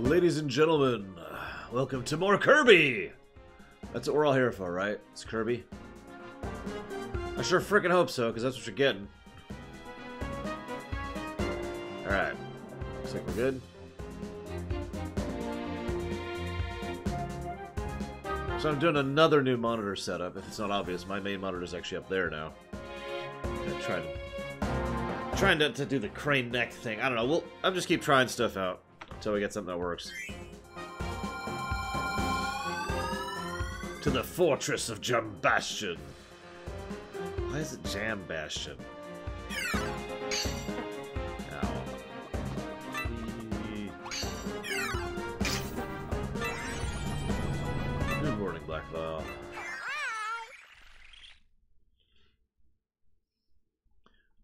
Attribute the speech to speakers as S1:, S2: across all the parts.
S1: Ladies and gentlemen, welcome to more Kirby! That's what we're all here for, right? It's Kirby. I sure freaking hope so, because that's what you're getting. Alright. Looks like we're good. So I'm doing another new monitor setup. If it's not obvious, my main monitor is actually up there now. I'm trying to do the crane neck thing. I don't know. I'll just keep trying stuff out until we get something that works. To the fortress of Jam Bastion. Why is it Jam Bastion? Ow. Good morning, Black Vial.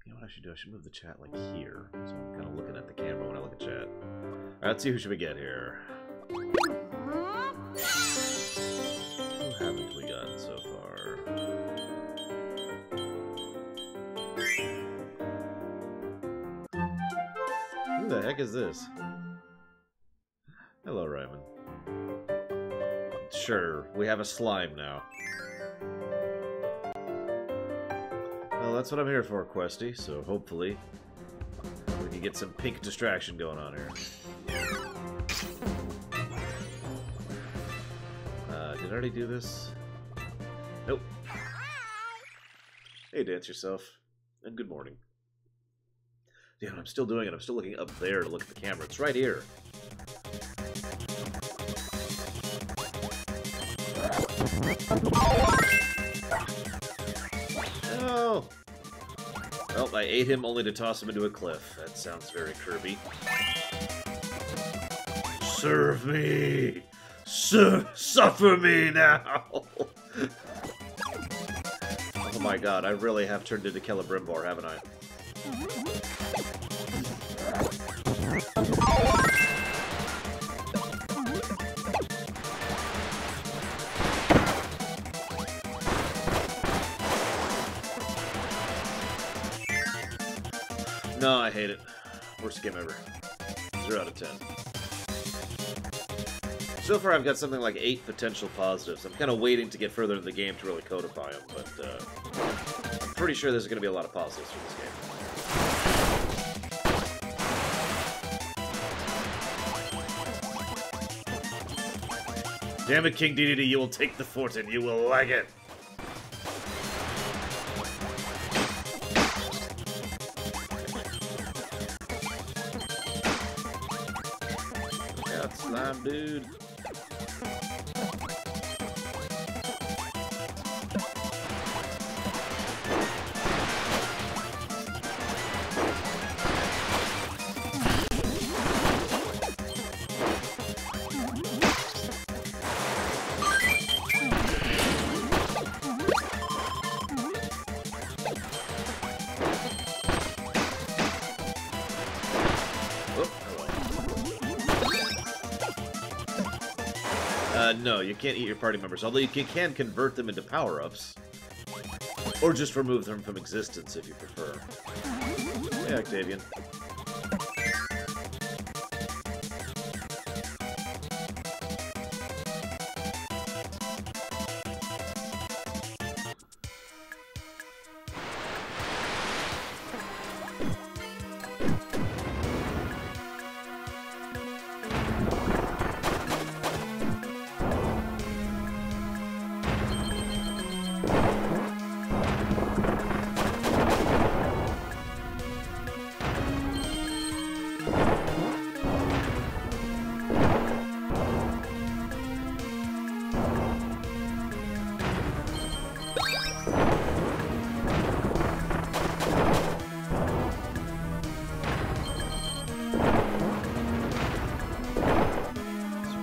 S1: You know what I should do? I should move the chat like here. So I'm kind of looking at the camera when I look at chat. Alright, let's see who should we get here. Who haven't we gotten so far? Who the heck is this? Hello, Ryman. Sure, we have a slime now. Well, that's what I'm here for, Questy, so hopefully we can get some pink distraction going on here. Did I already do this? Nope. Hey, dance yourself. And good morning. Yeah, I'm still doing it. I'm still looking up there to look at the camera. It's right here. Oh! Well, I ate him only to toss him into a cliff. That sounds very Kirby. Serve me! Suffer me now! Oh my god, I really have turned into Celebrimbor, haven't I? No, I hate it. Worst game ever. 0 out of 10. So far, I've got something like 8 potential positives. I'm kind of waiting to get further in the game to really codify them, but I'm pretty sure there's going to be a lot of positives for this game. Damn it, King DDD, you will take the fort and you will like it! Got slime, dude. No, you can't eat your party members, although you can convert them into power-ups. Or just remove them from existence if you prefer. Hey, Octavian.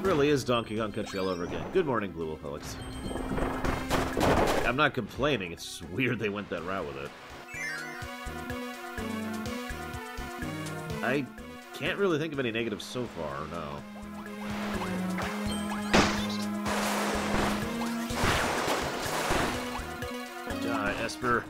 S1: Really is Donkey Kong Country all over again. Good morning, Blue Wolf Alex. I'm not complaining, it's just weird they went that route with it. I can't really think of any negatives so far, no. Die, Esper.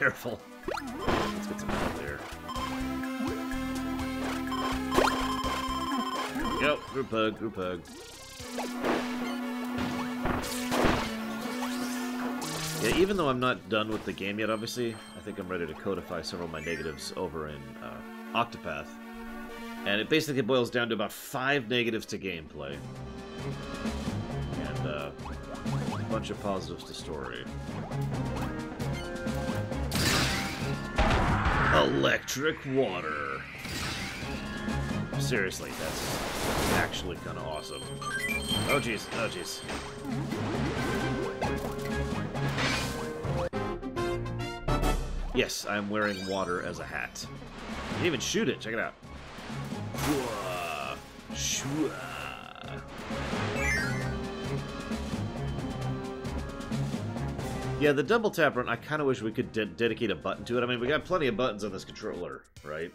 S1: careful. Let's get some help there. There we go. Group hug, group hug. Yeah, even though I'm not done with the game yet, obviously, I think I'm ready to codify several of my negatives over in Octopath. And it basically boils down to about 5 negatives to gameplay. And a bunch of positives to story. Electric water. Seriously, that's actually kind of awesome. Oh jeez, oh jeez. Yes, I'm wearing water as a hat. You can even shoot it, check it out. Yeah, the double tap run, I kind of wish we could dedicate a button to it. I mean, we got plenty of buttons on this controller, right?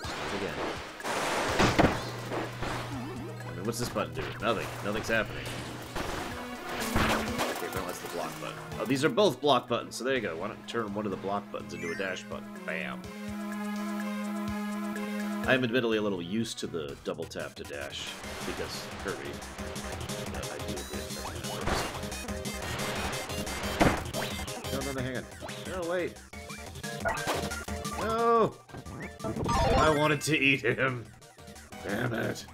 S1: Again. I mean, what's this button do? Nothing. Nothing's happening. Okay, apparently that's the block button. Oh, these are both block buttons, so there you go. Why don't you turn one of the block buttons into a dash button? Bam. I am admittedly a little used to the double tap to dash, because Kirby. I do agree. No, hang on. No, wait. No! I wanted to eat him. Damn it.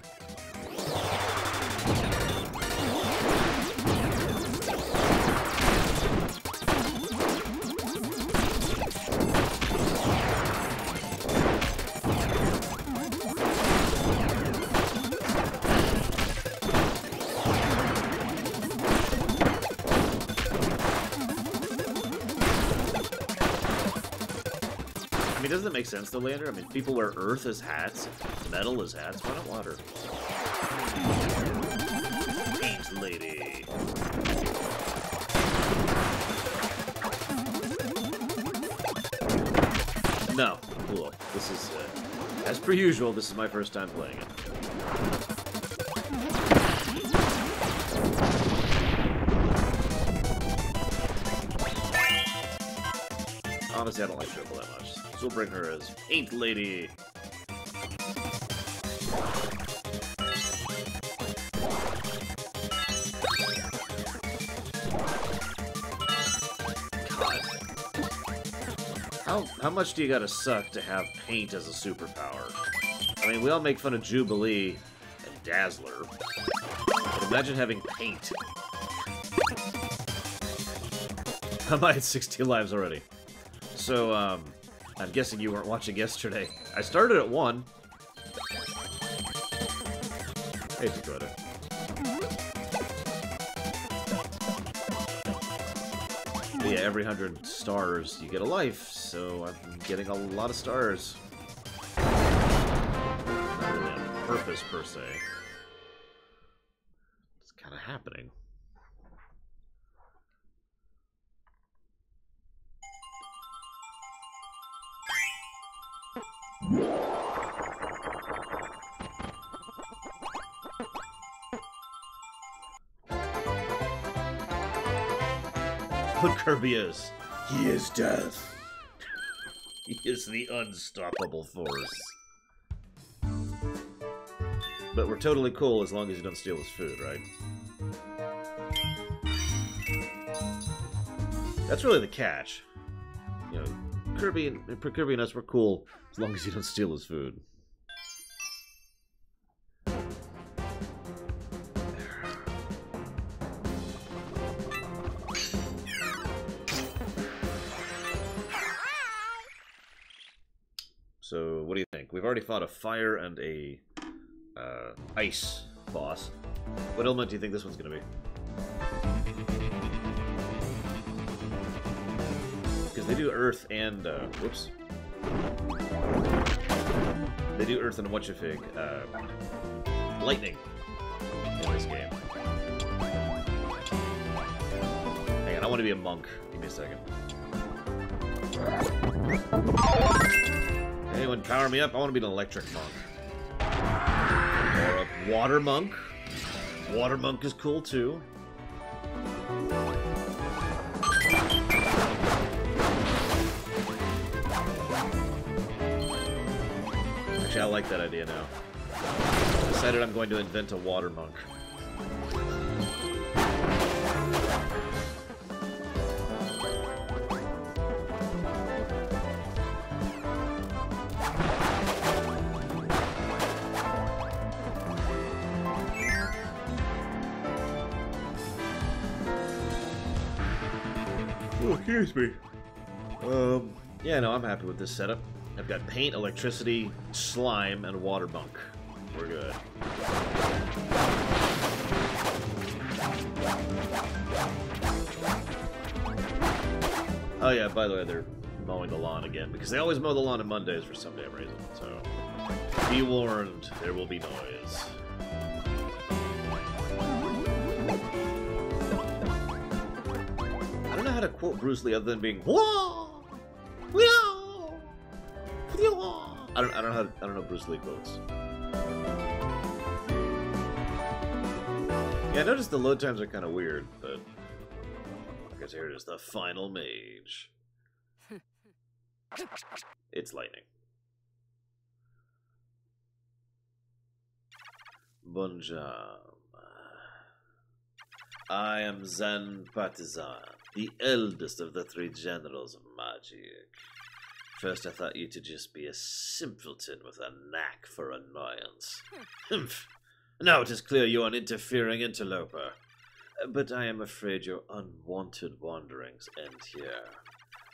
S1: Doesn't it make sense though, Lander? I mean, people wear earth as hats, metal as hats. Why not water? Paint lady. No, cool. This is, as per usual, this is my first time playing it. Honestly, I don't like Triple that much. So we'll bring her as Paint Lady. God. How much do you gotta suck to have paint as a superpower? I mean, we all make fun of Jubilee and Dazzler. But imagine having paint. I'm at 16 lives already. So, I'm guessing you weren't watching yesterday. I started at 1. Hey, Dakota. But yeah, every 100 stars you get a life, so I'm getting a lot of stars. Not really on purpose, per se. It's kind of happening. What Kirby is. He is death. He is the unstoppable force. But we're totally cool as long as you don't steal his food, right? That's really the catch. You know, Kirby and us, we're cool as long as you don't steal his food. So, what do you think? We've already fought a fire and a ice boss. What element do you think this one's going to be? Because they do earth and, whoops. They do earth and whatchafig, lightning in this game. Hang on, I want to be a monk. Give me a second. Anyone power me up? I want to be an electric monk. Or a water monk. Water monk is cool too. Actually, I like that idea now. I decided I'm going to invent a water monk. Oh, excuse me. Yeah, no, I'm happy with this setup. I've got paint, electricity, slime, and water monk. We're good. Oh yeah, by the way, they're mowing the lawn again, because they always mow the lawn on Mondays for some damn reason, so... Be warned, there will be noise. I don't know how to quote Bruce Lee other than being whoa, whoa, whoa. I don't know Bruce Lee quotes. Yeah, I noticed the load times are kind of weird, but I guess here it is, the final mage. It's lightning. Bonjour. I am Zan Partizan, the eldest of the three generals of magic. First I thought you to just be a simpleton with a knack for annoyance. Humph. Now it is clear you are an interfering interloper. But I am afraid your unwanted wanderings end here.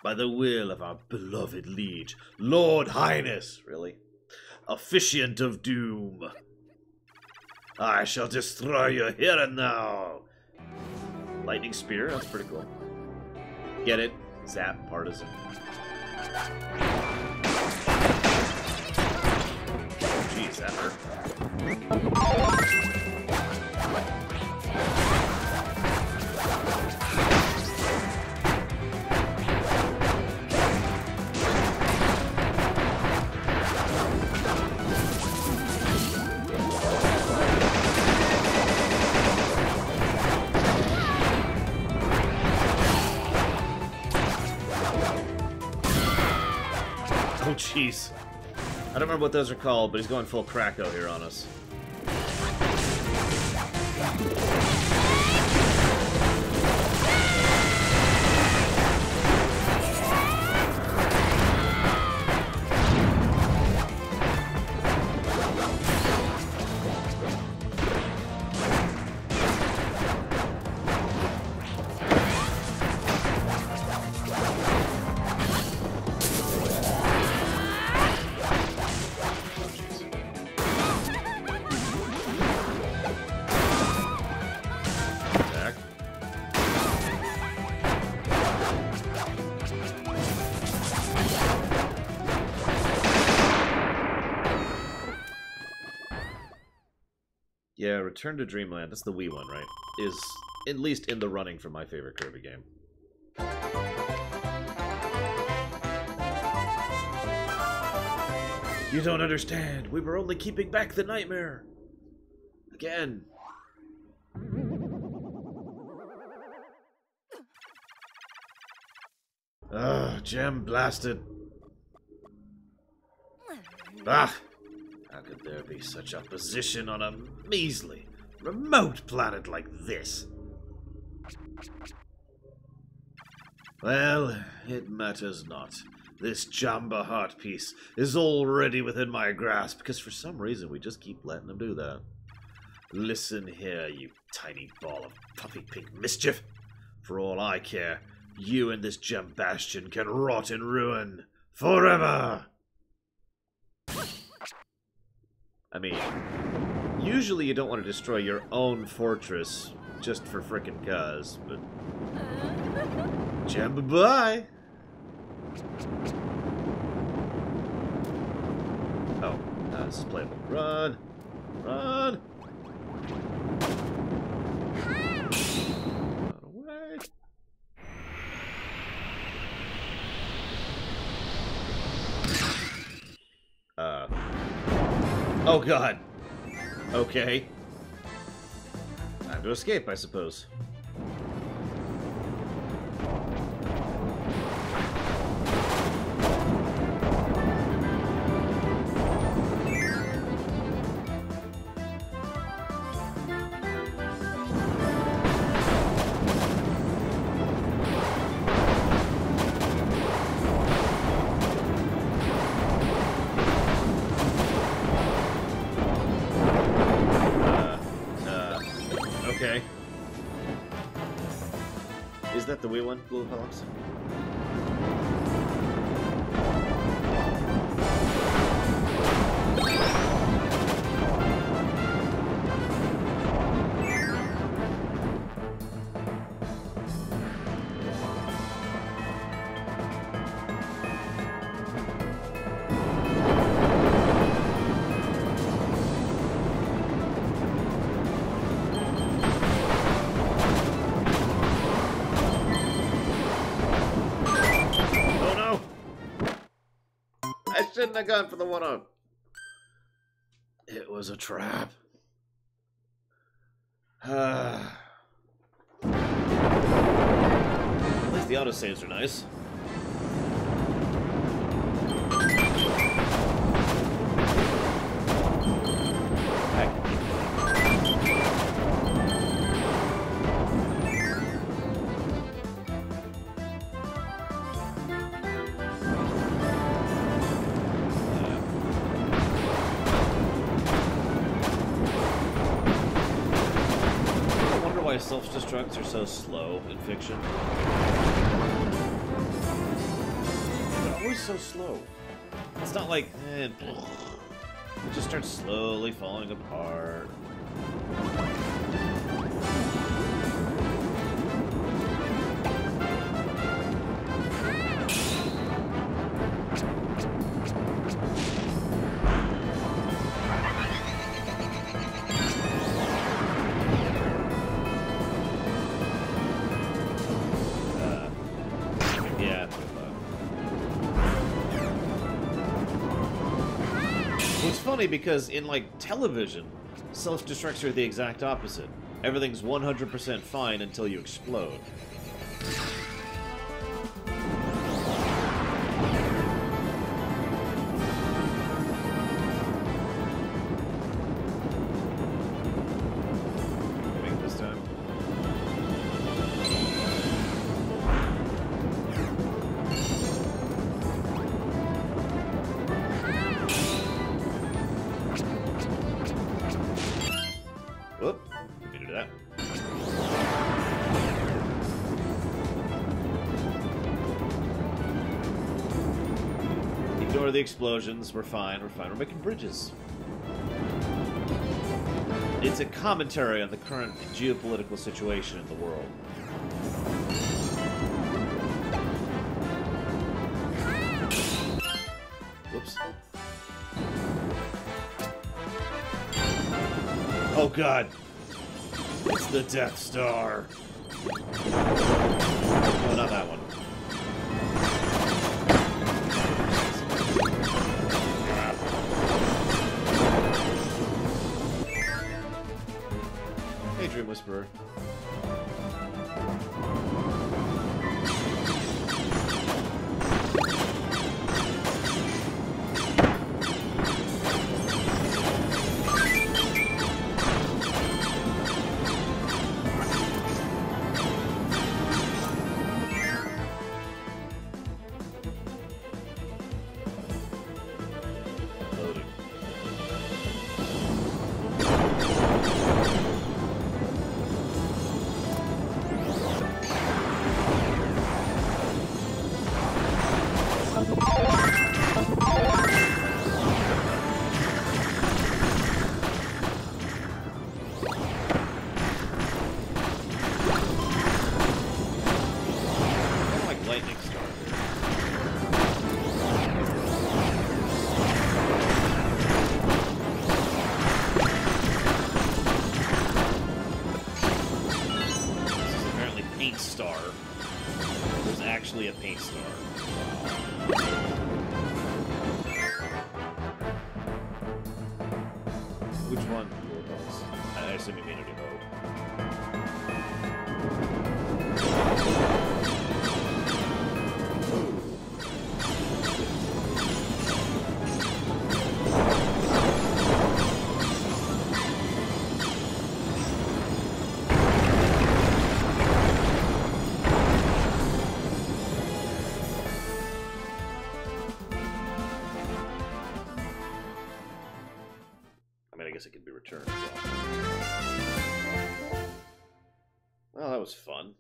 S1: By the will of our beloved liege, Lord Highness, really? Officiant of Doom. I shall destroy you here and now. Lightning Spear, that's pretty cool. Get it? Zap, partisan. Jeez, that hurt. Oh, jeez. I don't remember what those are called, but he's going full Krakow here on us. Yeah, Return to Dreamland, that's the Wii one, right? Is at least in the running for my favorite Kirby game. You don't understand. We were only keeping back the nightmare. Again. Ugh, gem blasted. Ah! How could there be such opposition on a measly, remote planet like this? Well, it matters not. This Jamba heart piece is already within my grasp, because for some reason we just keep letting them do that. Listen here, you tiny ball of puppy pink mischief. For all I care, you and this gem bastion can rot in ruin forever! I mean, usually you don't want to destroy your own fortress just for frickin' cuz, but... Gem, bye-bye! Oh, this is playable. Run! Run! Run away! Oh god. Okay. Time to escape, I suppose. Is that the Wii one, Blue Alex? Shouldn't have gone for the one-up. It was a trap. At least the autosaves are nice. Self-destructs are so slow in fiction. They're always so slow. It's not like, it just starts slowly falling apart. Funny because in like television, self-destructs are the exact opposite. Everything's 100% fine until you explode. Make it this time. Whoop. Need to do that. Ignore the explosions. We're fine. We're fine. We're making bridges. It's a commentary on the current geopolitical situation in the world. Whoops. Oh god. It's the Death Star. Oh, not that one. Hey, Dream Whisperer. Actually a paint star. Which one? I assume you mean a new hope. I guess it could be returned as well. Well, that was fun.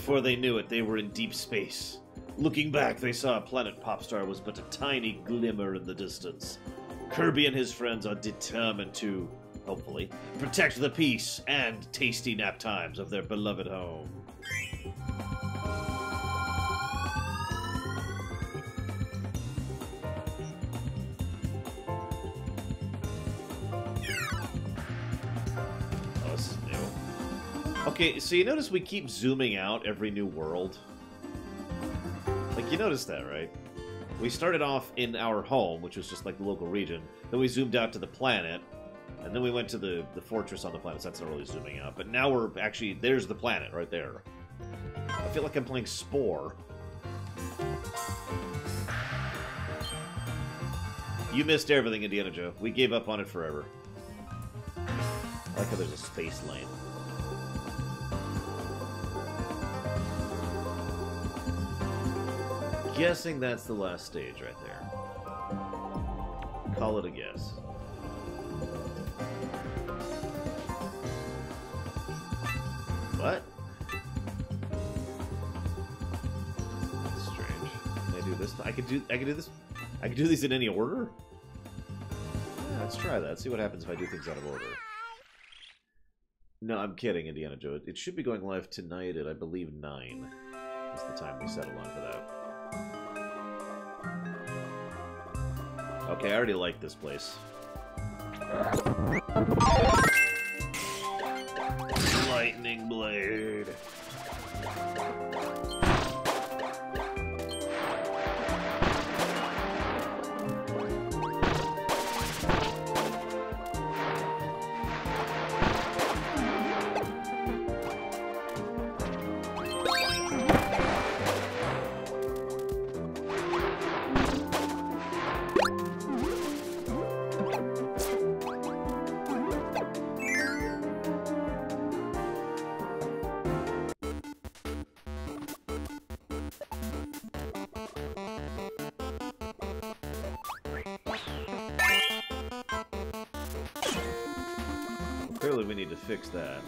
S1: Before they knew it, they were in deep space. Looking back, they saw a planet Popstar was but a tiny glimmer in the distance. Kirby and his friends are determined to, hopefully, protect the peace and tasty nap times of their beloved home. Oh, this is new. Okay, so you notice we keep zooming out every new world? Like, you noticed that, right? We started off in our home, which was just like the local region. Then we zoomed out to the planet. And then we went to the fortress on the planet, so that's not really zooming out. But now we're actually... There's the planet right there. I feel like I'm playing Spore. You missed everything, Indiana Joe. We gave up on it forever. I like how there's a space lane. Guessing that's the last stage right there. Call it a guess. What? That's strange. Can I do this? I could do this. I could do these in any order? Yeah, let's try that. See what happens if I do things out of order. No, I'm kidding, Indiana Joe. It should be going live tonight at, I believe, 9. That's the time we settled on for that. Okay, I already like this place. Lightning Blade. Clearly we need to fix that.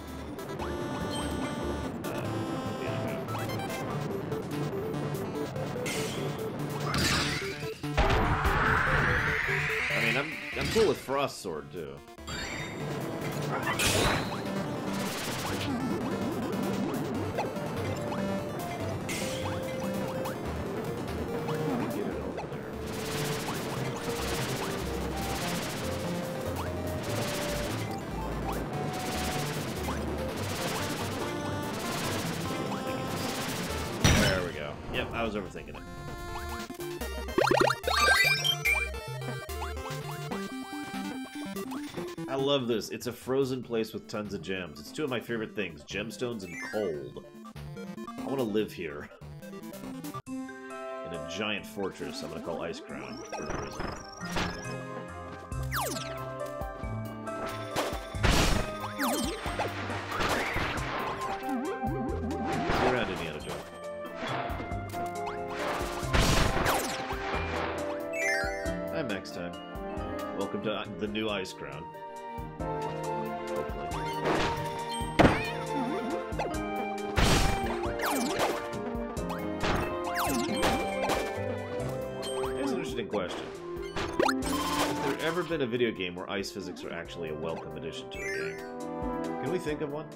S1: I mean, I'm cool with Frost Sword, too. I was overthinking it. I love this. It's a frozen place with tons of gems. It's two of my favorite things, gemstones and cold. I want to live here. In a giant fortress I'm going to call Ice Crown for no reason. See you around, Indiana Joe. Next time. Welcome to the new Ice Crown. Hopefully. Here's an interesting question. Has there ever been a video game where ice physics are actually a welcome addition to a game? Can we think of one?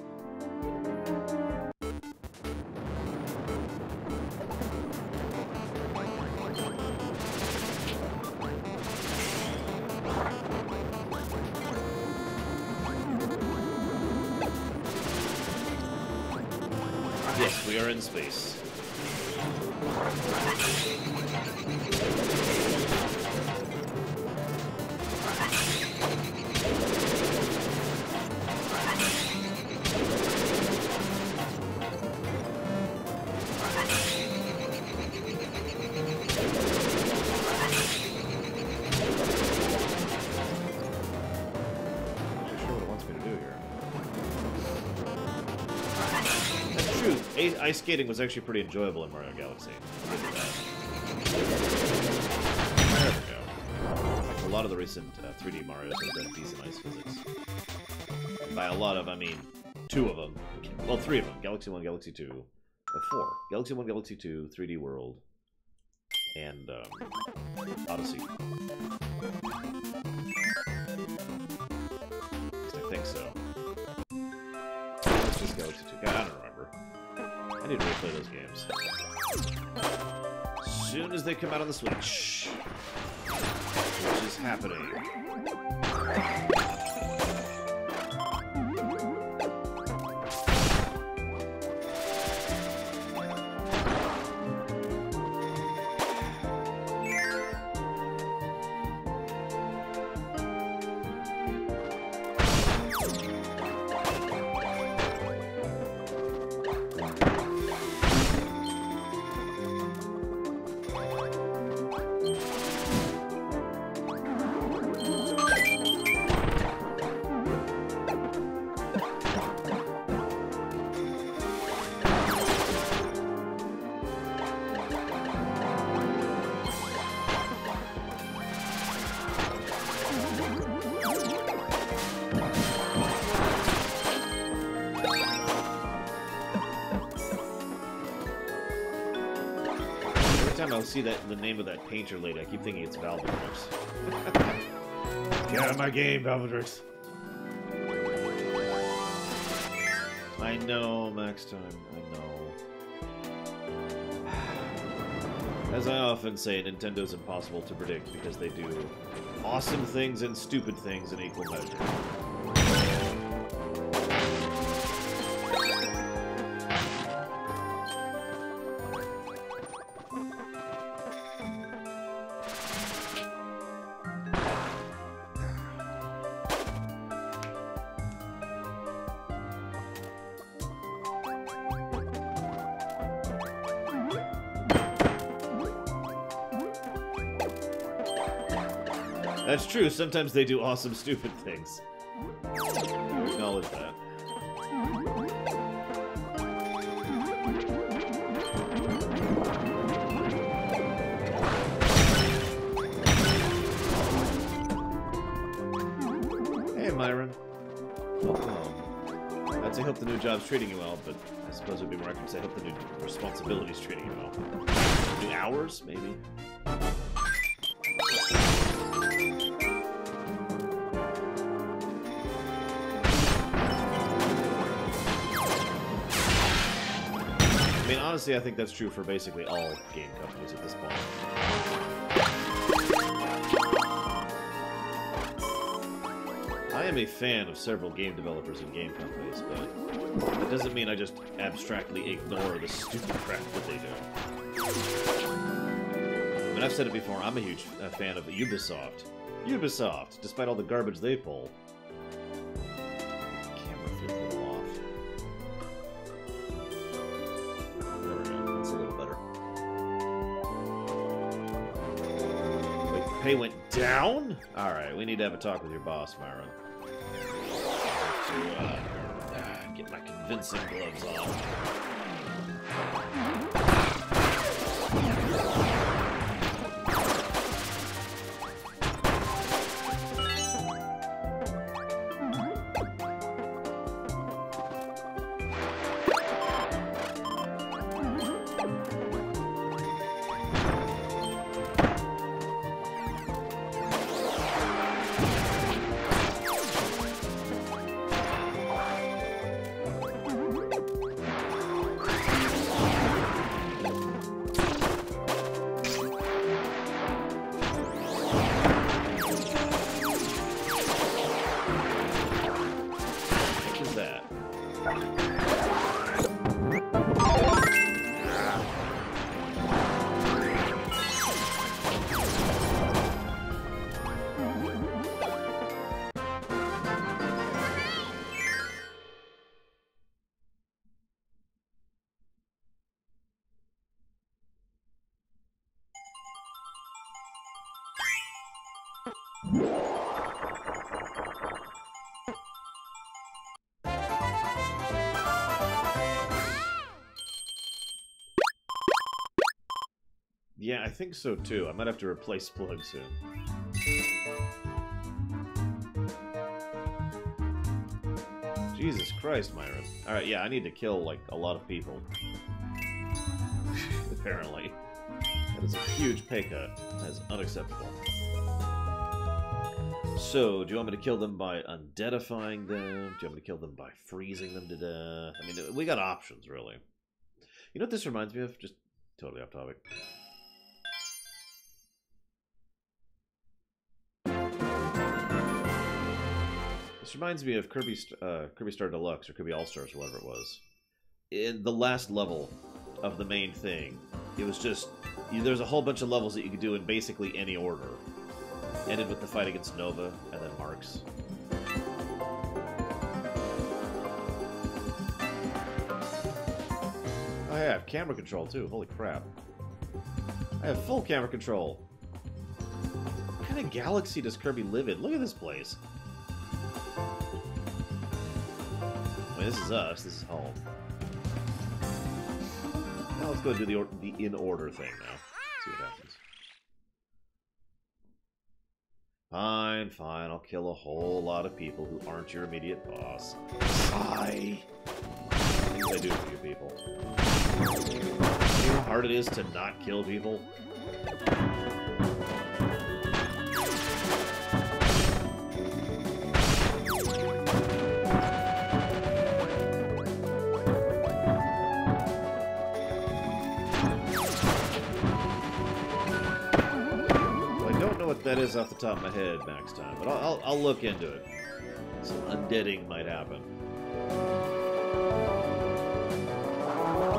S1: Yes, we are in space. Ice skating was actually pretty enjoyable in Mario Galaxy. I'll give you that. There we go. Like a lot of the recent 3D Marios have done decent ice physics. And by a lot of, I mean 2 of them. Well, 3 of them. Galaxy 1, Galaxy 2, 4. Galaxy 1, Galaxy 2, 3D World, and Odyssey. At least I think so. It's just Galaxy 2. God, I don't remember. I need to replay those games. As soon as they come out on the Switch. Which is happening. I see the name of that painter lady, I keep thinking it's Valvadrix. Get out of my game, Valvadrix. I know, Max Time, I know. As I often say, Nintendo's impossible to predict because they do awesome things and stupid things in equal measure. That's true, sometimes they do awesome, stupid things. Acknowledge that. Hey, Myron. Welcome home. I'd say hope the new job's treating you well, but I suppose it would be more accurate to say hope the new responsibility's treating you well. New hours, maybe? I mean, honestly, I think that's true for basically all game companies at this point. I am a fan of several game developers and game companies, but that doesn't mean I just abstractly ignore the stupid crap that they do. I mean, I've said it before, I'm a huge fan of Ubisoft. Ubisoft, despite all the garbage they pull. Camera feels a little off. There we go, that's a little better. Wait, the pay went down? Alright, we need to have a talk with your boss, Myron. To, get my convincing gloves on. Yeah, I think so too. I might have to replace Plug soon. Jesus Christ, Myron. Alright, yeah, I need to kill, like, a lot of people. apparently. That is a huge pay cut. That is unacceptable. So, do you want me to kill them by undeadifying them? Do you want me to kill them by freezing them to death? I mean, we got options, really. You know what this reminds me of? Just totally off topic. This reminds me of Kirby Star Deluxe, or Kirby All-Stars, or whatever it was. In the last level of the main thing, it was just... There's a whole bunch of levels that you could do in basically any order. Ended with the fight against Nova, and then Marks. Oh yeah, I have camera control too, holy crap. I have full camera control. What kind of galaxy does Kirby live in? Look at this place. I mean, this is us, this is home. Now let's go do the in-order thing now. See what happens. Fine, fine, I'll kill a whole lot of people who aren't your immediate boss. Sigh! Things I do for you people. You know how hard it is to not kill people? That is off the top of my head max time, but I'll look into it. Some undeading might happen.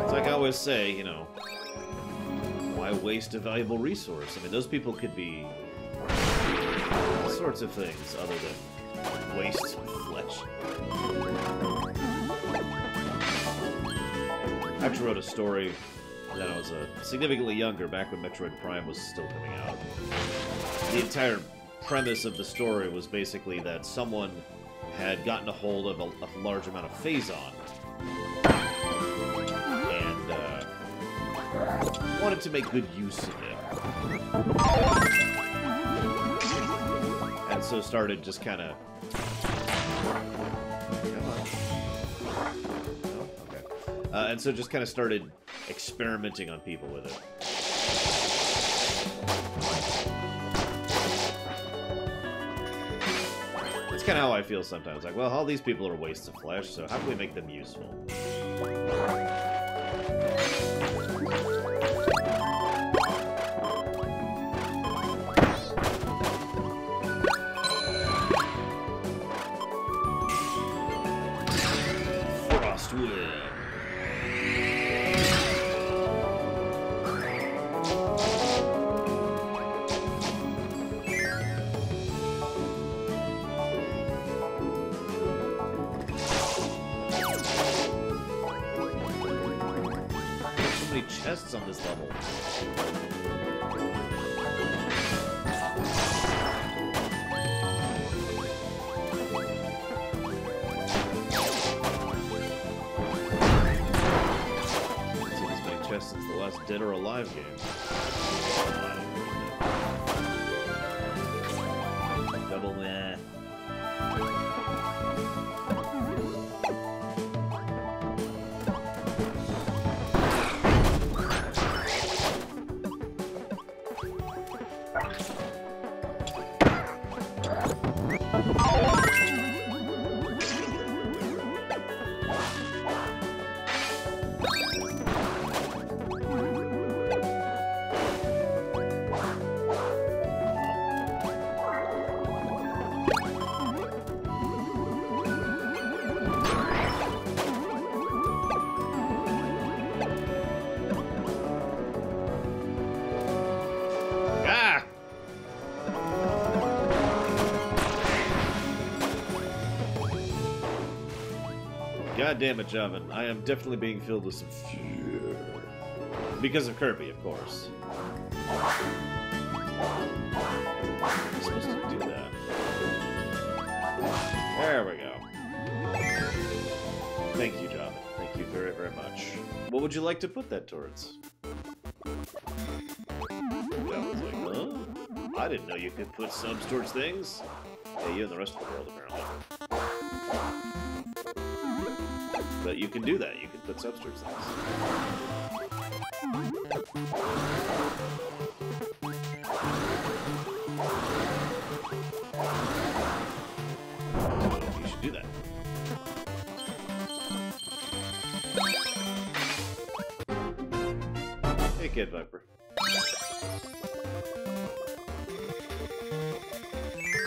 S1: It's like I always say, you know, why waste a valuable resource? I mean, those people could be all sorts of things other than waste flesh. I actually wrote a story when I was significantly younger, back when Metroid Prime was still coming out. The entire premise of the story was basically that someone had gotten a hold of a large amount of Phazon and wanted to make good use of it. And so started just kind of... and so just kind of started experimenting on people with it. That's kind of how I feel sometimes. Like, well, all these people are wastes of flesh, so how can we make them useful? Frostwood. Chests on this level. I've seen this many chests since the last Dead or Alive game. Double meh. God damn it, Javin. I am definitely being filled with some fear. Because of Kirby, of course. I'm supposed to do that. There we go. Thank you, Javin. Thank you very, very much. What would you like to put that towards? Javin's like, huh? I didn't know you could put subs towards things. Yeah, you and the rest of the world, apparently. But you can do that. You can put subs towards things. You should do that. Hey, Kid Viper.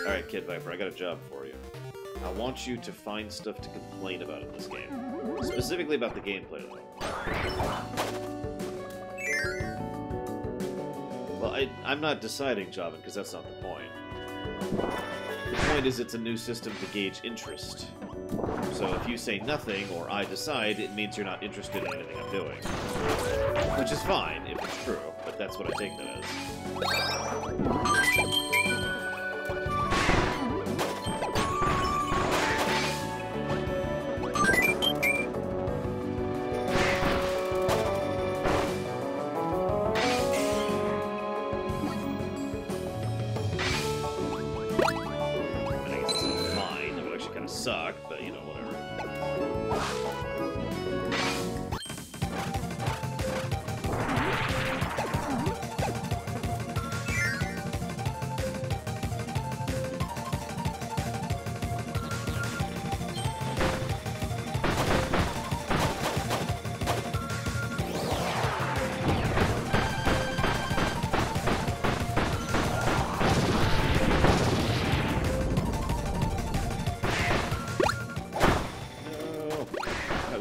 S1: Alright, Kid Viper, I got a job for you. I want you to find stuff to complain about in this game. Specifically about the gameplay, though. Well, I'm not deciding, Javan, because that's not the point. The point is it's a new system to gauge interest. So if you say nothing, or I decide, it means you're not interested in anything I'm doing. Which is fine, if it's true, but that's what I take that as. Suck, but you know, whatever.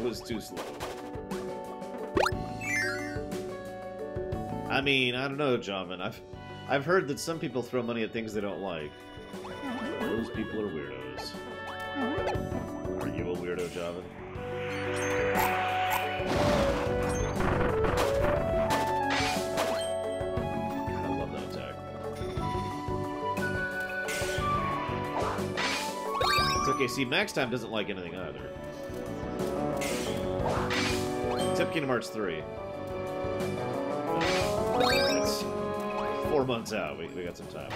S1: Was too slow. I mean, I don't know, Javan. I've heard that some people throw money at things they don't like. Those people are weirdos. Are you a weirdo, Javan? God, I love that attack. It's okay, see, Max Time doesn't like anything either. Except Kingdom Hearts 3. It's 4 months out. We got some time.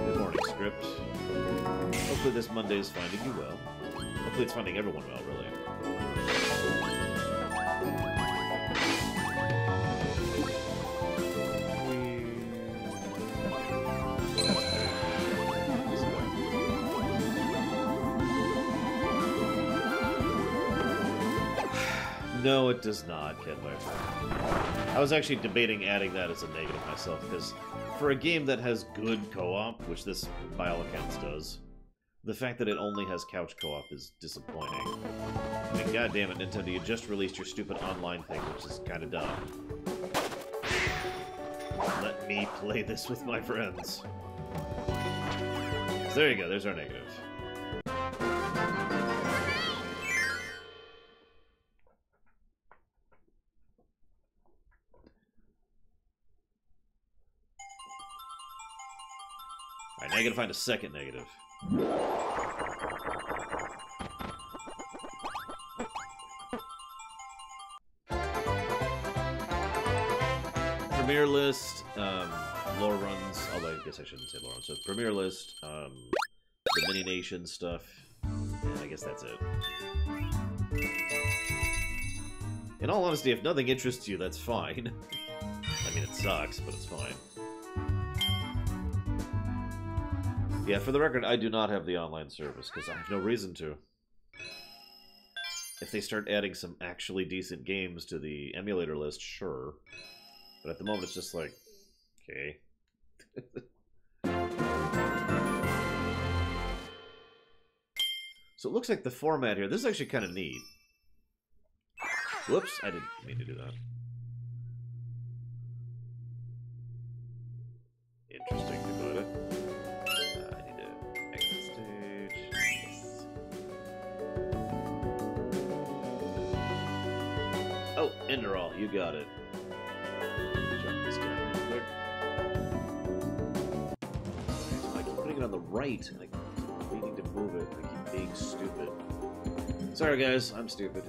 S1: Good morning, script. Hopefully this Monday is finding you well. Hopefully it's finding everyone well, really. No, it does not, Kid Viper. I was actually debating adding that as a negative myself, because for a game that has good co-op, which this by all accounts does, the fact that it only has couch co-op is disappointing. I mean, goddammit, Nintendo, you just released your stupid online thing, which is kind of dumb. Let me play this with my friends. So there you go, there's our negative. Alright, now I gotta find a second negative. Premiere list, lore runs, although I guess I shouldn't say lore runs, so premiere list, the Mini Nation stuff, and I guess that's it. In all honesty, if nothing interests you, that's fine. I mean, it sucks, but it's fine. Yeah, for the record, I do not have the online service, because I have no reason to. If they start adding some actually decent games to the emulator list, sure. But at the moment, it's just like, okay. So it looks like the format here, this is actually kind of neat. Whoops, I didn't mean to do that. Interesting to put it. I need to exit stage. Yes. Oh, Enderall, you got it. Jump this down real quick. I keep putting it on the right, and I keep needing to move it. I keep being stupid. Sorry, guys, I'm stupid.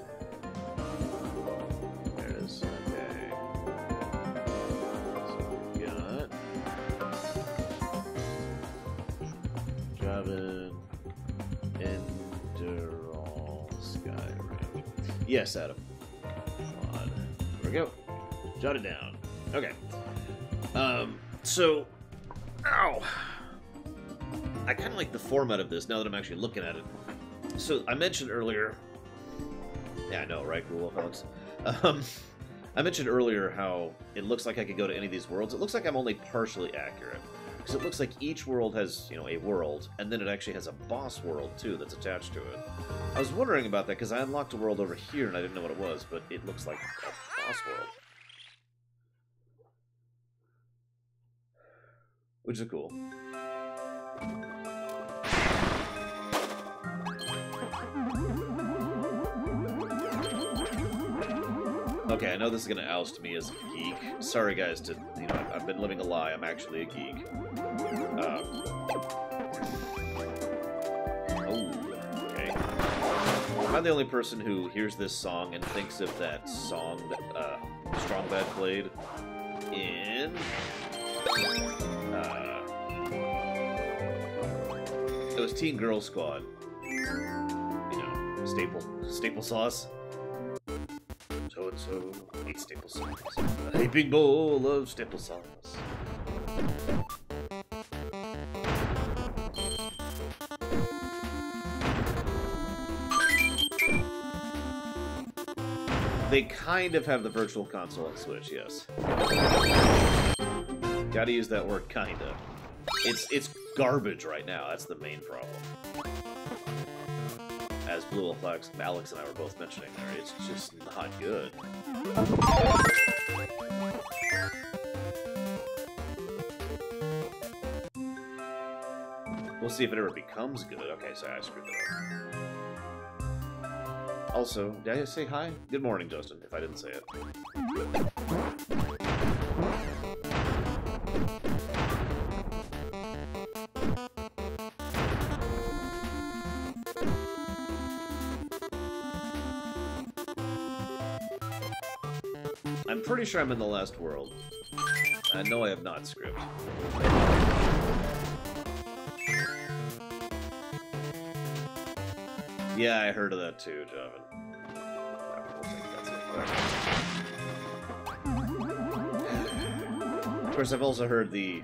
S1: There it is. Okay. So we got Javan, Enderall, Yes, Adam. Come on. There we go. Jot it down. Okay. So... Ow! I kind of like the format of this now that I'm actually looking at it. So, I mentioned earlier... Yeah, I know, right? Cool, Alex. I mentioned earlier how it looks like I could go to any of these worlds. It looks like I'm only partially accurate. Because it looks like each world has, you know, a world, and then it actually has a boss world, too, that's attached to it. I was wondering about that, because I unlocked a world over here, and I didn't know what it was, but it looks like a boss world. Which is cool. Okay, I know this is gonna oust me as a geek. Sorry, guys, to, you know, I've been living a lie. I'm actually a geek. Oh, okay. Am I the only person who hears this song and thinks of that song that Strong Bad played in... it was Teen Girl Squad. You know, staple sauce. So-and-so eats staple sauce. A heaping bowl of staple sauce. They kind of have the Virtual Console on Switch, yes. Gotta use that word kinda. It's garbage right now, that's the main problem. As Blue Alex and I were both mentioning there, it's just not good. We'll see if it ever becomes good. Okay, sorry, I screwed that up. Also, did I say hi? Good morning, Justin, if I didn't say it. I'm pretty sure I'm in the last world. No, I have not, Script. Yeah, I heard of that too, Javin. Of course, I've also heard the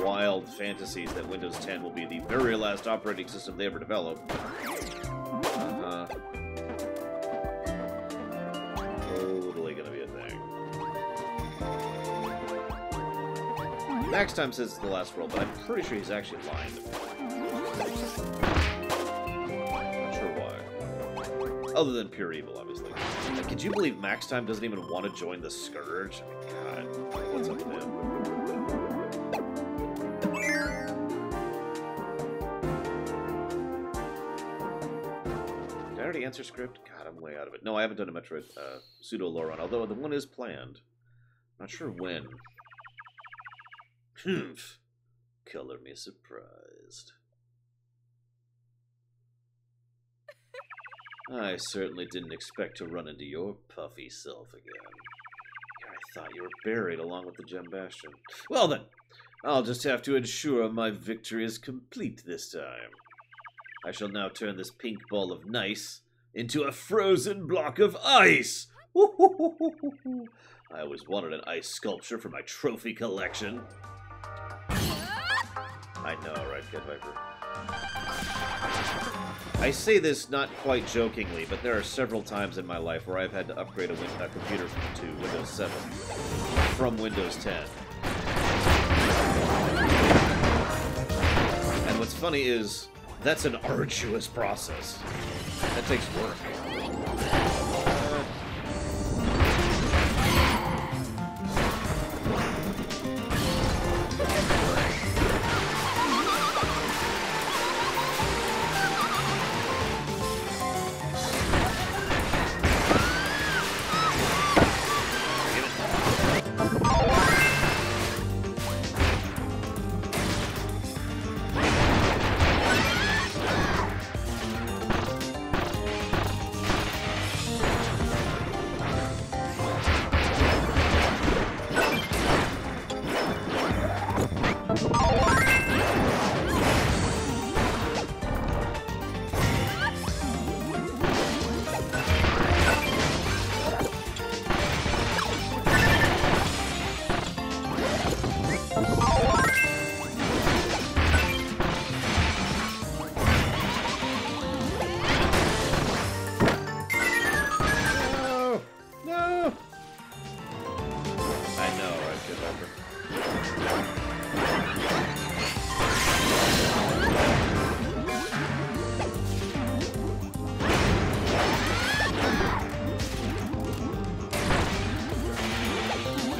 S1: wild fantasies that Windows 10 will be the very last operating system they ever developed. Totally gonna be a thing. Max Time says it's the last world, but I'm pretty sure he's actually lying to me. Not sure why. Other than pure evil, obviously. Like, could you believe Max Time doesn't even want to join the Scourge? I mean, God, what's up with him? Did I already answer Script? God, I'm way out of it. No, I haven't done a Metroid pseudo-lore run, although the one is planned. Not sure when. Humph. Color me surprised. I certainly didn't expect to run into your puffy self again. I thought you were buried along with the Gem Bastion. Well then, I'll just have to ensure my victory is complete this time. I shall now turn this pink ball of nice into a frozen block of ice! I always wanted an ice sculpture for my trophy collection. I know, right, Kid Viper? I say this not quite jokingly, but there are several times in my life where I've had to upgrade a computer to Windows 7 from Windows 10. And what's funny is, that's an arduous process. That takes work.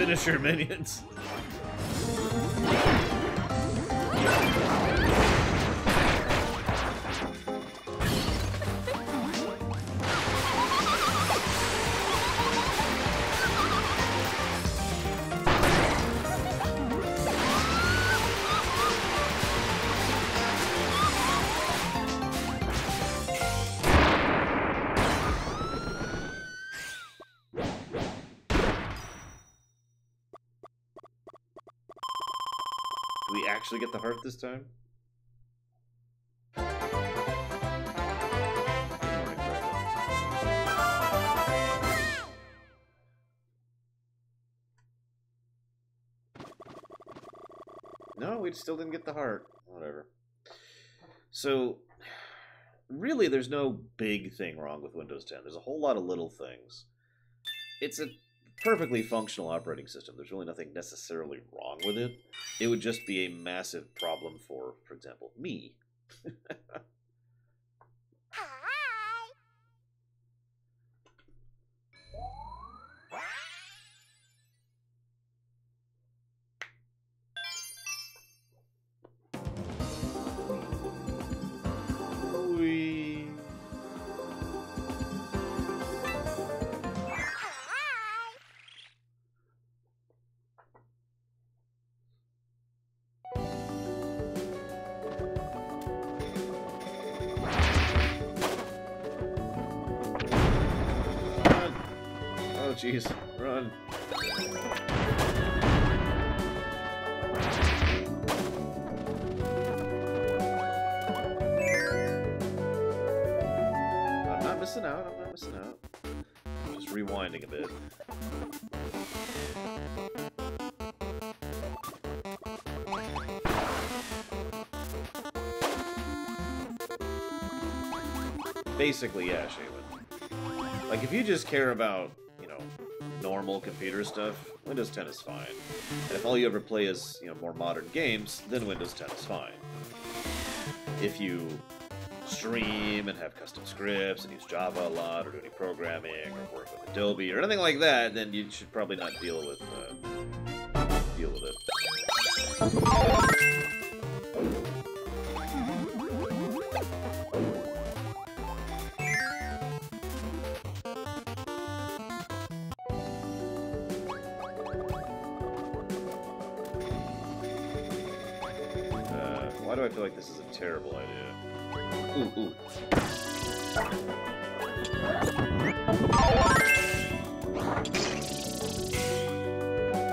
S1: finisher minions. Do we actually get the heart this time? No, we still didn't get the heart. Whatever. So, really, there's no big thing wrong with Windows 10. There's a whole lot of little things. It's a perfectly functional operating system. There's really nothing necessarily wrong with it. It would just be a massive problem for example, me. Jeez, run. I'm not missing out, I'm not missing out. I'm just rewinding a bit. Basically, yeah, Shaman. Like, if you just care about normal computer stuff, Windows 10 is fine. And if all you ever play is, more modern games, then Windows 10 is fine. If you stream and have custom scripts and use Java a lot, or do any programming, or work with Adobe, or anything like that, then you should probably not deal with it. Why do I feel like this is a terrible idea? Ooh, ooh.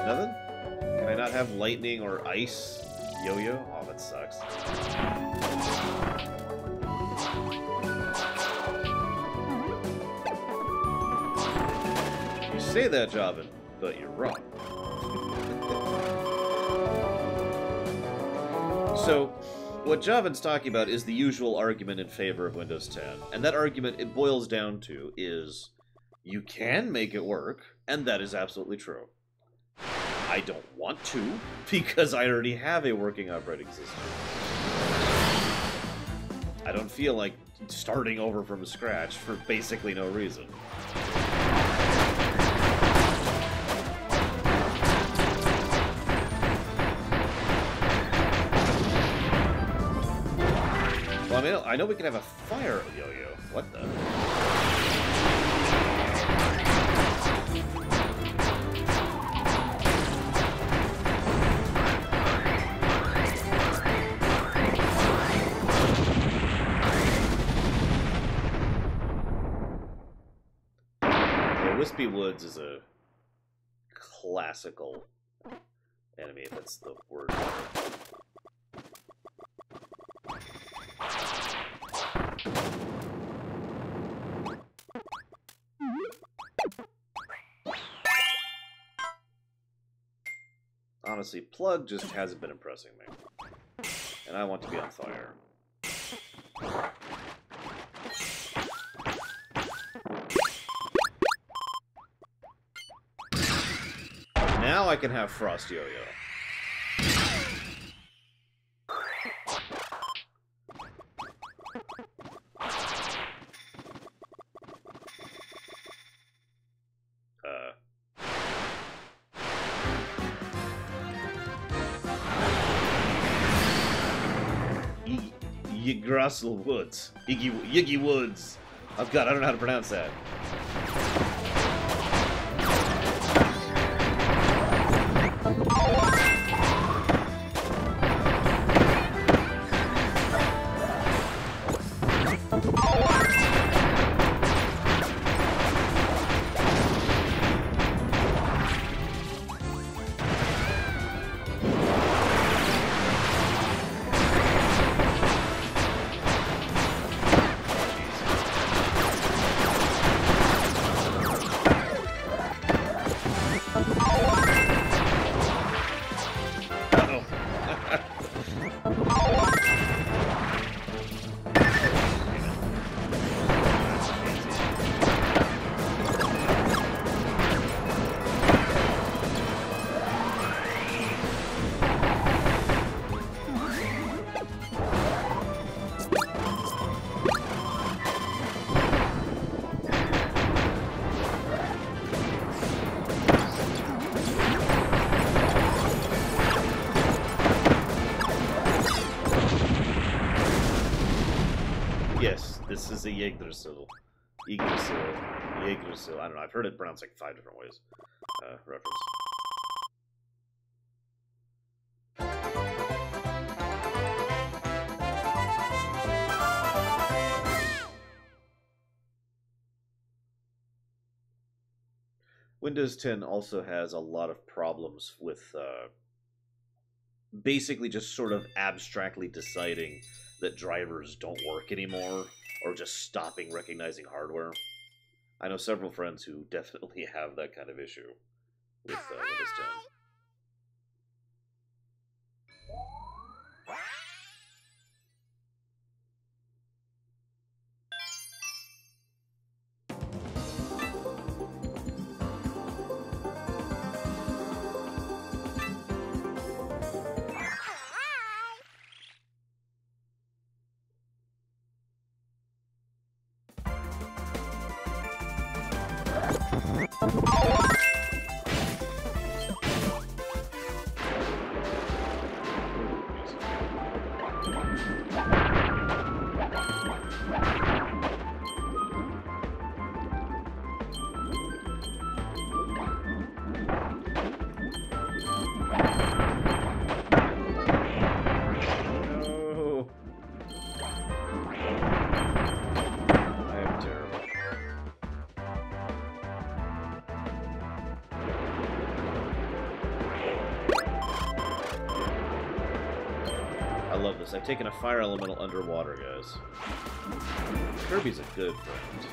S1: Nothing? Can I not have lightning or ice yo-yo? Oh, that sucks. You say that, Javan, but you're wrong. So, what Javan's talking about is the usual argument in favor of Windows 10. And that argument, it boils down to, is you can make it work, and that is absolutely true. I don't want to, because I already have a working operating system. I don't feel like starting over from scratch for basically no reason. Well, I mean, I know we can have a fire yo-yo. What the? Yeah, Wispy Woods is a classical enemy, if that's the word. Honestly, Plug just hasn't been impressing me. And I want to be on fire. Now I can have Frost Yo-Yo. Yggdrasil Woods. Yiggy Woods. Oh god, I don't know how to pronounce that. Yes, this is a Yggdrasil. Yggdrasil. I don't know. I've heard it pronounced like 5 different ways. Reference. Windows 10 also has a lot of problems with basically just sort of abstractly deciding that drivers don't work anymore, or just stopping recognizing hardware. I know several friends who definitely have that kind of issue with Windows 10. I love this. I've taken a fire elemental underwater, guys. Kirby's a good friend.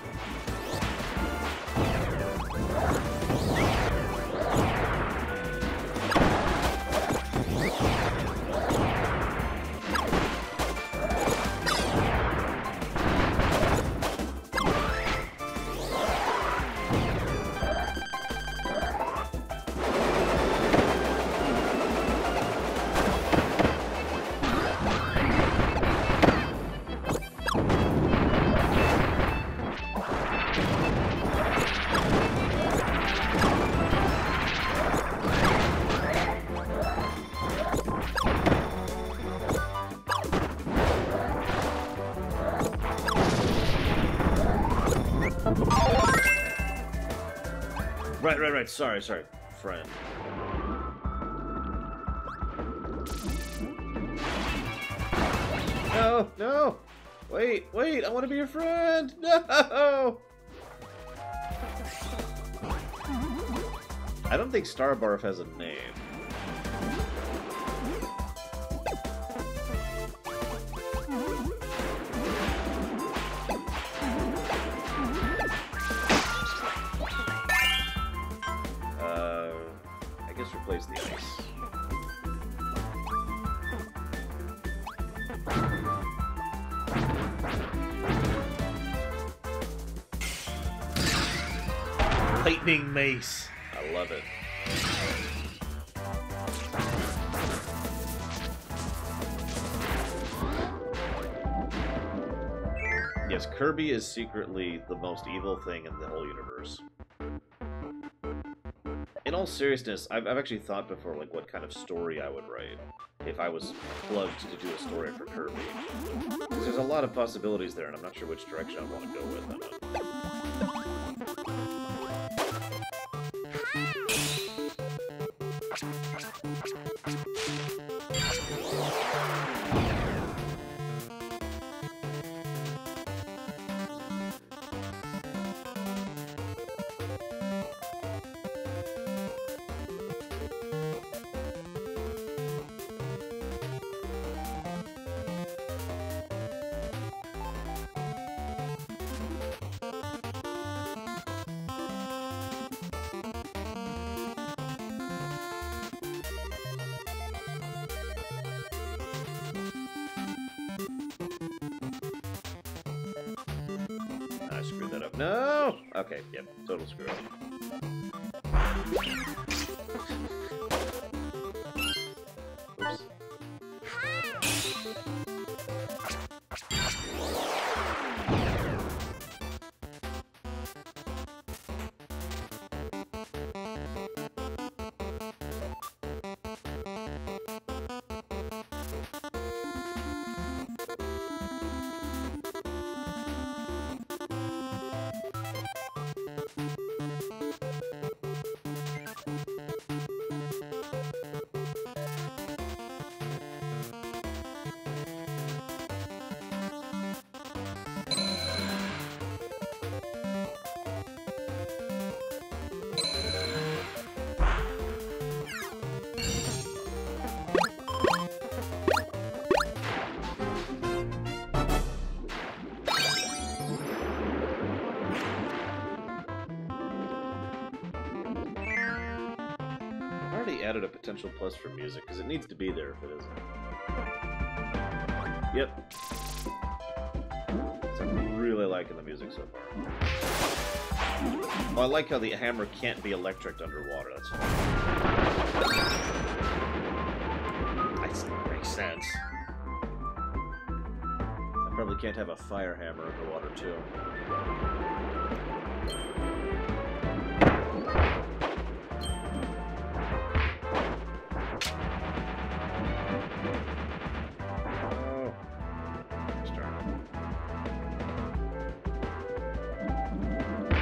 S1: Right. Sorry. Friend. No! Wait, I want to be your friend! No! I don't think Starbarf has a name. I guess replace the ice. Lightning Mace. I love it. Yes, Kirby is secretly the most evil thing in the whole universe. In all seriousness, I've actually thought before, like, what kind of story I would write. if I was plugged to do a story for Kirby. Because there's a lot of possibilities there, and I'm not sure which direction I want to go with them. I screwed that up. No! Okay, yep, total screw up. Oops. Added a potential plus for music, because it needs to be there if it isn't. Yep. So I'm really liking the music so far. Oh, I like how the hammer can't be electric underwater. That's that makes sense. I probably can't have a fire hammer underwater, too.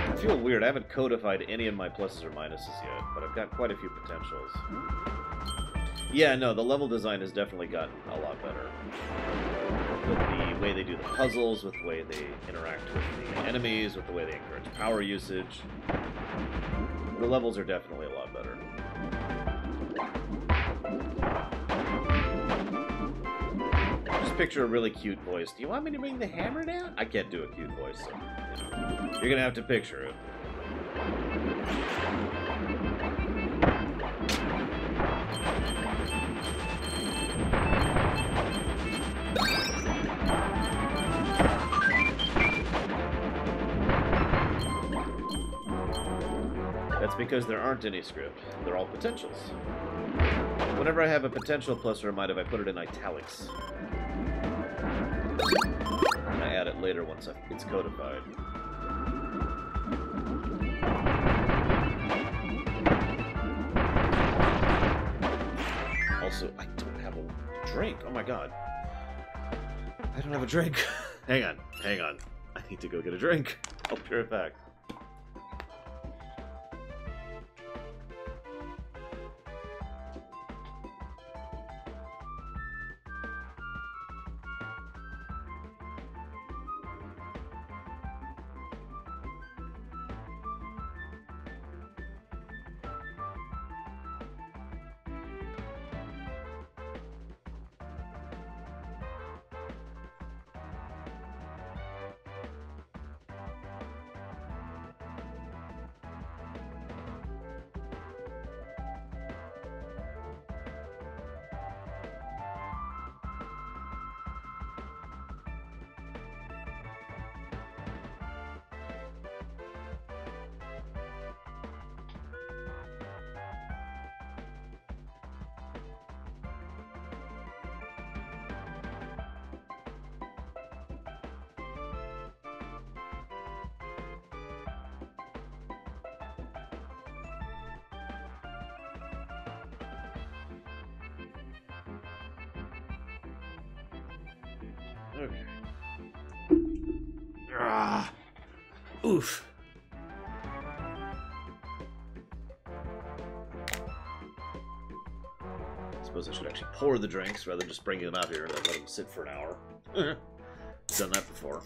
S1: I feel weird. I haven't codified any of my pluses or minuses yet, but I've got quite a few potentials. Yeah, no, the level design has definitely gotten a lot better. With the way they do the puzzles, with the way they interact with the enemies, with the way they encourage power usage. The levels are definitely a lot better. Just picture a really cute voice. Do you want me to bring the hammer down? I can't do a cute voice, so, you know, you're gonna have to picture it. That's because there aren't any script. They're all potentials. Whenever I have a potential plus or a minus, I put it in italics. And I add it later once it's codified. Also, I don't have a drink. Oh my god. I don't have a drink. Hang on. Hang on. I need to go get a drink. I'll be right back. Okay. Ah. Oof. I suppose I should actually pour the drinks rather than just bringing them out here and then let them sit for an hour. Done that before.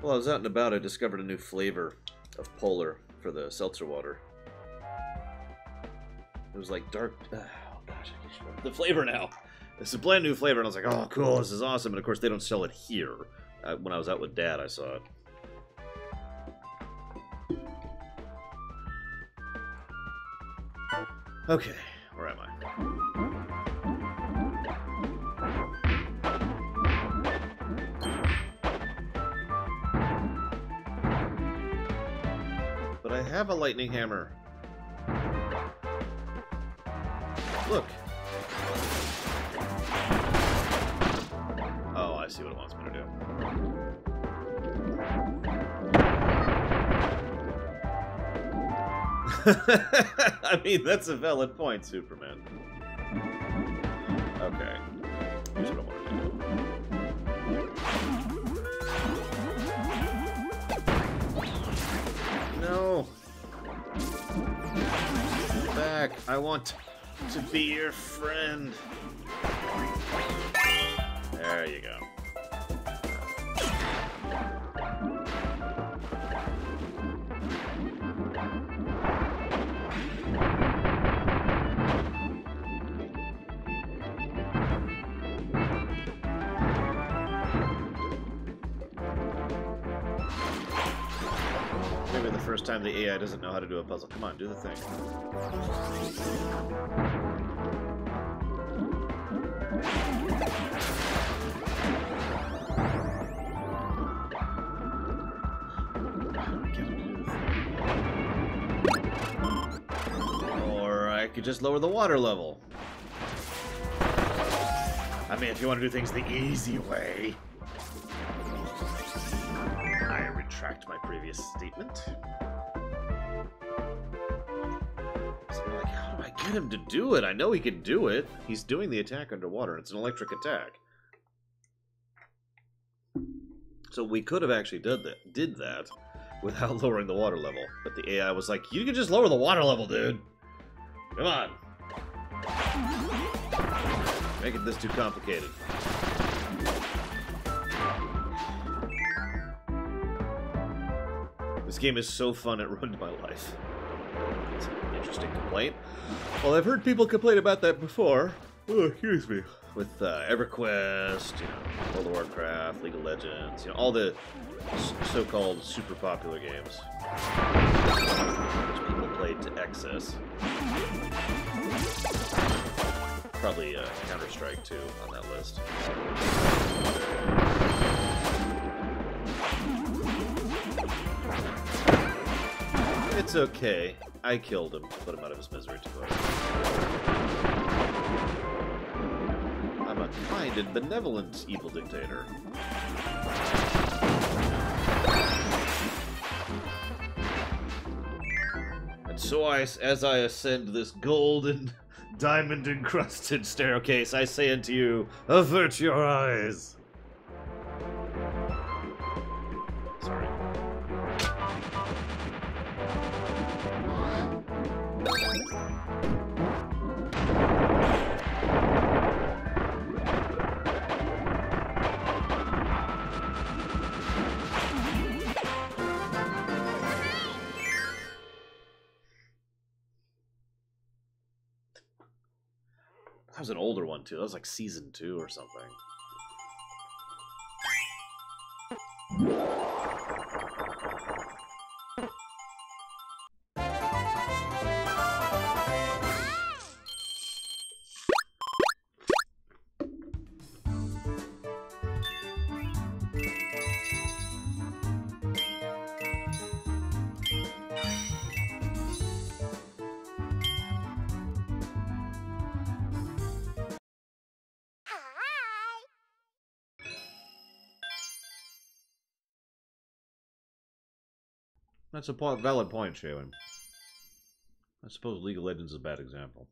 S1: While I was out and about, I discovered a new flavor of Polar for the seltzer water. It was like dark... oh gosh, I can't remember the flavor now. It's a brand new flavor, and I was like, oh cool, this is awesome. And of course, they don't sell it here. When I was out with Dad, I saw it. Okay, where am I? But I have a lightning hammer. Look. Oh, I see what it wants me to do. I mean, that's a valid point, Superman. Okay. Here's what I want to do. No. Back. I want to be your friend. There you go. Maybe the first time the AI doesn't know how to do a puzzle. Come on, do the thing. Or I could just lower the water level. I mean, if you want to do things the easy way. I retract my previous statement. So like, how do I get him to do it? I know he can do it. He's doing the attack underwater. It's an electric attack. So we could have actually did that without lowering the water level. But the AI was like, you can just lower the water level, dude. Come on. Making this too complicated. This game is so fun, it ruined my life. It's an interesting complaint. Well, I've heard people complain about that before. Oh, excuse me. With EverQuest, you know, World of Warcraft, League of Legends, you know, all the so-called super popular games, which people played to excess. Probably Counter-Strike too on that list. It's okay. I killed him to put him out of his misery too. I'm a kind and benevolent evil dictator. And so as I ascend this golden, diamond-encrusted staircase, I say unto you, avert your eyes! Sorry. That was an older one, too. That was like season 2 or something. That's a valid point, Shaylin. I suppose League of Legends is a bad example.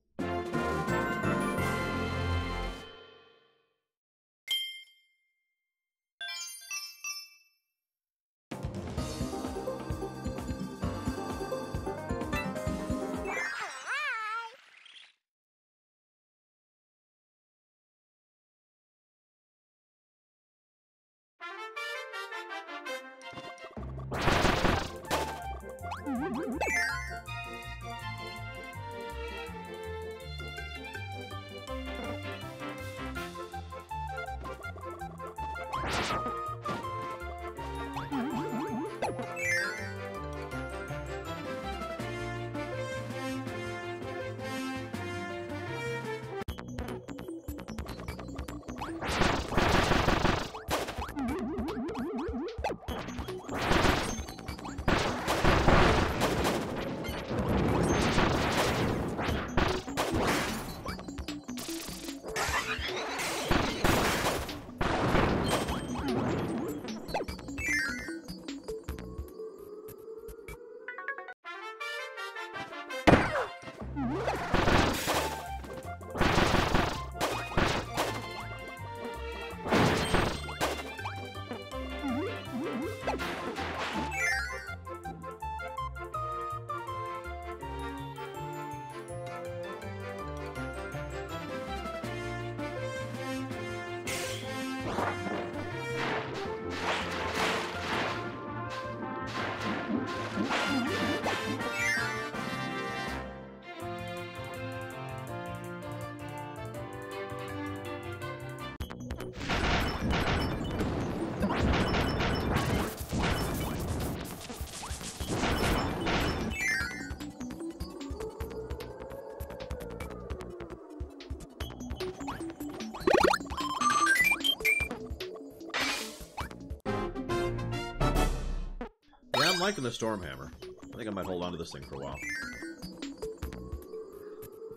S1: I'm liking the Stormhammer. I think I might hold on to this thing for a while.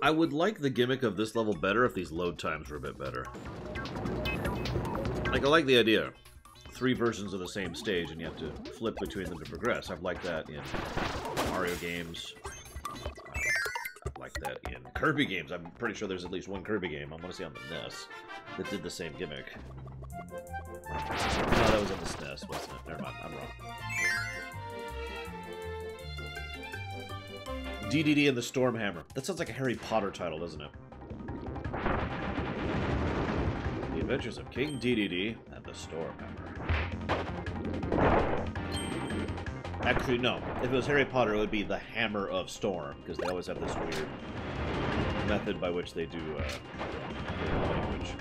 S1: I would like the gimmick of this level better if these load times were a bit better. Like, I like the idea. 3 versions of the same stage and you have to flip between them to progress. I've liked that in Mario games. I've liked that in Kirby games. I'm pretty sure there's at least one Kirby game I want to see on the NES that did the same gimmick. No, that was on the SNES, wasn't it? Never mind, I'm wrong. DDD and the Stormhammer. That sounds like a Harry Potter title, doesn't it? The Adventures of King DDD and the Stormhammer. Actually, no. If it was Harry Potter, it would be the Hammer of Storm, because they always have this weird method by which they do language.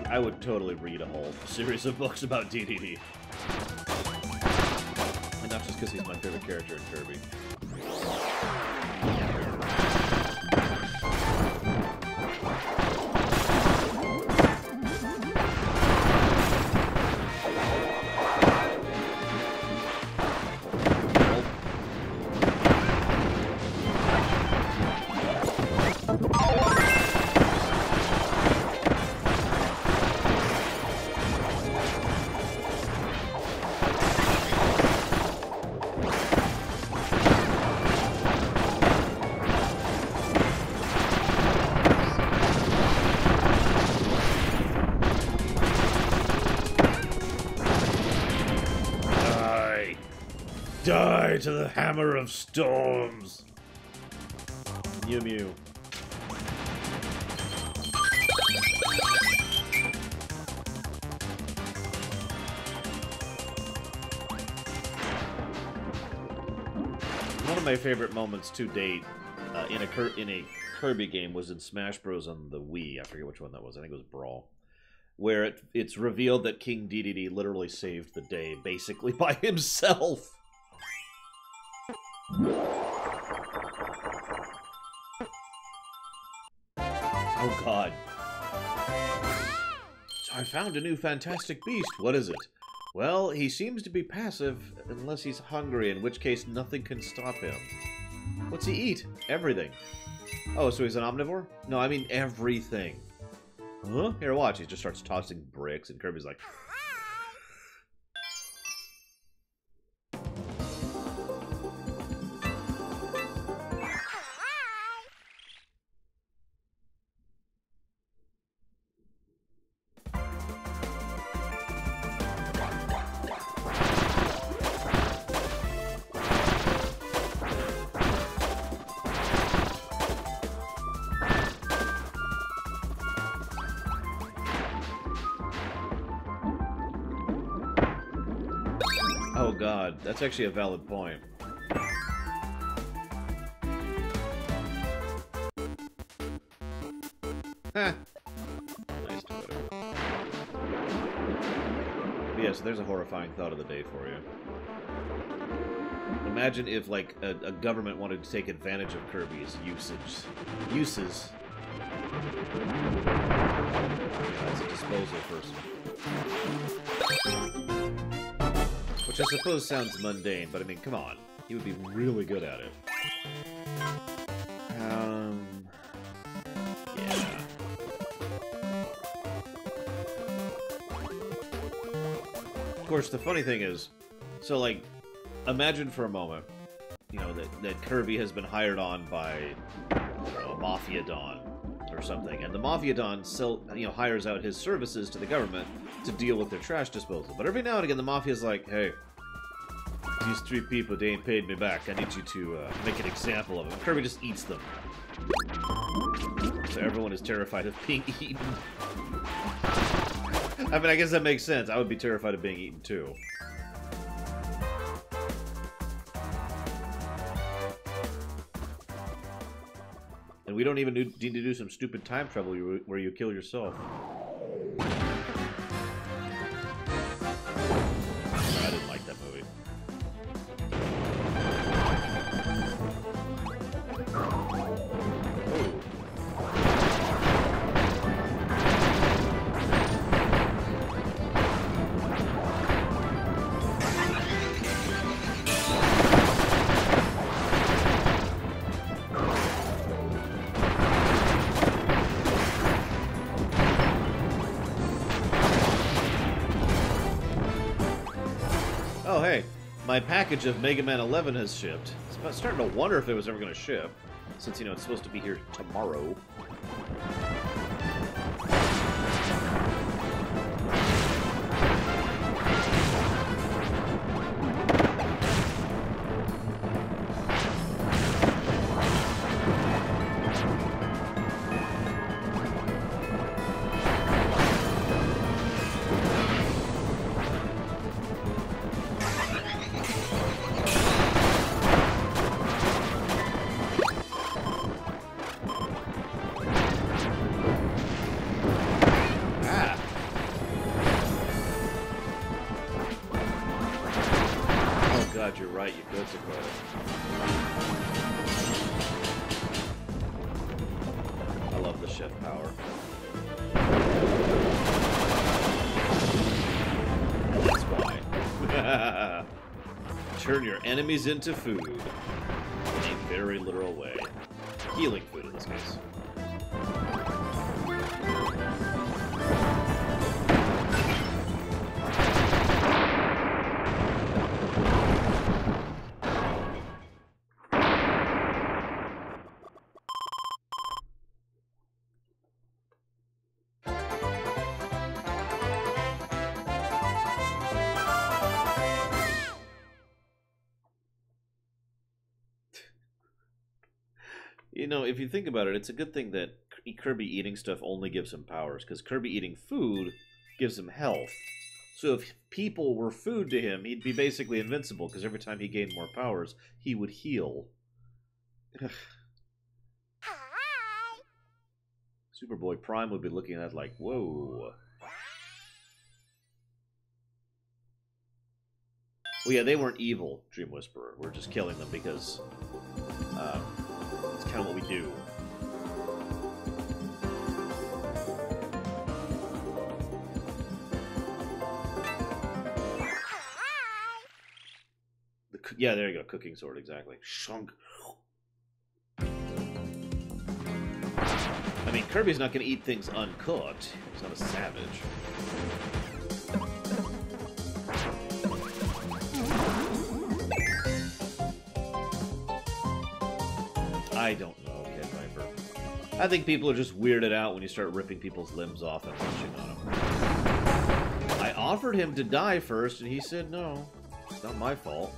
S1: I would totally read a whole series of books about DDD. And not just because he's my favorite character in Kirby. Die to the Hammer of Storms! Mew Mew. One of my favorite moments to date in a Kirby game was in Smash Bros. On the Wii. I forget which one that was. I think it was Brawl. Where it's revealed that King DDD literally saved the day, basically, by himself. Oh god. So I found a new fantastic beast. What is it? Well, he seems to be passive unless he's hungry, in which case nothing can stop him. What's he eat? Everything. Oh, so he's an omnivore? No, I mean everything. Huh? Here, watch. He just starts tossing bricks, and Kirby's like... Oh god, that's actually a valid point. Huh. Nice Twitter. But yeah, so there's a horrifying thought of the day for you. Imagine if, like, a government wanted to take advantage of Kirby's uses. As a disposal person. Which I suppose sounds mundane, but I mean, come on. He would be really good at it. Yeah. Of course, the funny thing is, so, like, imagine for a moment, you know, that Kirby has been hired on by, you know, a Mafia Don or something, and the Mafia Don hires out his services to the government to deal with their trash disposal. But every now and again, the Mafia's like, hey, these 3 people, they ain't paid me back. I need you to make an example of them. And Kirby just eats them. So everyone is terrified of being eaten. I mean, I guess that makes sense. I would be terrified of being eaten, too. And we don't even need to do some stupid time travel where you kill yourself. I didn't like that movie. Oh, hey, my package of Mega Man 11 has shipped. I'm starting to wonder if it was ever going to ship, since, you know, it's supposed to be here tomorrow. God, you're right, you could sequoia. I love the chef power. That's why. Turn your enemies into food. In a very literal way. Healing food in this case. You know, if you think about it, it's a good thing that Kirby eating stuff only gives him powers, because Kirby eating food gives him health. So if people were food to him, he'd be basically invincible, because every time he gained more powers, he would heal. Superboy Prime would be looking at it like, whoa. Well, yeah, they weren't evil, Dream Whisperer. We're just killing them because it's kind of what we do. Yeah, there you go. Cooking sword, exactly. Shunk. I mean, Kirby's not going to eat things uncooked. He's not a savage. I don't know, Kid Viper. I think people are just weirded out when you start ripping people's limbs off and munching on them. I offered him to die first, and he said no. It's not my fault.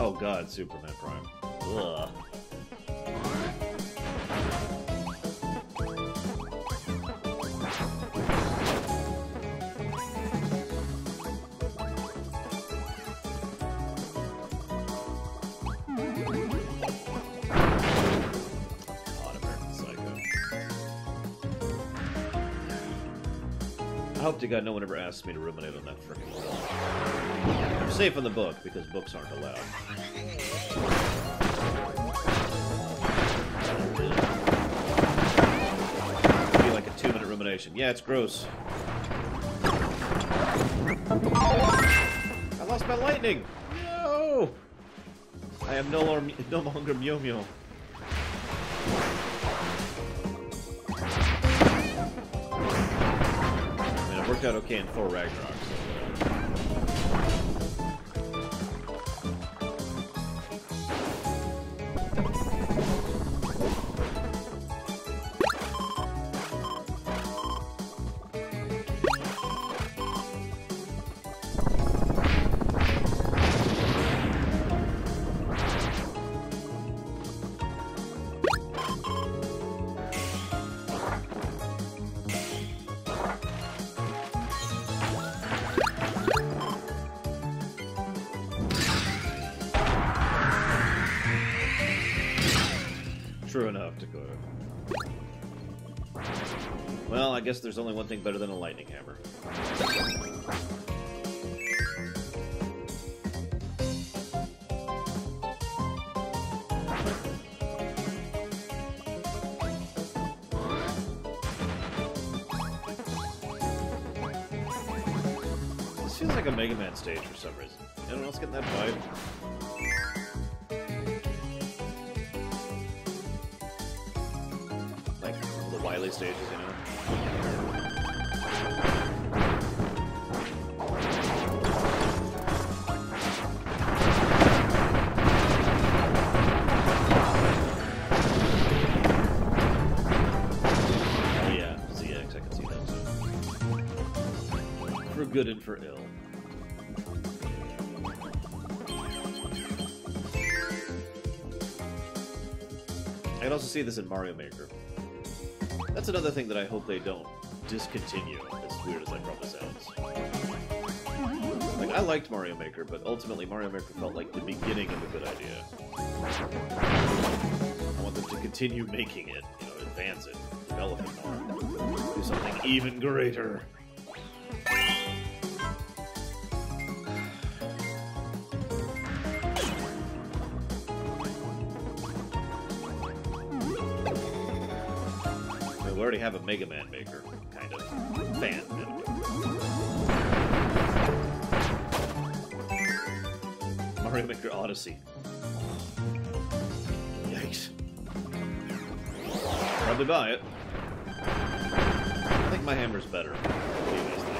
S1: Oh god, Superman Prime. Ugh. God, American Psycho. I hope to God no one ever asks me to ruminate on that frickin' film. I'm safe in the book, because books aren't allowed. It'd be like a 2-minute rumination. Yeah, it's gross. I lost my lightning! No! I am no longer Mew Mew. I mean, it worked out okay in Thor Ragnarok, so... True enough, Dakota. Well, I guess there's only one thing better than a lightning hammer. This feels like a Mega Man stage for some reason. Anyone else getting that vibe? Wily stages, you know? Oh yeah, ZX, I can see that too. For good and for ill. I can also see this in Mario Maker. That's another thing that I hope they don't discontinue, as weird as that probably sounds. Like, I liked Mario Maker, but ultimately Mario Maker felt like the beginning of a good idea. I want them to continue making it, you know, advance it, develop it more, do something even greater. We already have a Mega Man maker, kind of. Fan. Mario Maker Odyssey. Yikes. Probably buy it. I think my hammer's better. What do you guys think?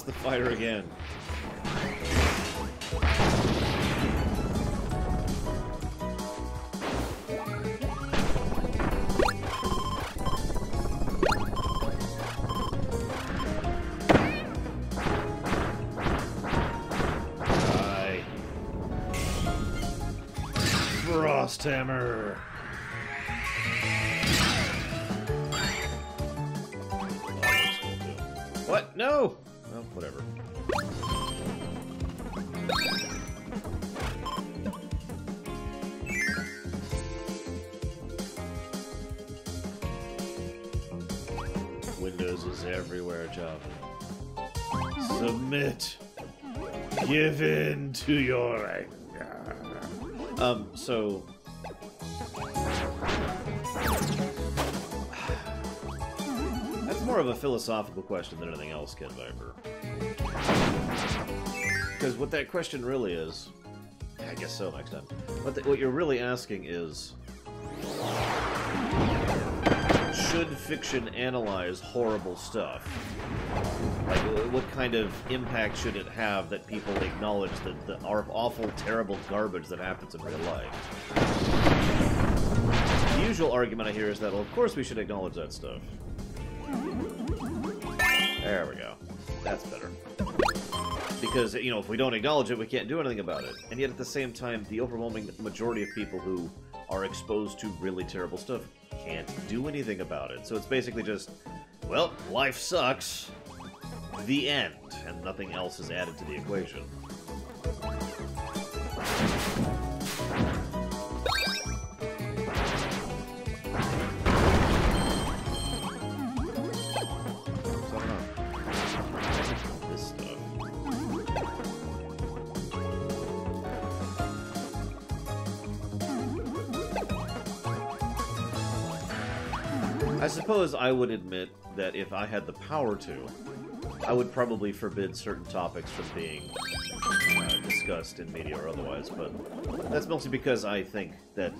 S1: The fighter again. hammer. What? No! Well, whatever. Windows is everywhere, Java. Submit. Give in to your anger. So... That's more of a philosophical question than anything else, Ken Viper. Because what that question really is... I guess so next time. What you're really asking is... Should fiction analyze horrible stuff? Like, what kind of impact should it have that people acknowledge the awful, terrible garbage that happens in real life? The usual argument I hear is that, well, of course we should acknowledge that stuff. There we go. That's better. Because, you know, if we don't acknowledge it, we can't do anything about it. And yet, at the same time, the overwhelming majority of people who are exposed to really terrible stuff can't do anything about it. So it's basically just, well, life sucks. The end. And nothing else is added to the equation. I suppose I would admit that if I had the power to, I would probably forbid certain topics from being discussed in media or otherwise, but that's mostly because I think that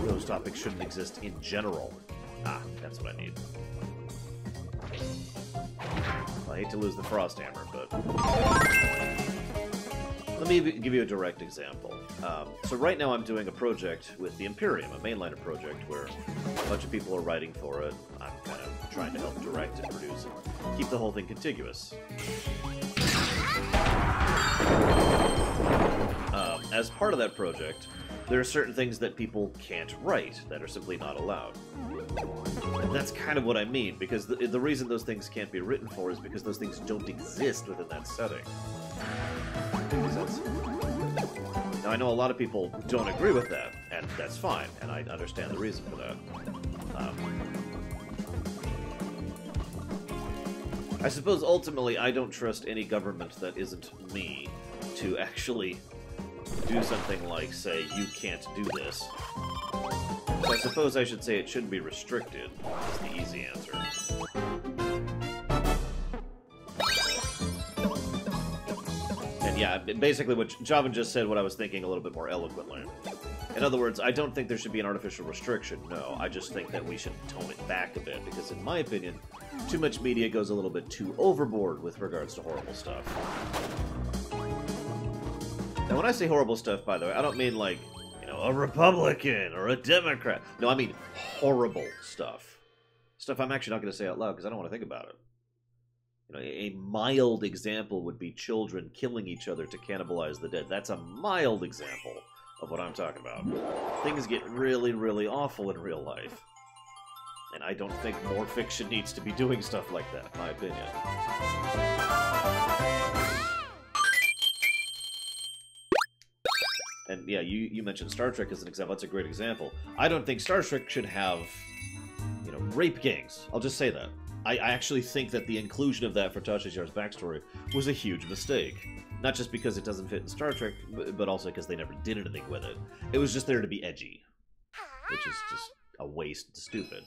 S1: those topics shouldn't exist in general. Ah, that's what I need. I hate to lose the frost hammer, but... Let me give you a direct example. So right now I'm doing a project with the Imperium, a mainliner project, where a bunch of people are writing for it. I'm kind of trying to help direct and produce and keep the whole thing contiguous. As part of that project, there are certain things that people can't write, that are simply not allowed. And that's kind of what I mean, because the reason those things can't be written for is because those things don't exist within that setting. Now, I know a lot of people don't agree with that, and that's fine, and I understand the reason for that. I suppose, ultimately, I don't trust any government that isn't me to actually do something like, say, you can't do this. So I suppose I should say it shouldn't be restricted, is the easy answer. Yeah, basically what Javan just said, what I was thinking a little bit more eloquently. In other words, I don't think there should be an artificial restriction, no. I just think that we should tone it back a bit, because in my opinion, too much media goes a little bit too overboard with regards to horrible stuff. Now, when I say horrible stuff, by the way, I don't mean like, you know, a Republican or a Democrat. No, I mean horrible stuff. Stuff I'm actually not going to say out loud, because I don't want to think about it. You know, a mild example would be children killing each other to cannibalize the dead. That's a mild example of what I'm talking about. Things get really, really awful in real life. And I don't think more fiction needs to be doing stuff like that, in my opinion. And yeah, you mentioned Star Trek as an example. That's a great example. I don't think Star Trek should have, you know, rape gangs. I'll just say that. I actually think that the inclusion of that for Tasha Yar's backstory was a huge mistake. Not just because it doesn't fit in Star Trek, but also because they never did anything with it. It was just there to be edgy. Which is just a waste and stupid.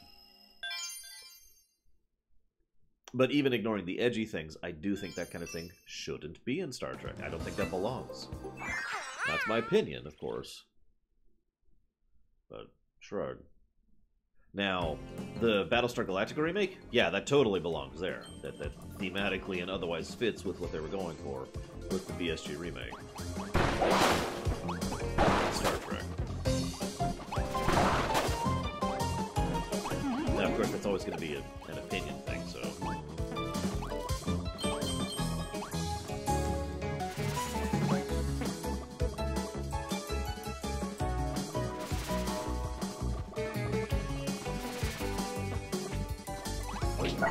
S1: But even ignoring the edgy things, I do think that kind of thing shouldn't be in Star Trek. I don't think that belongs. That's my opinion, of course. But, shrug. Now, the Battlestar Galactica remake? Yeah, that totally belongs there. That thematically and otherwise fits with what they were going for with the BSG remake. Star Trek. Now, of course, that's always going to be an opinion thing, so... Now,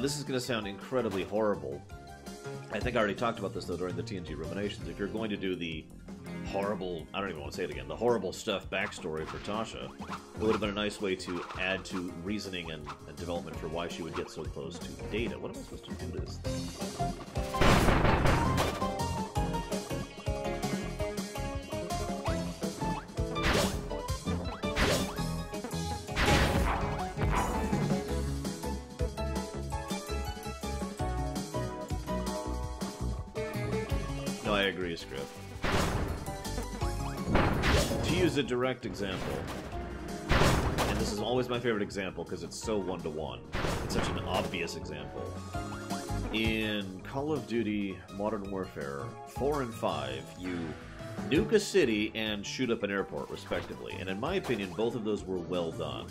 S1: this is going to sound incredibly horrible. I think I already talked about this, though, during the TNG Ruminations. If you're going to do the horrible, I don't even want to say it again, the horrible stuff backstory for Tasha, it would have been a nice way to add to reasoning and development for why she would get so close to Data. What am I supposed to do to this thing? No, I agree, Script. To use a direct example, and this is always my favorite example because it's so one-to-one, it's such an obvious example. In Call of Duty Modern Warfare 4 and 5, you nuke a city and shoot up an airport, respectively. And in my opinion, both of those were well done.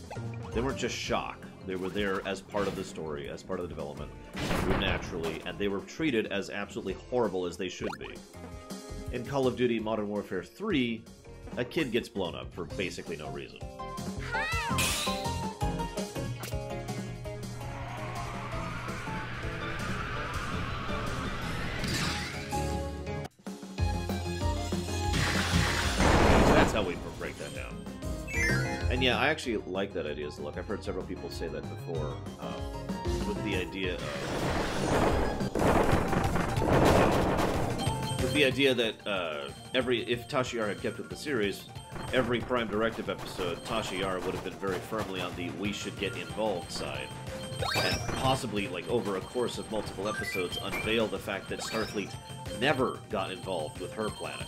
S1: They weren't just shock. They were there as part of the story, as part of the development, grew naturally, and they were treated as absolutely horrible as they should be. In Call of Duty Modern Warfare 3, a kid gets blown up for basically no reason. So that's how we break that down. And yeah, I actually like that idea as a look. I've heard several people say that before, with the idea that if Tasha Yar had kept with the series, every Prime Directive episode, Tasha Yar would have been very firmly on the we should get involved side. And possibly, like, over a course of multiple episodes, unveil the fact that Starfleet never got involved with her planet.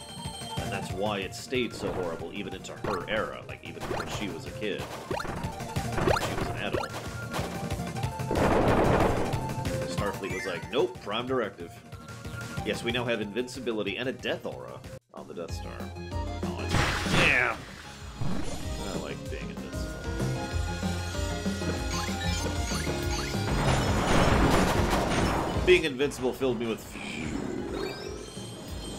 S1: And that's why it stayed so horrible even into her era, like even when she was a kid. She was an adult. Starfleet was like, nope, Prime Directive. Yes, we now have invincibility and a death aura on the Death Star. Oh, it's... Damn! I like being invincible. Being invincible filled me with fear.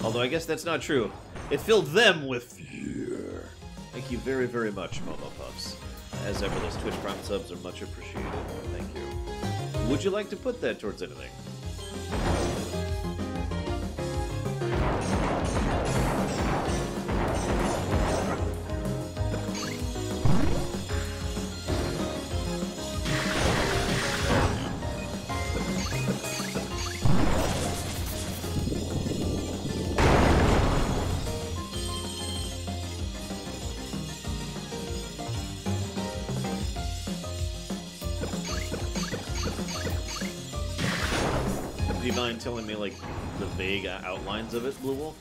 S1: Although I guess that's not true. It filled them with fear. Thank you very, very much, Momo Pups. As ever, those Twitch Prime subs are much appreciated. Thank you. Would you like to put that towards anything? Do you mind telling me, like, the vague outlines of it, Blue Wolf?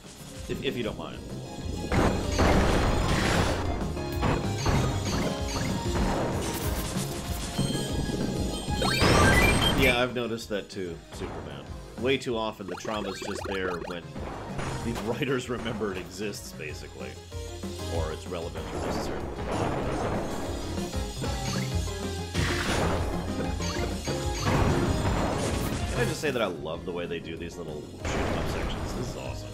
S1: If you don't mind. Yeah, I've noticed that too, Superman. Way too often the trauma's just there when the writers remember it exists, basically. Or it's relevant or necessary to the plot. Can I just say that I love the way they do these little shoot-up sections? This is awesome.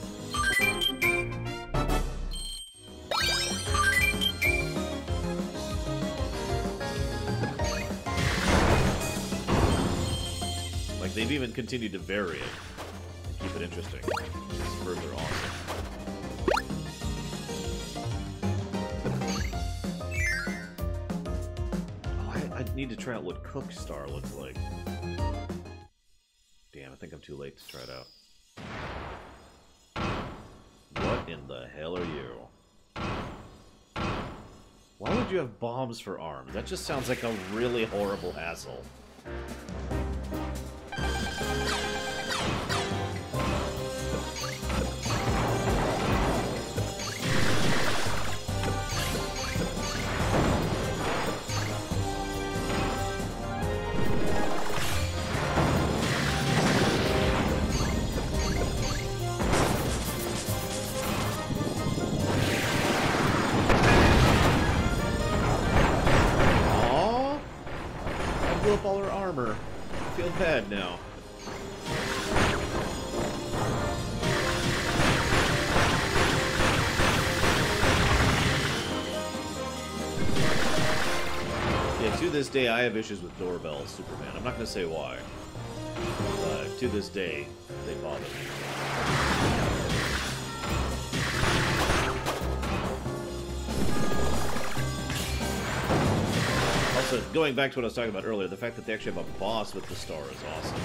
S1: Like, they've even continued to vary it and keep it interesting. It's further awesome. Oh, I need to try out what Cookstar looks like. Damn, I think I'm too late to try it out. What in the hell are you? Why would you have bombs for arms? That just sounds like a really horrible hassle. All her armor. I feel bad now. Yeah, to this day, I have issues with doorbells, Superman. I'm not going to say why. But to this day, they bother me. Also, going back to what I was talking about earlier, the fact that they actually have a boss with the star is awesome.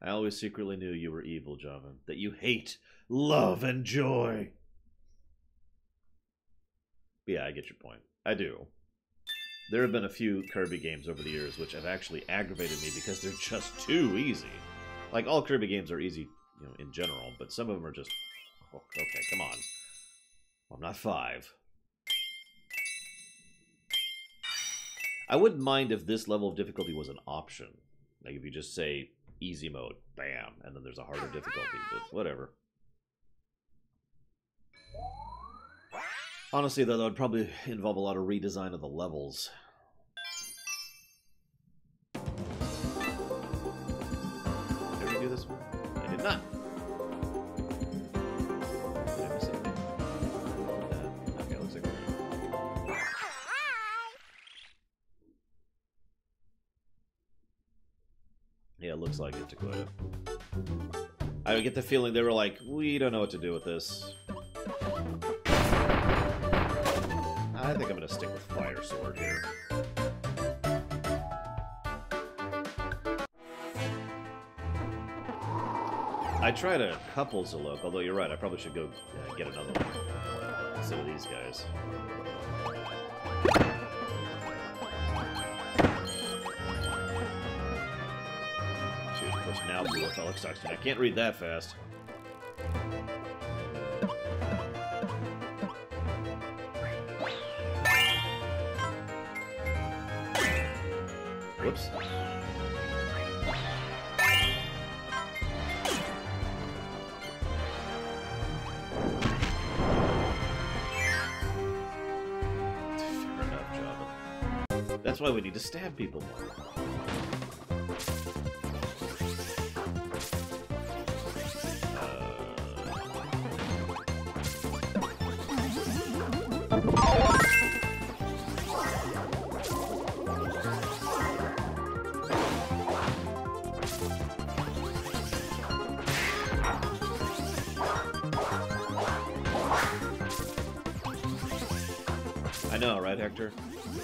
S1: I always secretly knew you were evil, Javan. That you hate love and joy. But yeah, I get your point. I do. There have been a few Kirby games over the years which have actually aggravated me because they're just too easy. Like, all Kirby games are easy, you know, in general, but some of them are just... Oh, okay, come on. I'm not 5. I wouldn't mind if this level of difficulty was an option. Like, if you just say... easy mode, bam, and then there's a harder difficulty, but whatever. Honestly, though, that would probably involve a lot of redesign of the levels. Did we do this one? I did not. Did I miss anything? Okay, looks like we're good. Yeah, it looks like it, Dakota. I get the feeling they were like, we don't know what to do with this. I think I'm going to stick with Fire Sword here. I tried a couple Zalok, although you're right, I probably should go get another one instead of these guys. Of course, now Blue Metallic Stockton. I can't read that fast. Whoops. Fair enough, Java. That's why we need to stab people more. I know, right, Hector?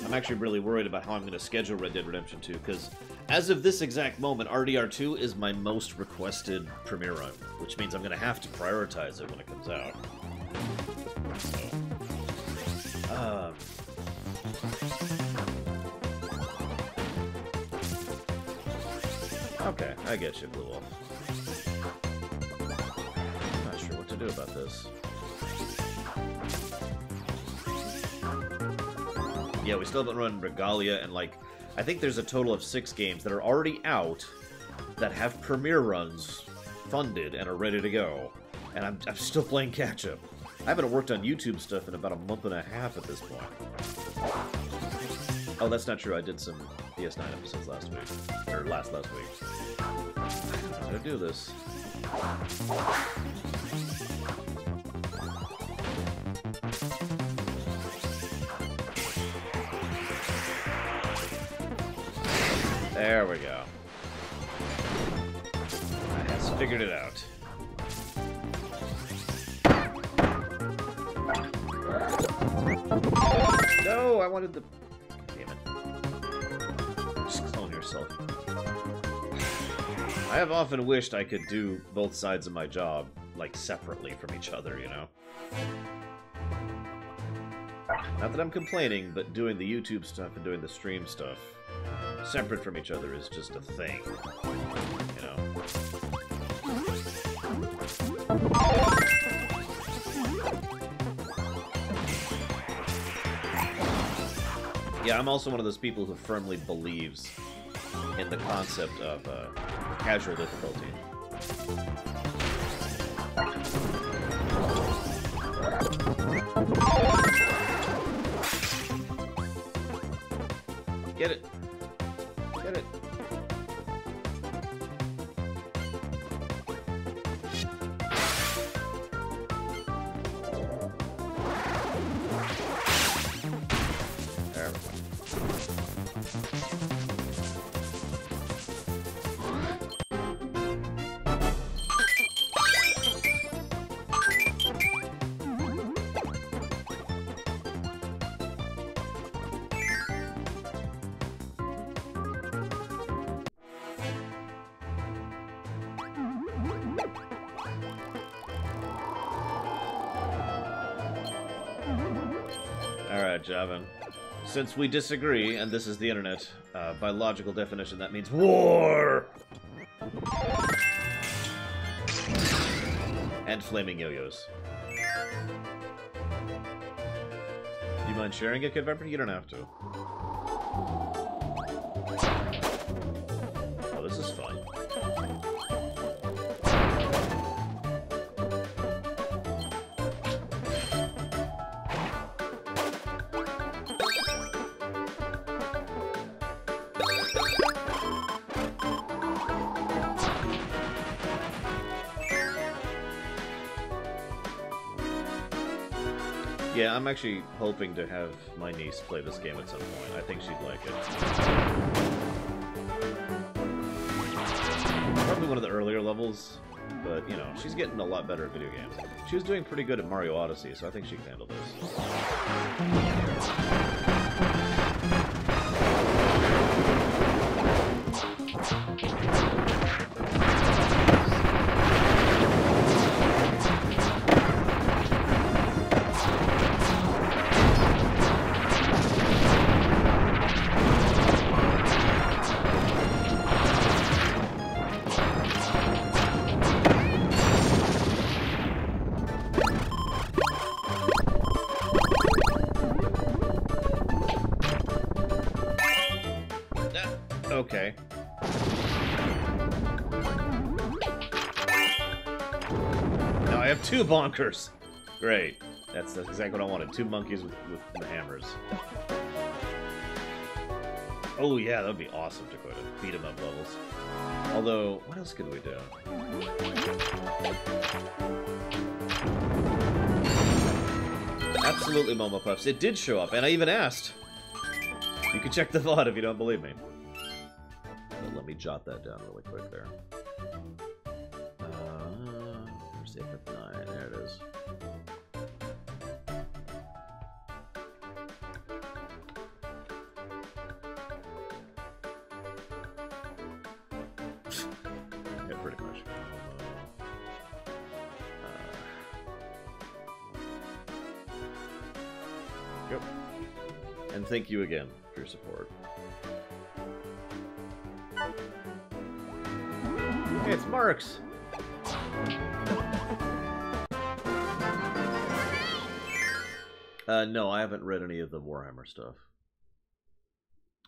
S1: I'm actually really worried about how I'm going to schedule Red Dead Redemption 2, because as of this exact moment, RDR2 is my most requested premiere run, which means I'm going to have to prioritize it when it comes out. So... okay, I get you, Blue Wolf. I'm not sure what to do about this. Yeah, we still haven't run Regalia, and, like, I think there's a total of 6 games that are already out that have premiere runs funded and are ready to go. And I'm still playing catch-up. I haven't worked on YouTube stuff in about a month and a half at this point. Oh, that's not true. I did some PS9 episodes last week. Or last week. I don't know how to do this. There we go. I has figured it out. No, I wanted the... damn it. Just clone yourself. I have often wished I could do both sides of my job, like, separately from each other, you know? Not that I'm complaining, but doing the YouTube stuff and doing the stream stuff separate from each other is just a thing. You know? Yeah, I'm also one of those people who firmly believes in the concept of casual difficulty. Get it! Get it! There we go. Alright, Javin. Since we disagree, and this is the internet, by logical definition, that means war! And flaming yo-yos. Do you mind sharing it, Kid Viper? You don't have to. Oh, this is fun. Yeah, I'm actually hoping to have my niece play this game at some point. I think she'd like it. Probably one of the earlier levels, but, you know, she's getting a lot better at video games. She was doing pretty good at Mario Odyssey, so I think she can handle this. Okay. Now I have two bonkers. Great. That's exactly what I wanted. Two monkeys with the hammers. Oh yeah, that would be awesome, Dakota. Beat 'em up levels. Although, what else could we do? Absolutely, Momo Puffs. It did show up, and I even asked. You can check the VOD if you don't believe me. Let me jot that down really quick there. Where's the F9? There it is. Yeah, pretty much. Yep. And thank you again for your support. Hey, it's Marks! No, I haven't read any of the Warhammer stuff.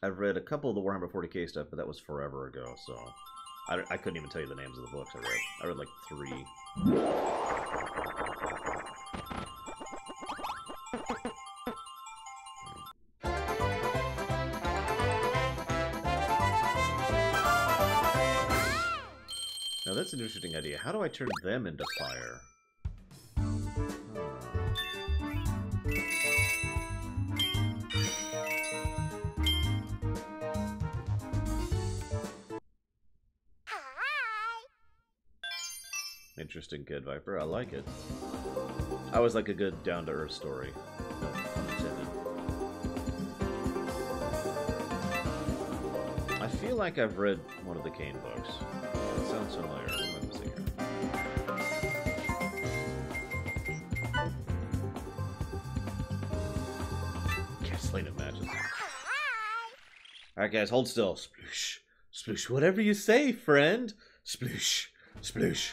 S1: I've read a couple of the Warhammer 40k stuff, but that was forever ago, so... I couldn't even tell you the names of the books I read. I read like 3. Now that's an interesting idea. How do I turn them into fire? Interesting, Kid Viper. I like it. I always like a good down-to-earth story. No pun intended. I feel like I've read one of the Kane books. It sounds familiar. What am I missing here? playing in matches. Alright, guys, hold still. Sploosh. Sploosh. Whatever you say, friend. Sploosh. Sploosh.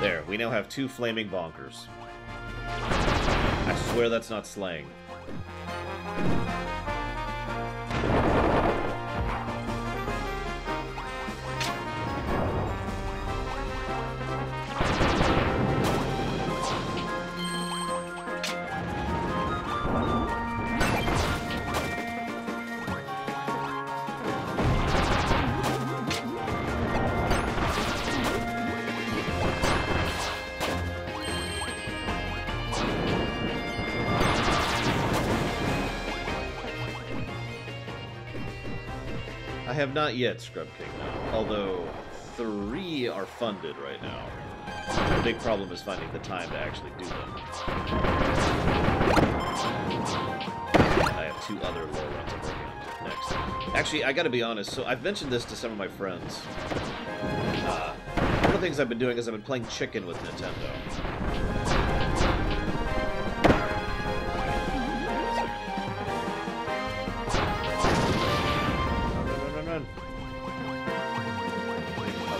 S1: There, we now have 2 flaming bonkers. I swear that's not slang. I have not yet Scrub King now, although 3 are funded right now. The big problem is finding the time to actually do them. I have 2 other lore runs I'm working on next. Actually, I gotta be honest, so I've mentioned this to some of my friends. One of the things I've been doing is I've been playing chicken with Nintendo.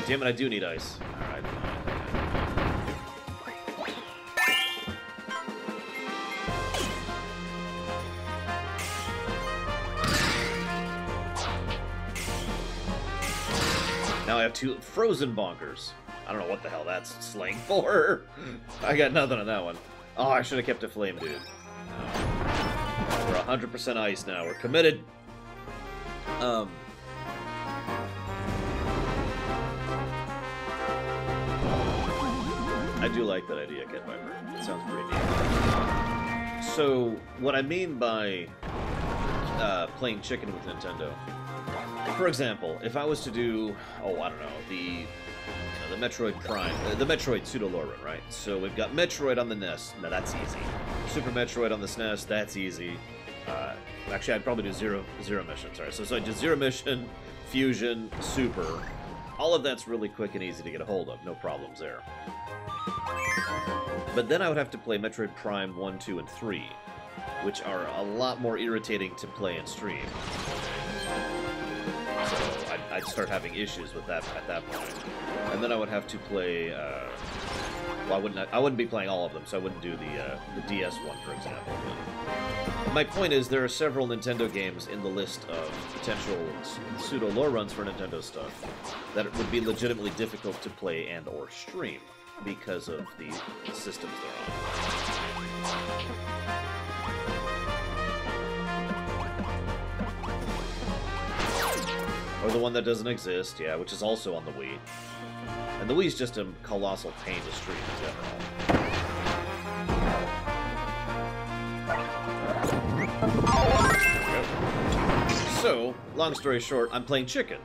S1: Damn it, I do need ice. Alright. Now I have 2 frozen bonkers. I don't know what the hell that's slang for. I got nothing on that one. Oh, I should have kept a flame, dude. We're 100% ice now. We're committed. I do like that idea, Cat Viper. It sounds pretty neat. So, what I mean by playing chicken with Nintendo, for example, if I was to do, oh, I don't know, the Metroid Prime, the Metroid pseudo-lore run, right? So we've got Metroid on the NES. Now that's easy. Super Metroid on the SNES. That's easy. Actually, I'd probably do zero mission. Sorry. So I do Zero Mission, Fusion, Super. All of that's really quick and easy to get a hold of. No problems there. But then I would have to play Metroid Prime 1, 2, and 3, which are a lot more irritating to play and stream. So I'd start having issues with that at that point. And then I would have to play, well, I wouldn't be playing all of them, so I wouldn't do the DS one, for example. But my point is, there are several Nintendo games in the list of potential pseudo-lore runs for Nintendo stuff that would be legitimately difficult to play and or stream, because of the systems they're on. Or the one that doesn't exist, yeah, which is also on the Wii. And the Wii's just a colossal pain to stream in general. So, long story short, I'm playing chicken.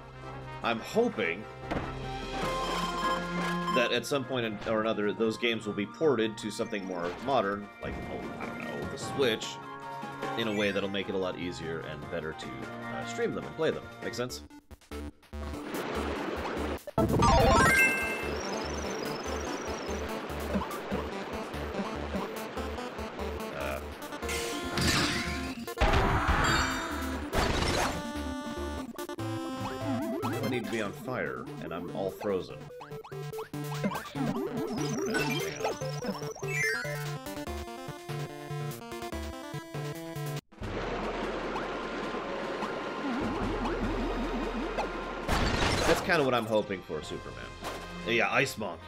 S1: I'm hoping that at some point or another, those games will be ported to something more modern, like, oh, I don't know, the Switch, in a way that'll make it a lot easier and better to stream them and play them. Make sense? I need to be on fire, and I'm all frozen. That's kind of what I'm hoping for, Superman. Yeah, Ice Monk.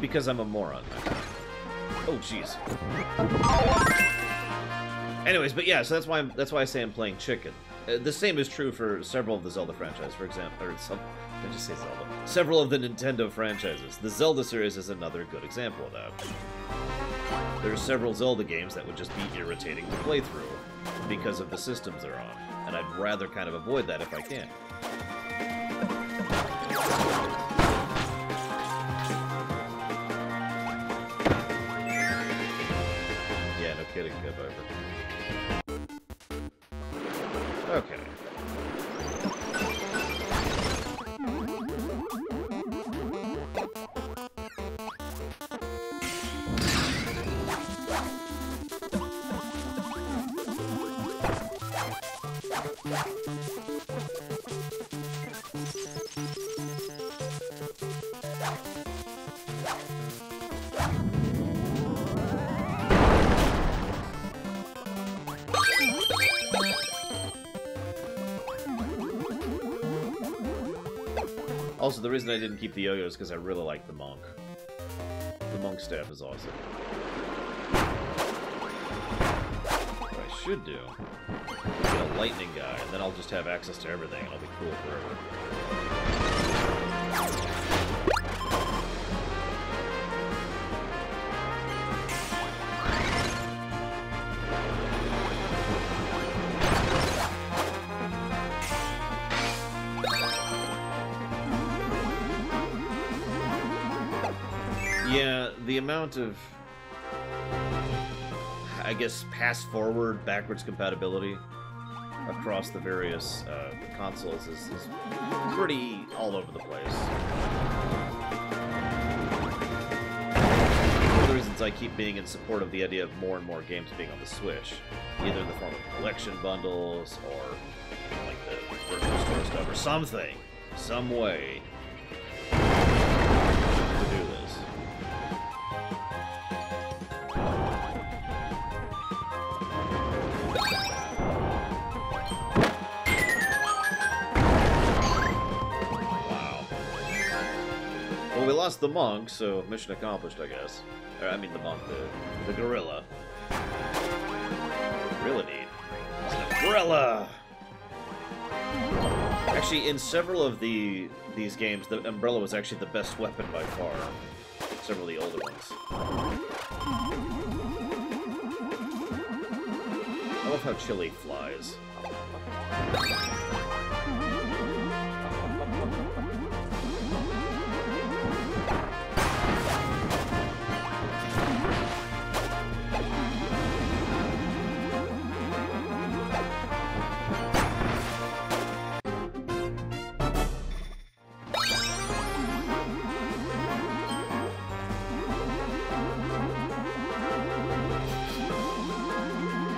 S1: Because I'm a moron. Oh, jeez. Anyways, but yeah, so that's why I say I'm playing chicken. The same is true for several of the Zelda franchises, for example, or some, I just say Zelda. Several of the Nintendo franchises. The Zelda series is another good example of that. There are several Zelda games that would just be irritating to play through because of the systems they're on, and I'd rather kind of avoid that if I can. Yeah, no kidding, Kid Viper. Okay. Also, the reason I didn't keep the yo-yo is because I really like the monk. The monk staff is awesome. What I should do is get a lightning guy, and then I'll just have access to everything, and I'll be cool forever. Yeah, the amount of, I guess, pass-forward, backwards compatibility across the various consoles is pretty all over the place. One of the reasons I keep being in support of the idea of more and more games being on the Switch, either in the form of collection bundles or like the virtual store stuff or something, some way to do this. We lost the monk, so mission accomplished, I guess. Or, I mean the monk, the gorilla. Gorilla need. It's an umbrella! Actually, in several of these games, the umbrella was actually the best weapon by far. Several of the older ones. I love how Chili flies.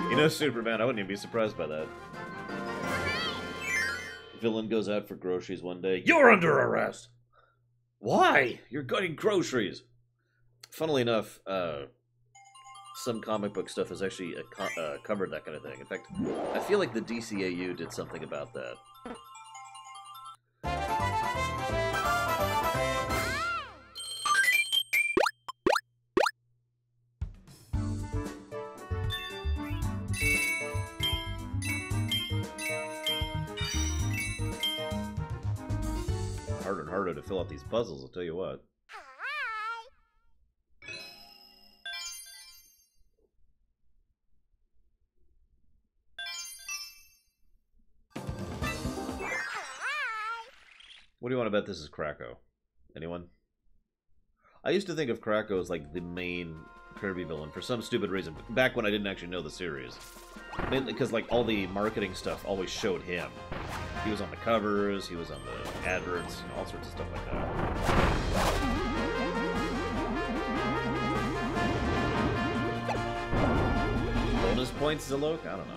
S1: You know, Superman, I wouldn't even be surprised by that. Villain goes out for groceries one day. You're under arrest! Why? You're getting groceries! Funnily enough, some comic book stuff has actually covered that kind of thing. In fact, I feel like the DCAU did something about that. Harder and harder to fill out these puzzles, I'll tell you what. What do you want to bet this is Krakow? Anyone? I used to think of Krakow as like the main Kirby villain for some stupid reason, back when I didn't actually know the series. Mainly because like all the marketing stuff always showed him. He was on the covers, he was on the adverts, all sorts of stuff like that. Bonus points, Zilok? I don't know.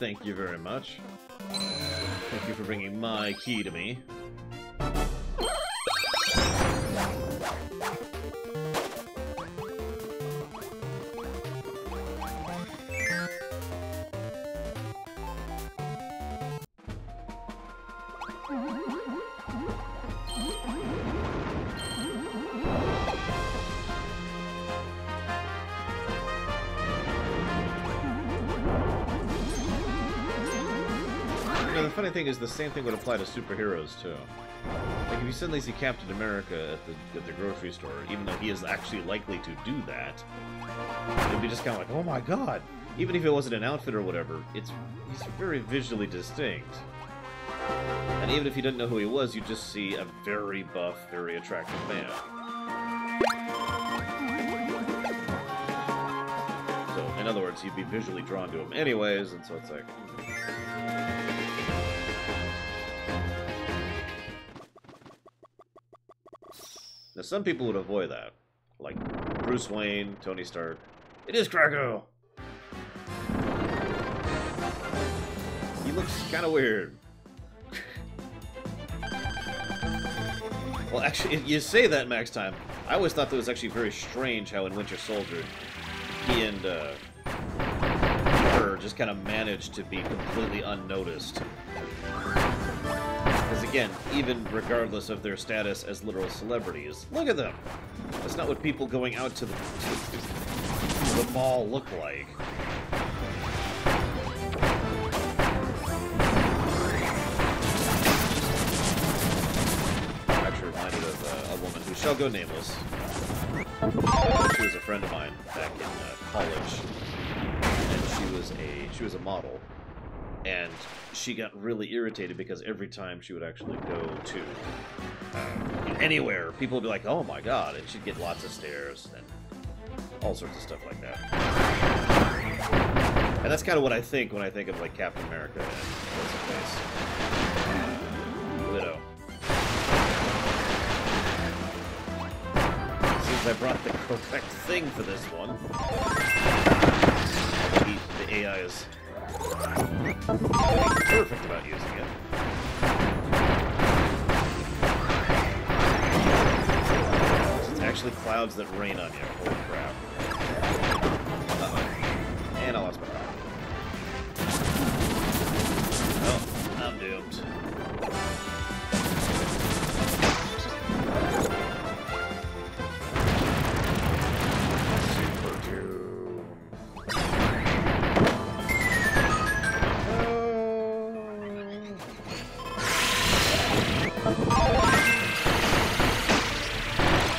S1: thank you very much. Thank you for bringing my key to me. The funny thing is, the same thing would apply to superheroes too. Like if you suddenly see Captain America at the grocery store, even though he is actually likely to do that, it'd be just kind of like, oh my god! Even if it wasn't an outfit or whatever, he's very visually distinct. And even if you didn't know who he was, you'd just see a very buff, very attractive man. So, in other words, you'd be visually drawn to him anyways, and so it's like... Now, some people would avoid that. Like Bruce Wayne, Tony Stark. It is Krakow! He looks kind of weird. Well, actually, you say that, Max Time. I always thought that was actually very strange how in Winter Soldier, he and her just kind of managed to be completely unnoticed. Because again, even regardless of their status as literal celebrities, look at them! That's not what people going out to the mall look like. I'm actually reminded of a woman who shall go nameless. She was a friend of mine back in college, and she was a model. And she got really irritated because every time she would actually go to anywhere, people would be like, oh my god, and she'd get lots of stares and all sorts of stuff like that. And that's kind of what I think when I think of like Captain America and what's her face? Widow. Seems I brought the correct thing for this one. The AI is perfect about using it. It's actually clouds that rain on you. Holy crap. Uh-oh. And I lost my power. Oh, I'm doomed. Super doom.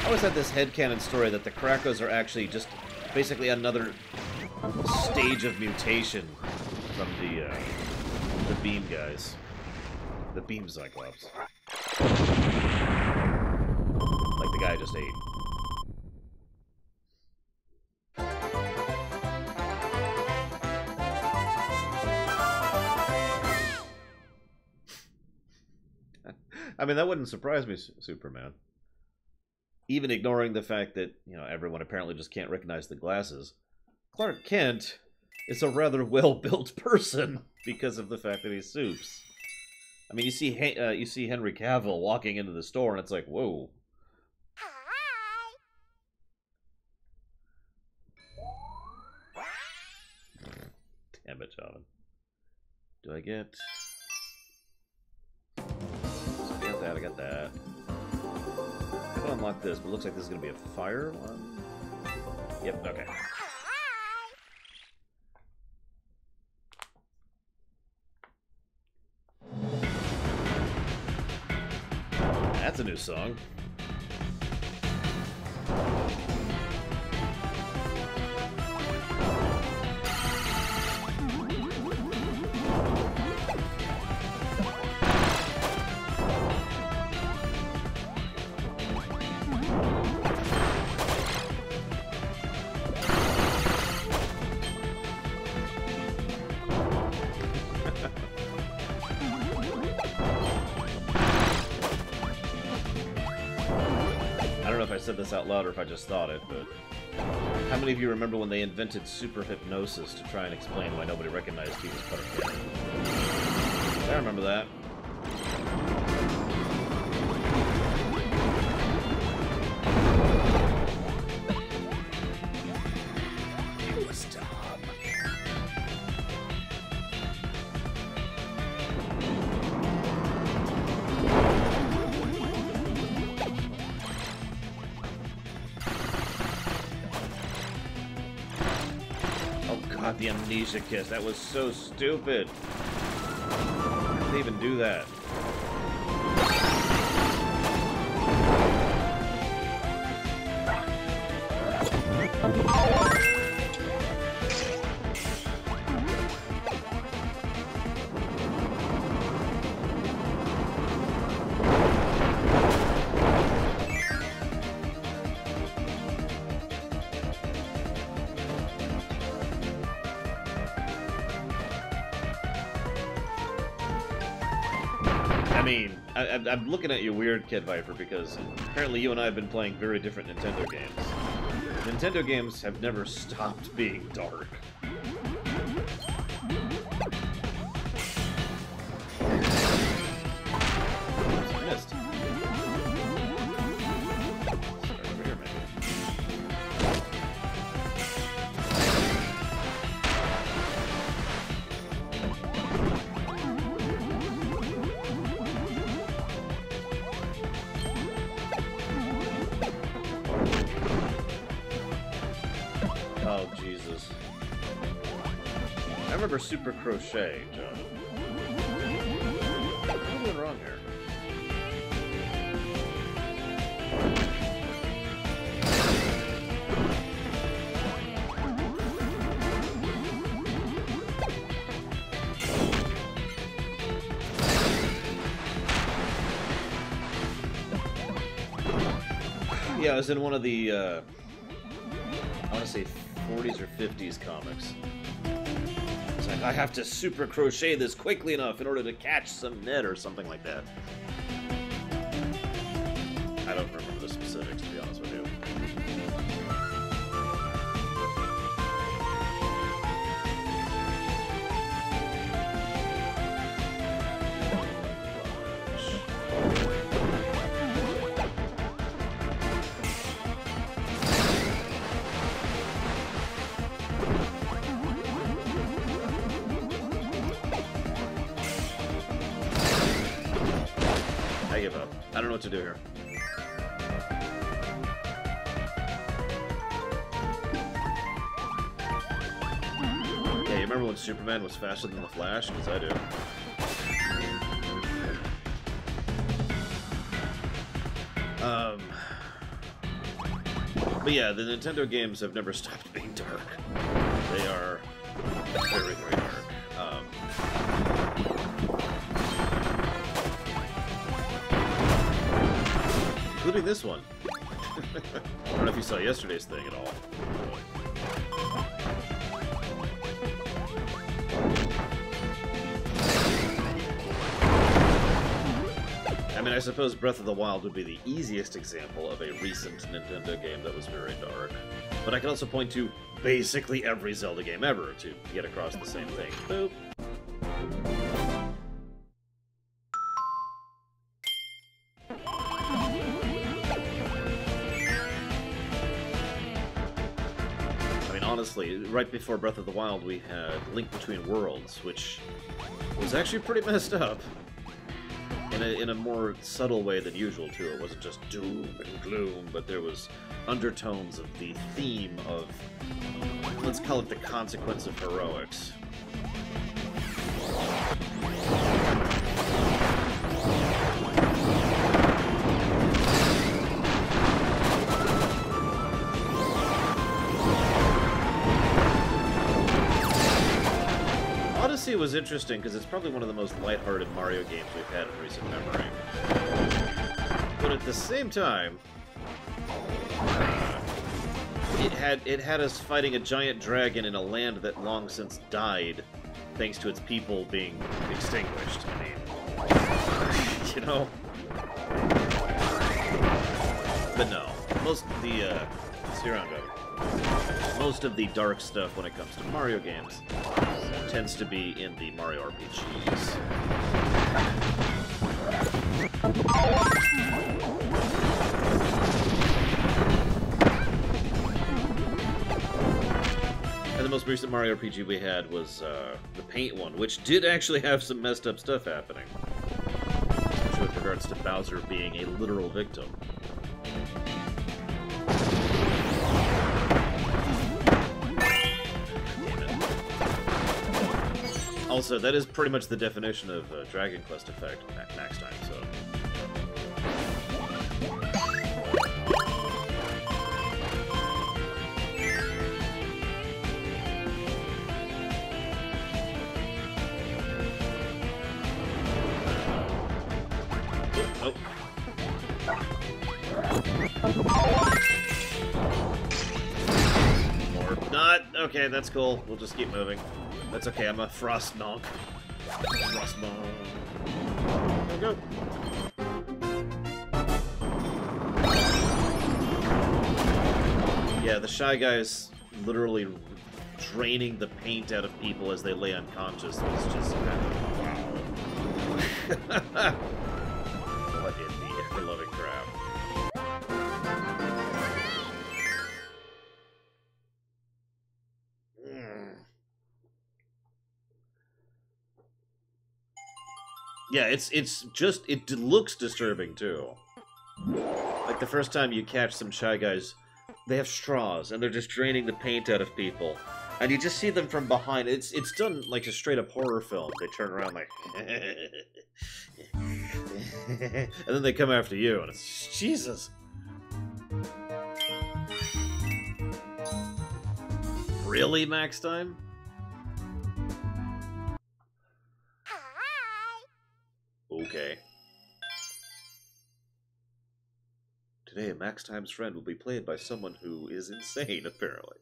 S1: I always had this headcanon story that the Krakos are actually just basically another stage of mutation from the Beam guys. The Beam Cyclops. Like the guy I just ate. I mean, that wouldn't surprise me, Superman. Even ignoring the fact that, you know, everyone apparently just can't recognize the glasses. Clark Kent is a rather well-built person because of the fact that he's Supes. I mean, you see Henry Cavill walking into the store, and it's like, whoa.
S2: Hi.
S1: Damn it, Jonathan. Do I get... I got that. I can unlock this, but it looks like this is going to be a fire one. Yep, okay. That's a new song. I don't know if I said this out loud or if I just thought it, but How many of you remember when they invented super hypnosis to try and explain why nobody recognized he was Butterfield? I remember that. It was dumb. God, the amnesia kiss. That was so stupid. How did they even do that? I mean, I'm looking at you weird, Kid Viper, because apparently you and I have been playing very different Nintendo games. Nintendo games have never stopped being dark. I missed. Start over here, maybe. Oh, Jesus. I remember Super Crochet, John. What am I doing wrong here? Yeah, I was in one of the, I want to say 40s or 50s comics. It's like, I have to super crochet this quickly enough in order to catch some net or something like that. I don't remember the specifics, to be honest with you. I give up. I don't know what to do here. Yeah, you remember when Superman was faster than the Flash? Because I do. But yeah, the Nintendo games have never stopped being dark. They are very, very dark. Including this one. I don't know if you saw yesterday's thing at all. I mean, I suppose Breath of the Wild would be the easiest example of a recent Nintendo game that was very dark. But I can also point to basically every Zelda game ever to get across the same thing. Boop. Honestly, right before Breath of the Wild, we had Link Between Worlds, which was actually pretty messed up. In a more subtle way than usual, too. It wasn't just doom and gloom, but there was undertones of the theme of, let's call it the consequence of heroics. Odyssey was interesting because it's probably one of the most lighthearted Mario games we've had in recent memory. But at the same time, it had us fighting a giant dragon in a land that long since died, thanks to its people being extinguished. I mean, you know. But no, most of the. See around, go. Most of the dark stuff when it comes to Mario games tends to be in the Mario RPGs. And the most recent Mario RPG we had was the Paint one, which did actually have some messed up stuff happening. Especially with regards to Bowser being a literal victim. Also, that is pretty much the definition of Dragon Quest effect max time, so... Oh. Or not. Okay, that's cool. We'll just keep moving. That's okay, I'm a Frost Nonk. Frost Nonk. There we go. Yeah, the Shy Guys literally draining the paint out of people as they lay unconscious was just kind of wow. What in the ever-loving crap? Yeah, it looks disturbing too. Like the first time you catch some Shy Guys, they have straws and they're just draining the paint out of people, and you just see them from behind. It's done like a straight up horror film. They turn around like, and then they come after you, and it's Jesus. Really, max time? Okay. Today, Max Time's friend will be played by someone who is insane, apparently.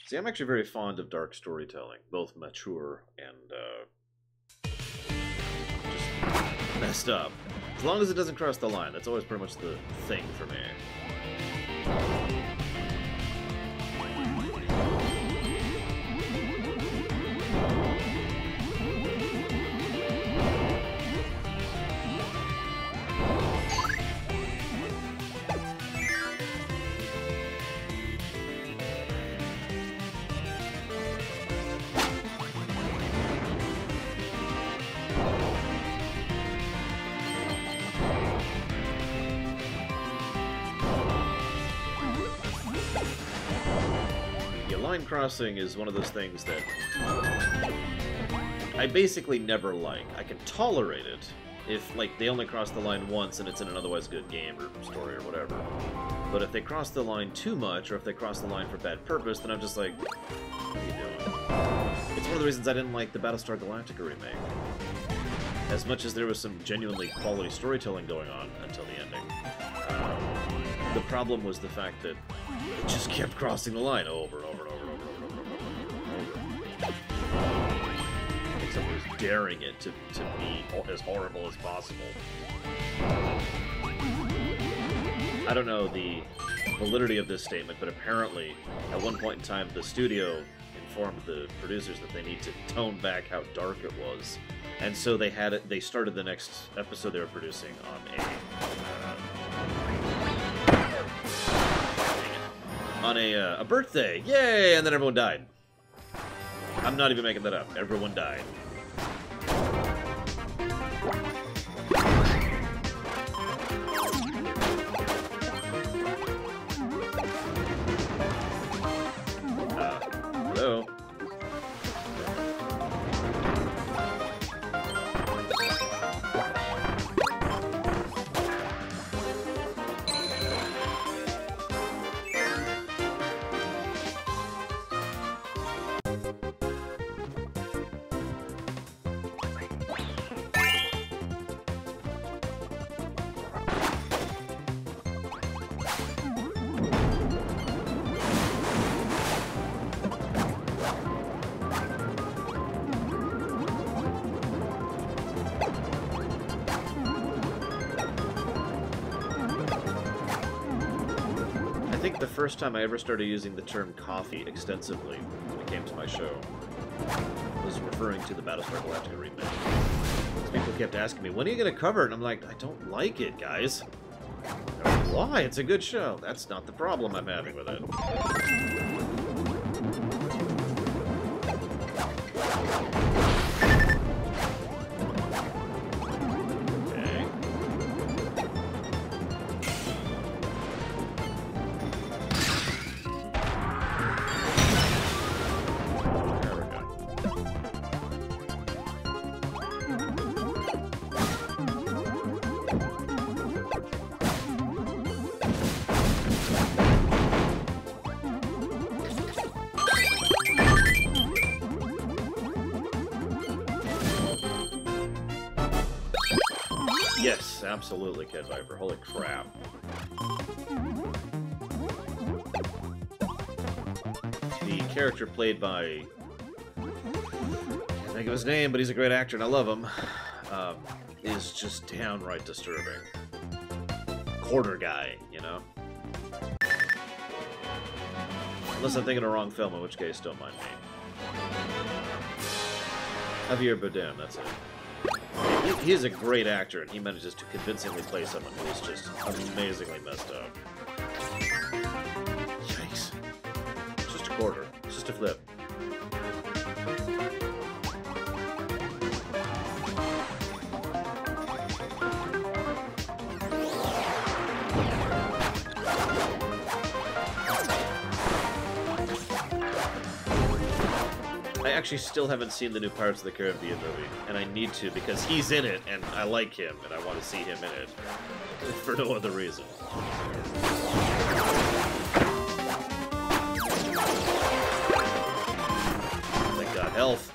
S1: See, I'm actually very fond of dark storytelling, both mature and, just messed up. As long as it doesn't cross the line, that's always pretty much the thing for me. Line crossing is one of those things that I basically never like. I can tolerate it if, like, they only cross the line once and it's in an otherwise good game or story or whatever. But if they cross the line too much, or if they cross the line for bad purpose, then I'm just like, what are you doing? It's one of the reasons I didn't like the Battlestar Galactica remake. As much as there was some genuinely quality storytelling going on until the ending. The problem was the fact that it just kept crossing the line over and over and over and over and over and over and over. Like someone was daring it to be as horrible as possible. I don't know the validity of this statement, but apparently, at one point in time, the studio informed the producers that they need to tone back how dark it was, and so they had it. They started the next episode they were producing on a birthday. Yay! And then everyone died. I'm not even making that up. Everyone died. Hello? think the first time I ever started using the term coffee extensively when it came to my show was referring to the Battlestar Galactica remake. People kept asking me, when are you going to cover it? And I'm like, I don't like it, guys. Like, why? It's a good show. That's not the problem I'm having with it. Yes, absolutely, Kid Viper. Holy crap. The character played by... can't think of his name, but he's a great actor and I love him. Is just downright disturbing. Quarter guy, you know? Unless I'm thinking of the wrong film, in which case, don't mind me. Javier Bardem, that's it. He's a great actor, and he manages to convincingly play someone who is just amazingly messed up. Yikes. It's just a quarter. It's just a flip. I actually still haven't seen the new Pirates of the Caribbean movie, and I need to because he's in it, and I like him, and I want to see him in it for no other reason. Thank God, health.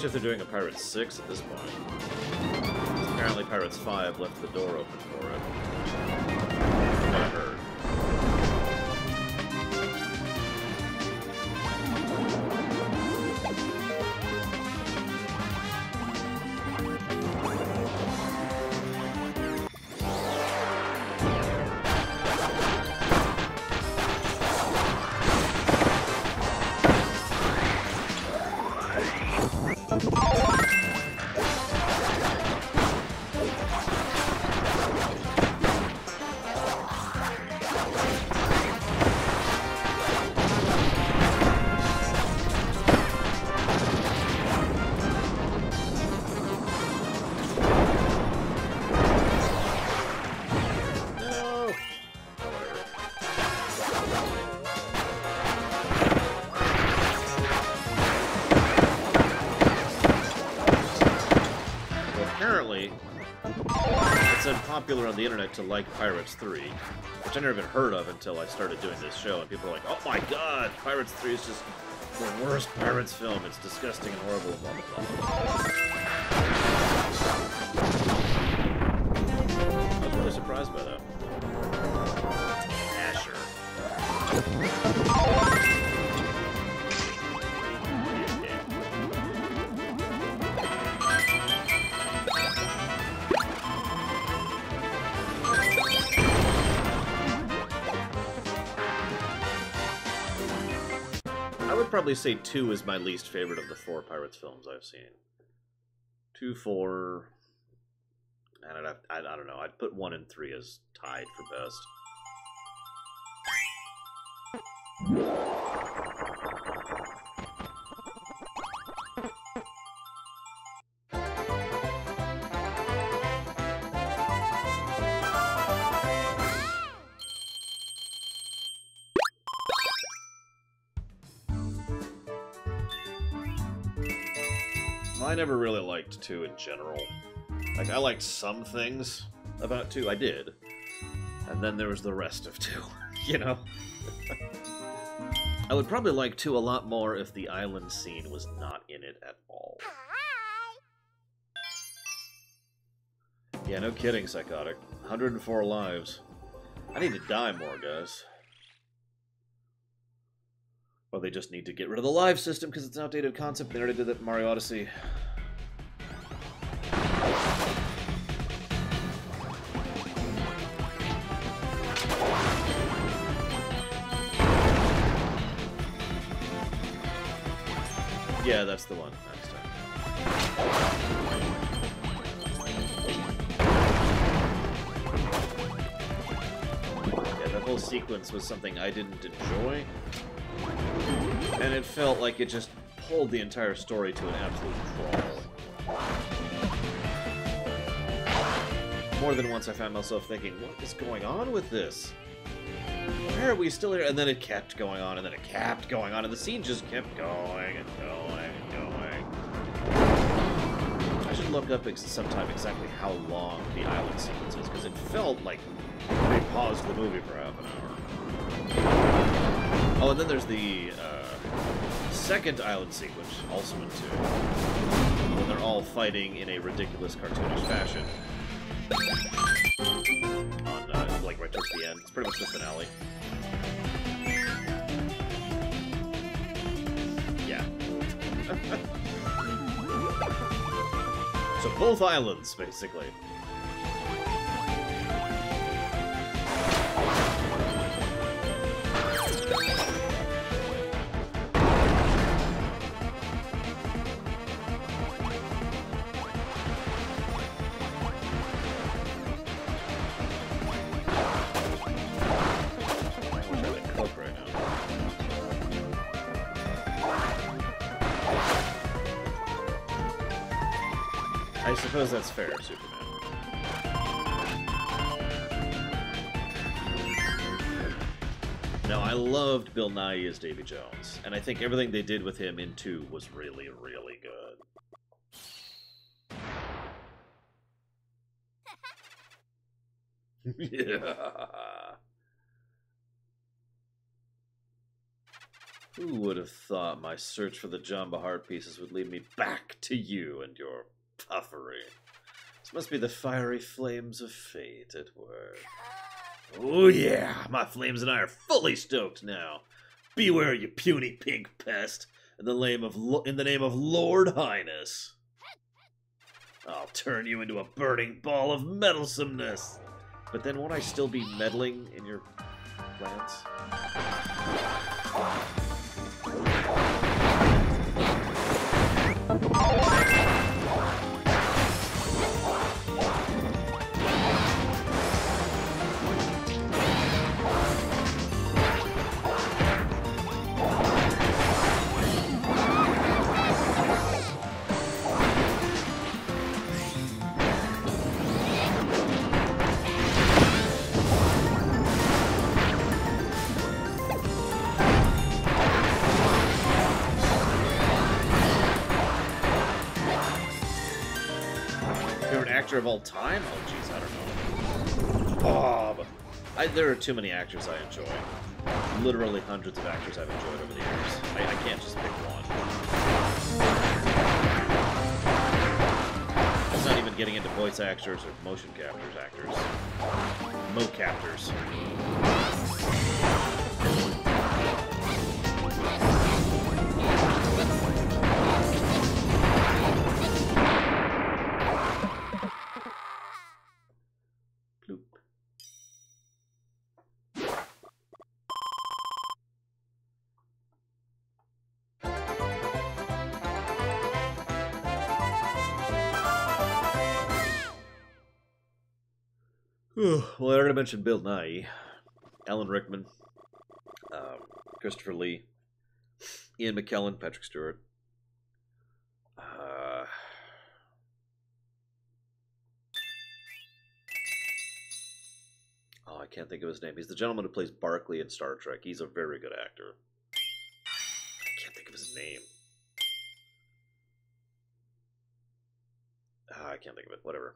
S1: If they're doing a Pirates 6 at this point. Apparently Pirates 5 left the door open for it. What I heard. Popular on the internet to like Pirates 3, which I never even heard of until I started doing this show, and people are like, oh my god, Pirates 3 is just the worst Pirates film, it's disgusting and horrible, blah blah blah. I was really surprised by that. Asher. Probably say 2 is my least favorite of the 4 Pirates films I've seen. 2, 4, and I don't know. I'd put 1 and 3 as tied for best. I never really liked 2 in general. Like, I liked some things about 2, I did. And then there was the rest of 2, you know? I would probably like 2 a lot more if the island scene was not in it at all. Yeah, no kidding, Psychotic. 104 lives. I need to die more, guys. Or they just need to get rid of the live system because it's an outdated concept. They already did that in Mario Odyssey. Yeah, that's the one. Next time. Yeah, that whole sequence was something I didn't enjoy. And it felt like it just pulled the entire story to an absolute crawl. More than once I found myself thinking, what is going on with this? Why are we still here? And then it kept going on, and then it kept going on, and the scene just kept going and going and going. I should look up sometime exactly how long the island sequence is, because it felt like they paused the movie for half an hour. Oh, and then there's the second island sequence, also in 2, when they're all fighting in a ridiculous cartoonish fashion. On, like, right towards the end. It's pretty much the finale. Yeah. So both islands, basically. I suppose that's fair, Superman. Now, I loved Bill Nighy as Davy Jones, and I think everything they did with him in 2 was really, really good. Yeah. Who would have thought my search for the Jamba Heart pieces would lead me back to you and your puffery? This must be the fiery flames of fate at work. Oh yeah, my flames and I are fully stoked now. Beware, you puny pink pest, in the name of Lord Highness. I'll turn you into a burning ball of meddlesomeness. But then won't I still be meddling in your plans? Of all time? Oh, jeez, I don't know. Bob! There are too many actors I enjoy. Literally hundreds of actors I've enjoyed over the years. I can't just pick one. That's not even getting into voice actors or motion captors actors. Mo-captors. Well, I already mentioned Bill Nighy, Alan Rickman, Christopher Lee, Ian McKellen, Patrick Stewart. Oh, I can't think of his name. He's the gentleman who plays Barclay in Star Trek. He's a very good actor. I can't think of his name. I can't think of it. Whatever.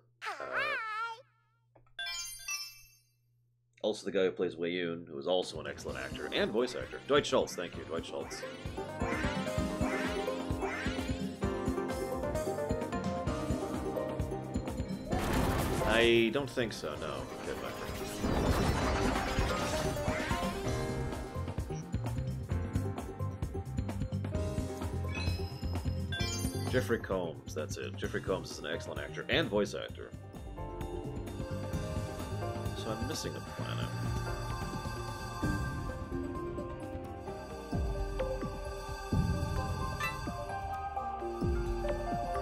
S1: Also the guy who plays Wei Yun, who is also an excellent actor and voice actor. Dwight Schultz, thank you, Dwight Schultz. I don't think so, no. Okay, fine. Jeffrey Combs, that's it. Jeffrey Combs is an excellent actor and voice actor. So I'm missing a planet.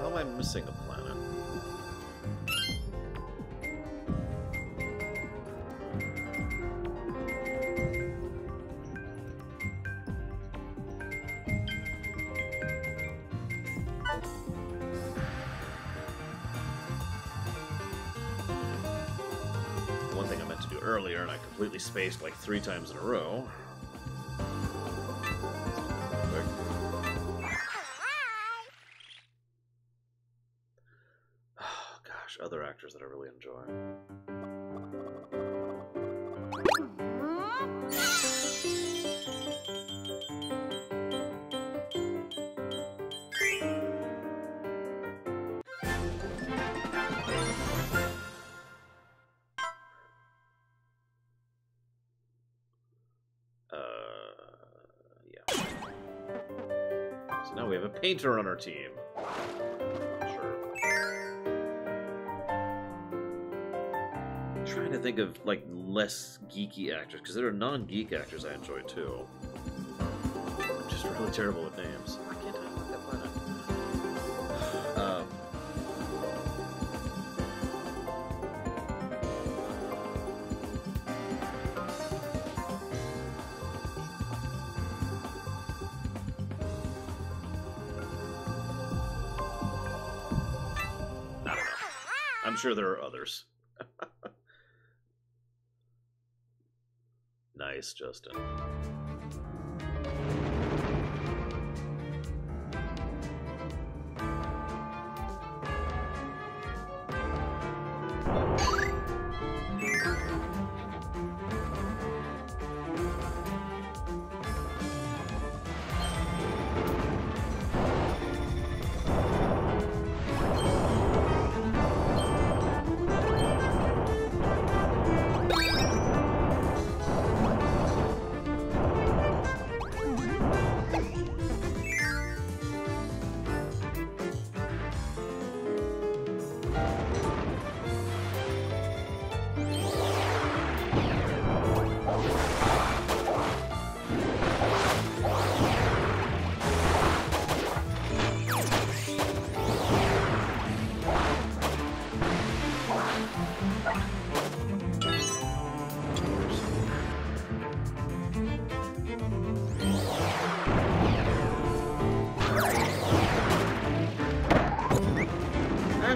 S1: How am I missing a planet? Earlier, and I completely spaced like 3 times in a row. Oh, gosh, other actors that I really enjoy. Now we have a painter on our team. Sure. I'm trying to think of, like, less geeky actors, because there are non-geek actors I enjoy, too. I'm just really terrible with names. Why can't I find that planet? I'm sure there are others. Nice, Justin.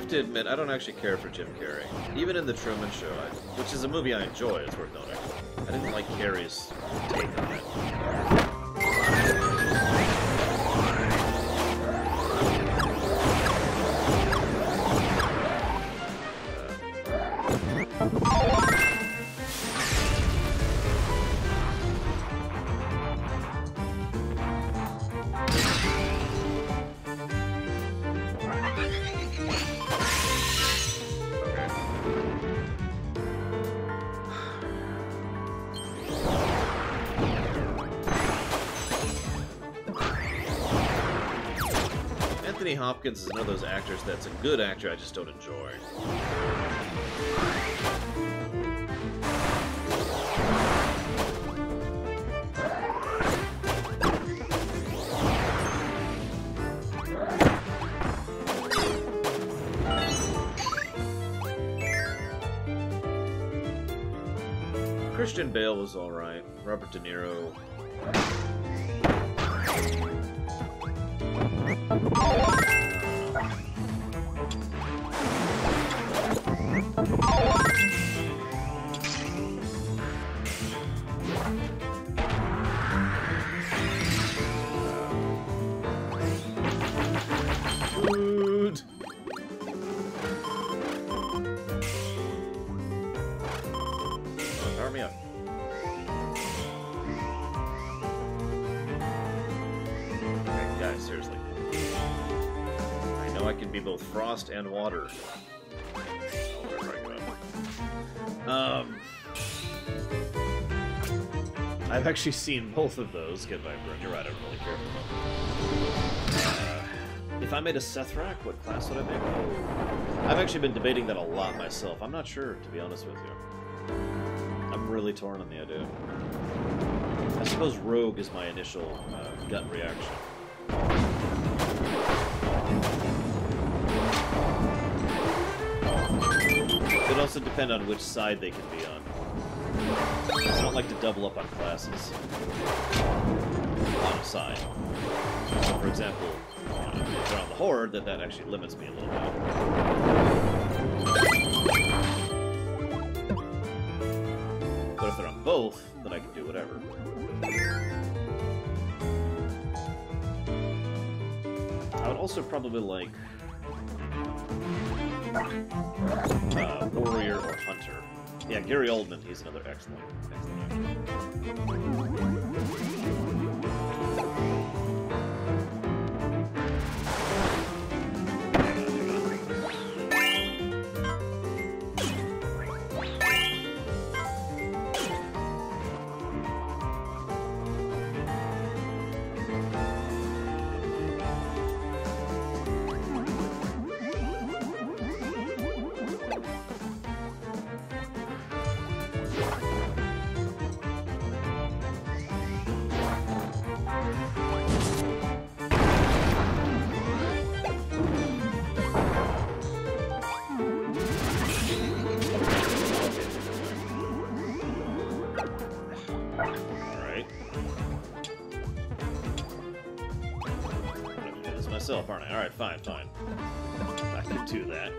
S1: To admit, I don't actually care for Jim Carrey. Even in The Truman Show, which is a movie I enjoy, it's worth noting, I didn't like Carrey's take on it. Anthony Hopkins is one of those actors that's a good actor, I just don't enjoy. Christian Bale was alright. Robert De Niro. Food. Power me up. Guys, seriously. I know I can be both frost and water. Oh, wherever I go. I've actually seen both of those. Get Vibrant. You're right, I don't really care for them. If I made a Sethrak, what class would I make? Oh. I've actually been debating that a lot myself. I'm not sure, to be honest with you. I'm really torn on the idea. I suppose Rogue is my initial gut reaction. It would also depend on which side they can be on. I don't like to double up on classes on a side. So, for example, if they're on the Horde, that actually limits me a little bit. But if they're on both, then I can do whatever. I would also probably like Warrior or Hunter. Yeah, Gary Oldman, he's another excellent actor. Aren't I? Alright, fine. I can do that.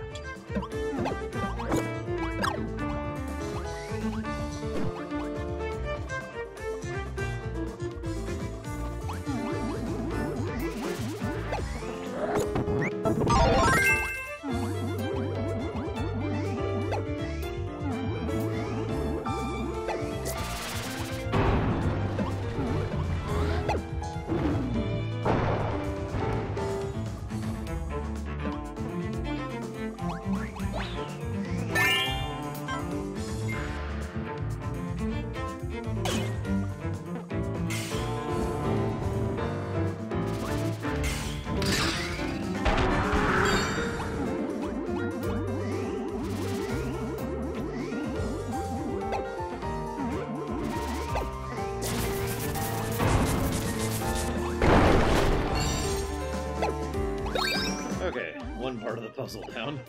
S1: One part of the puzzle down.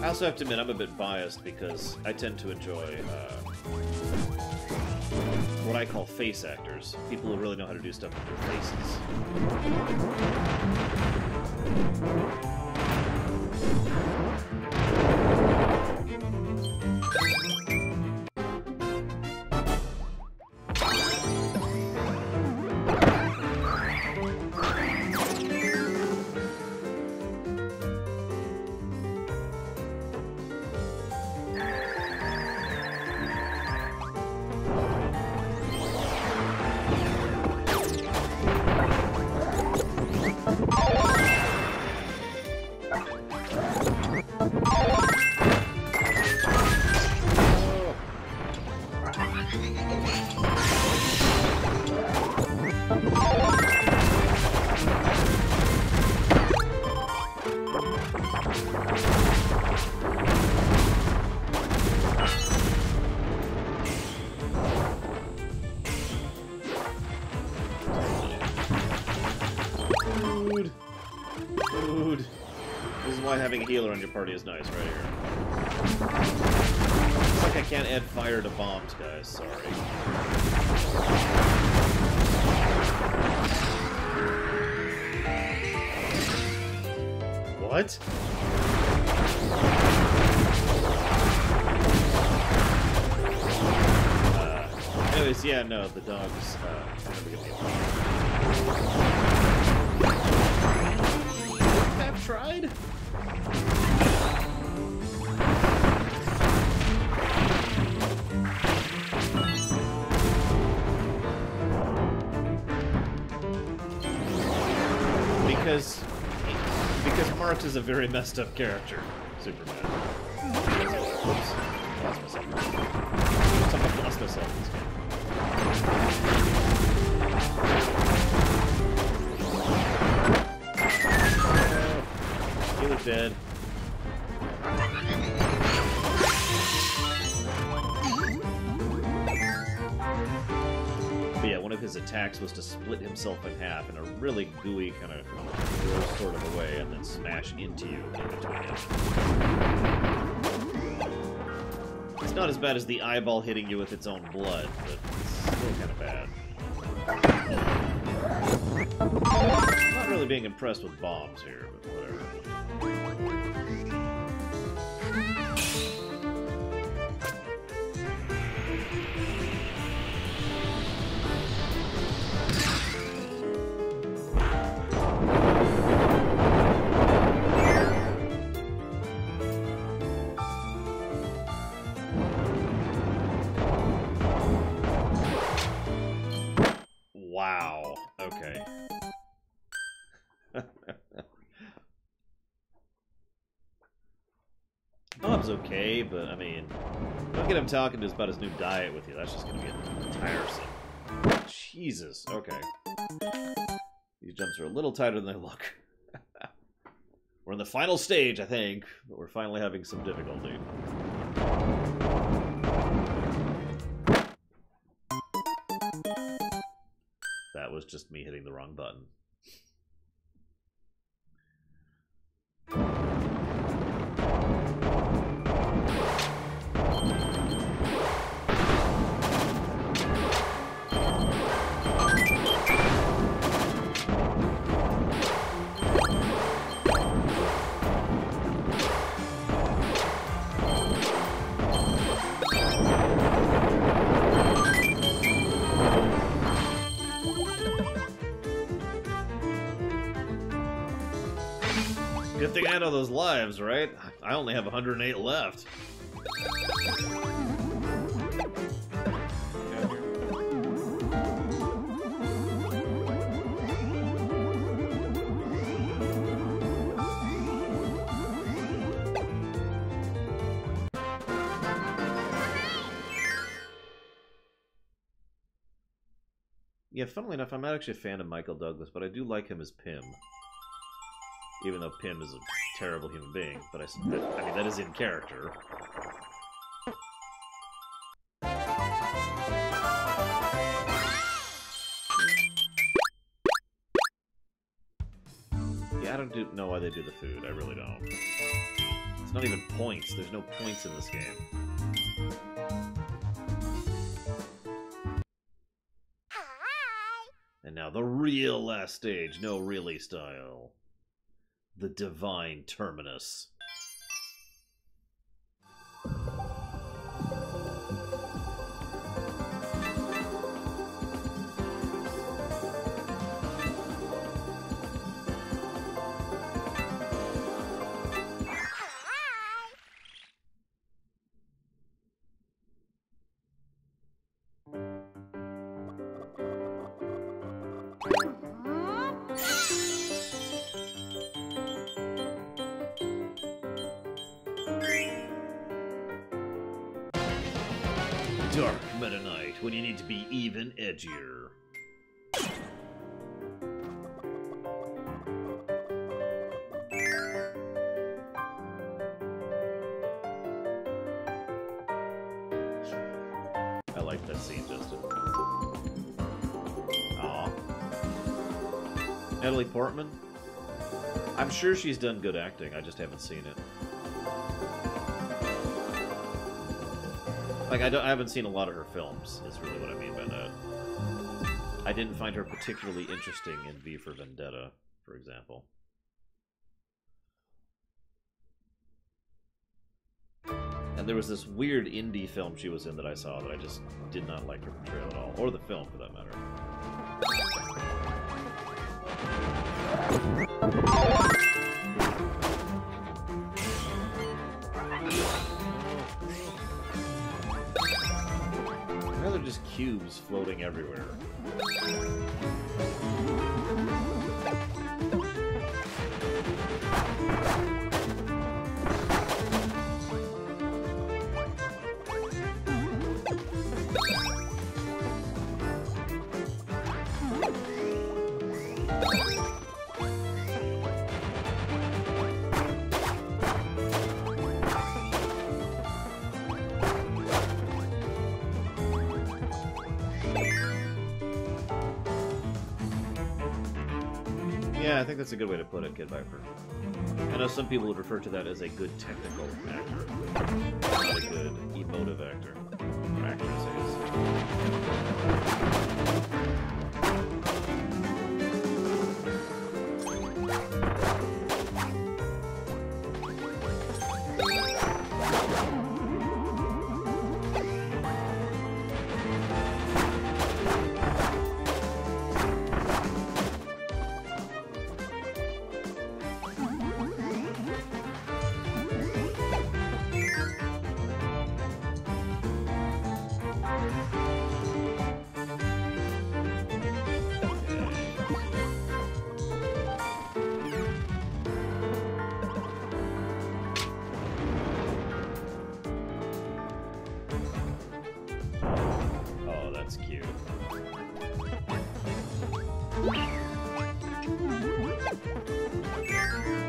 S1: I also have to admit, I'm a bit biased because I tend to enjoy what I call face actors. People who really know how to do stuff with their faces. Dude. This is why having a healer on your party is nice, right here. It's like I can't add fire to bombs, guys. Sorry. What? Anyways, yeah, no, the dogs, never gonna be I've tried? Because Marx is a very messed up character, Superman. Oops. Lost myself. Someone lost myself in this game. Healer's dead. But yeah, one of his attacks was to split himself in half in a really gooey kind of gross sort of a way and then smash into you in between it. It's not as bad as the eyeball hitting you with its own blood, but it's still kind of bad. I'm not really being impressed with bombs here, but whatever. Wow. Okay. Bob's okay, but I mean, don't get him talking to us about his new diet with you. That's just gonna get tiresome. Jesus. Okay. These jumps are a little tighter than they look. We're in the final stage, I think, but we're finally having some difficulty. That was just me hitting the wrong button. Good thing I know those lives, right? I only have 108 left. Yeah, funnily enough, I'm not actually a fan of Michael Douglas, but I do like him as Pym. Even though Pym is a terrible human being, but I mean, that is in character. Yeah, I don't know why they do the food. I really don't. It's not even points. There's no points in this game. And now the real last stage. No, really style. The Divine Terminus. Dark Meta Knight, when you need to be even edgier. I like that scene, Justin. Aw. Natalie Portman? I'm sure she's done good acting, I just haven't seen it. Like, I haven't seen a lot of her films, is really what I mean by that. I didn't find her particularly interesting in V for Vendetta, for example. And there was this weird indie film she was in that I saw that I just did not like her portrayal at all. Or the film, for that matter. Now they're just cubes floating everywhere. Yeah, I think that's a good way to put it, Kid Viper. I know some people would refer to that as a good technical actor, not a good emotive actor. Or actress, I guess.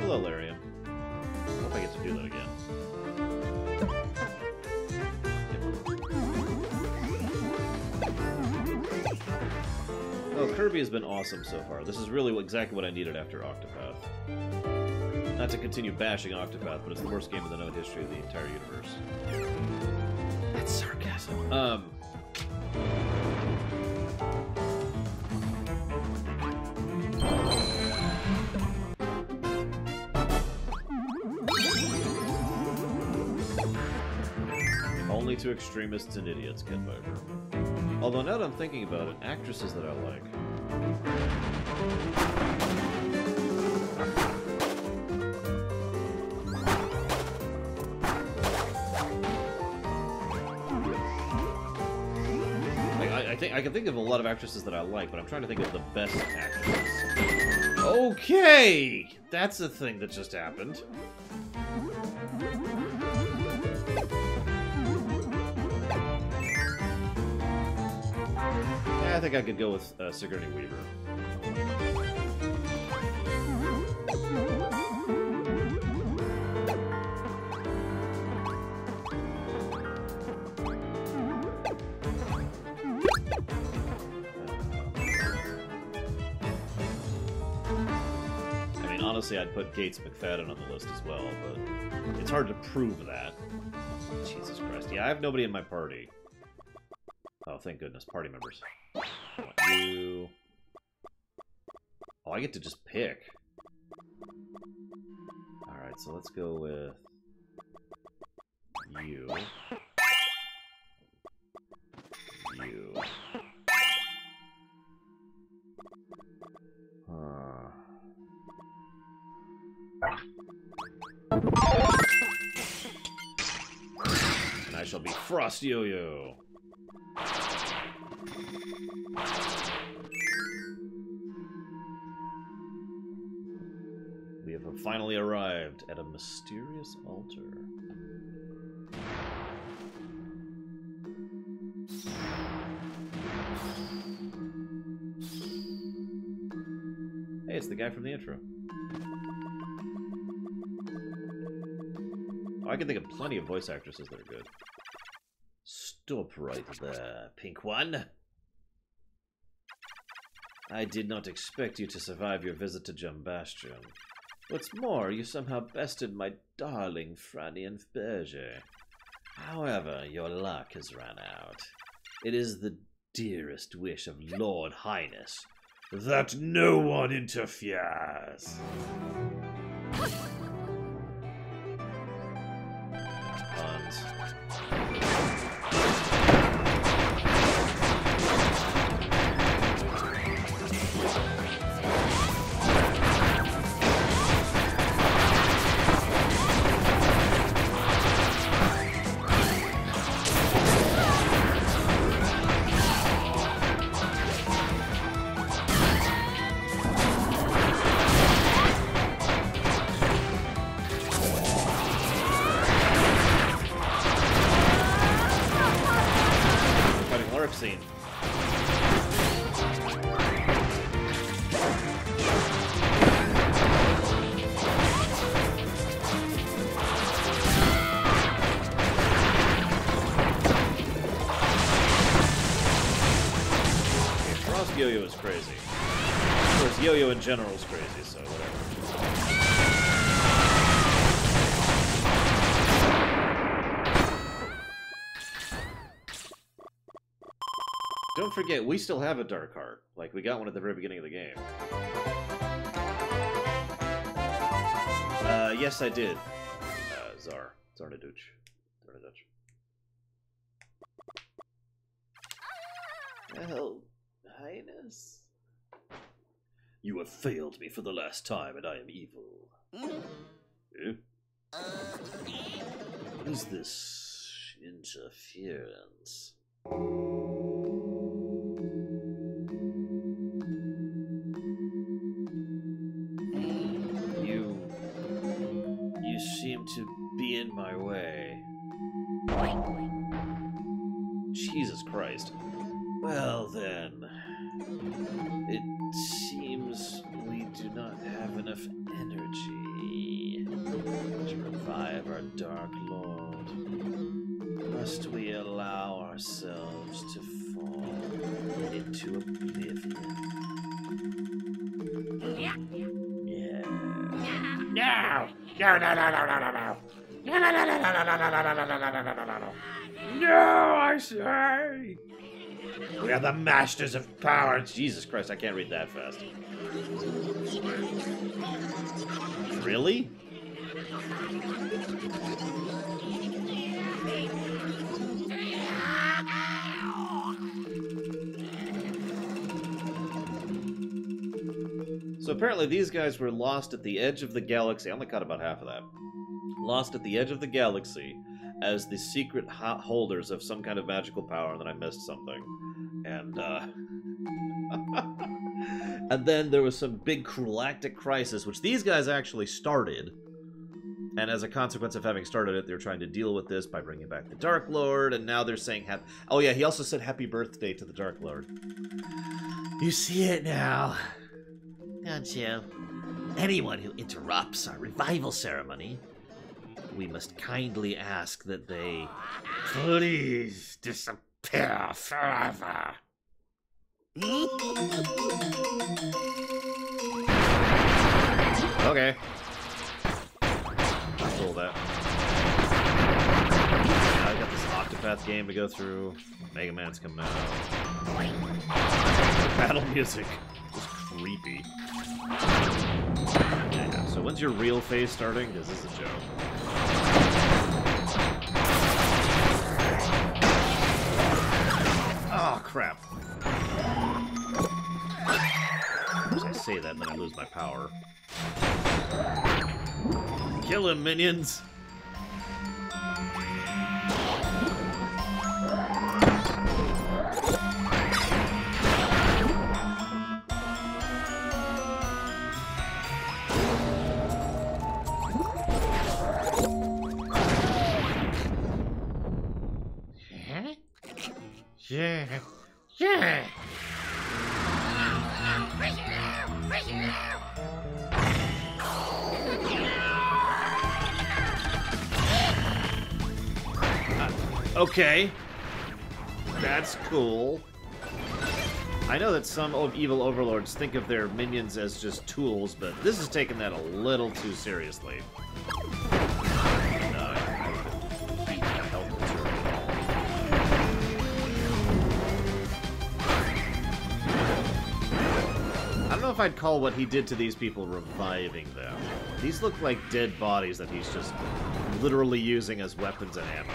S1: Hello, Larian. Hope I get to do that again. Oh, Kirby has been awesome so far. This is really exactly what I needed after Octopath. Not to continue bashing Octopath, but it's the worst game in the known history of the entire universe. That's sarcasm. Only to extremists and idiots, Kid Viper. Although now that I'm thinking about it, actresses that I like. I can think of a lot of actresses that I like, but I'm trying to think of the best actresses. Okay! That's a thing that just happened. Yeah, I think I could go with Sigourney Weaver. Honestly, I'd put Gates McFadden on the list as well, but it's hard to prove that. Jesus Christ. Yeah, I have nobody in my party. Oh, thank goodness. Party members. I want you. Oh, I get to just pick. Alright, so let's go with you. You. And I shall be Frost Yo-Yo. We have finally arrived at a mysterious altar. Hey, it's the guy from the intro. I can think of plenty of voice actresses that are good. Stop right there, pink one. I did not expect you to survive your visit to Jumbastion. What's more, you somehow bested my darling Franny and Berger. However, your luck has run out. It is the dearest wish of Lord Highness that no one interferes. minions. Scene. Frost Yo-Yo is crazy. Of course, Yo-Yo in general is crazy, so whatever. Don't forget, we still have a Dark Heart. Like, we got one at the very beginning of the game. Yes, I did. Zarnaduch. Well, Highness? You have failed me for the last time, and I am evil. Eh? What is this interference? You seem to be in my way. Jesus Christ. Well then, it seems we do not have enough energy to revive our Dark Lord. Must we allow ourselves to fall into oblivion? Yeah. No! No, no, no, no, no, no, no! No, no, no, no, no, no, no, no, no, no, no, no, no, no! No, I say! We are the masters of power! Jesus Christ, I can't read that fast. Really? So apparently these guys were lost at the edge of the galaxy. I only caught about half of that. Lost at the edge of the galaxy as the secret holders of some kind of magical power, and then I missed something. And, and then there was some big galactic crisis, which these guys actually started. And as a consequence of having started it, they're trying to deal with this by bringing back the Dark Lord, and now they're saying oh yeah, he also said happy birthday to the Dark Lord. You see it now, don't you? Anyone who interrupts our revival ceremony, we must kindly ask that they please disappear forever. Okay. Cool that. I got this Octopath game to go through. Mega Man's coming out. Battle music is creepy. Yeah, so when's your real phase starting? Because this is a joke. Oh, crap. I say that and then I lose my power. Kill him, minions! Yeah. Yeah. Okay. That's cool. I know that some evil overlords think of their minions as just tools, but this is taking that a little too seriously. I don't know if I'd call what he did to these people reviving them. These look like dead bodies that he's just literally using as weapons and ammo.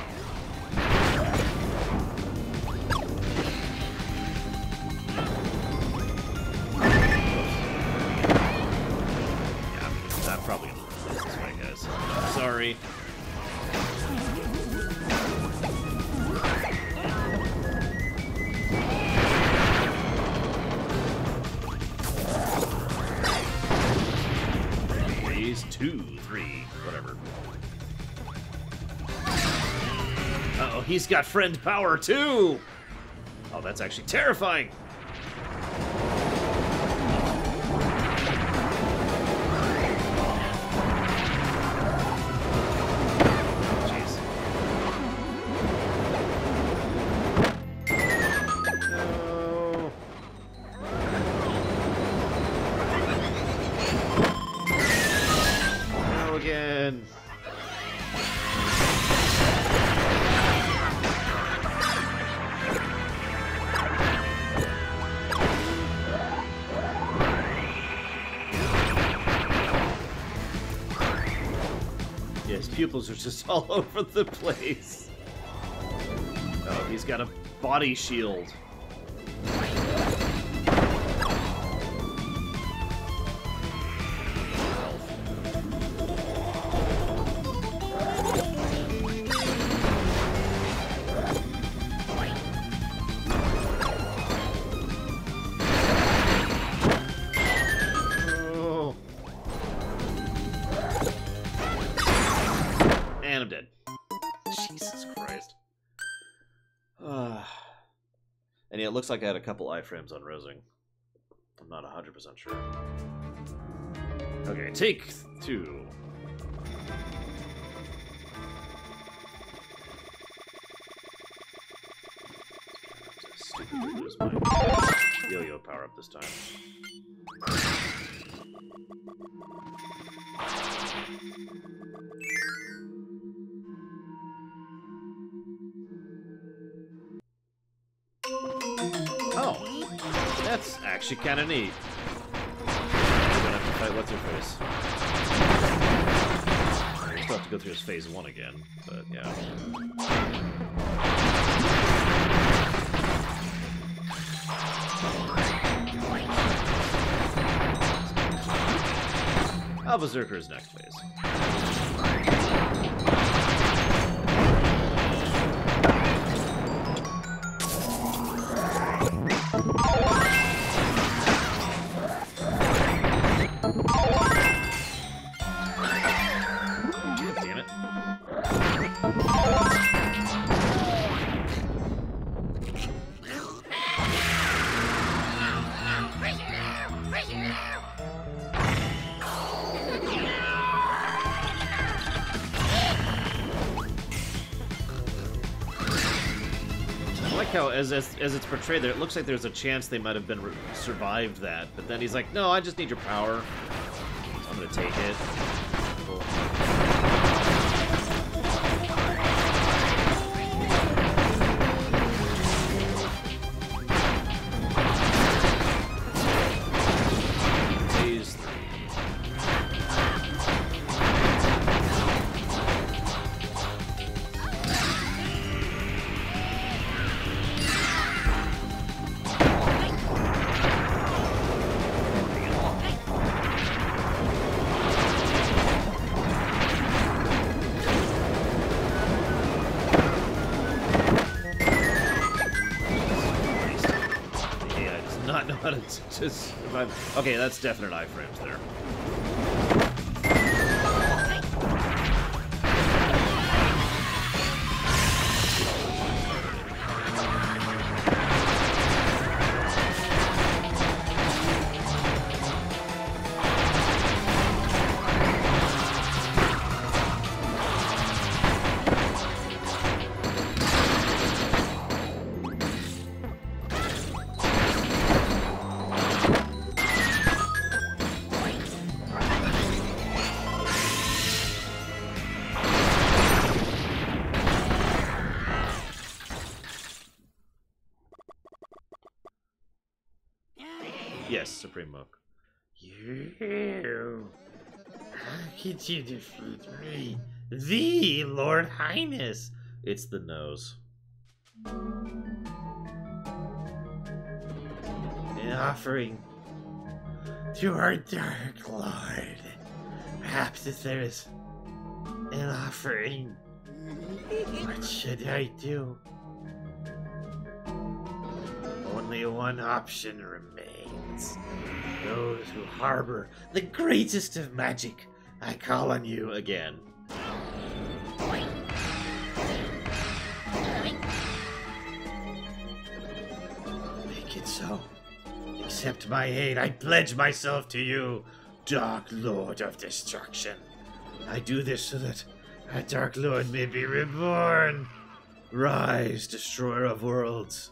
S1: Yeah, I'm probably gonna lose this way, guys. Sorry. Phase 2, 3, whatever. Uh-oh, he's got friend power too! Oh, that's actually terrifying! Jeez. No. No again. His pupils are just all over the place. Oh, he's got a body shield. Oh. And I'm dead. Jesus Christ. And yeah, it looks like I had a couple iframes on Rosing. I'm not 100% sure. Okay, take 2. Stupidly lose my yo-yo power up this time. Oh, that's actually kind of neat. I'm gonna have to fight what's-her-face. We still have to go through his phase 1 again, but yeah. Berserker's next phase. Damn it. I like how, as it's portrayed there, it looks like there's a chance they might have been survived that, but then he's like, no, I just need your power. So I'm gonna take it. Cool. Phase 3. Not know how to just survive. Okay, that's definite iframes there. Yes, Supreme Monk.
S3: You! How could you defeat me?
S1: The Lord Highness. It's the nose. An offering to our Dark Lord. Perhaps if there is an offering, what should I do? Only one option remains. Those who harbor the greatest of magic, I call on you again. Make it so. Accept my aid. I pledge myself to you, Dark Lord of Destruction. I do this so that our Dark Lord may be reborn. Rise, Destroyer of Worlds.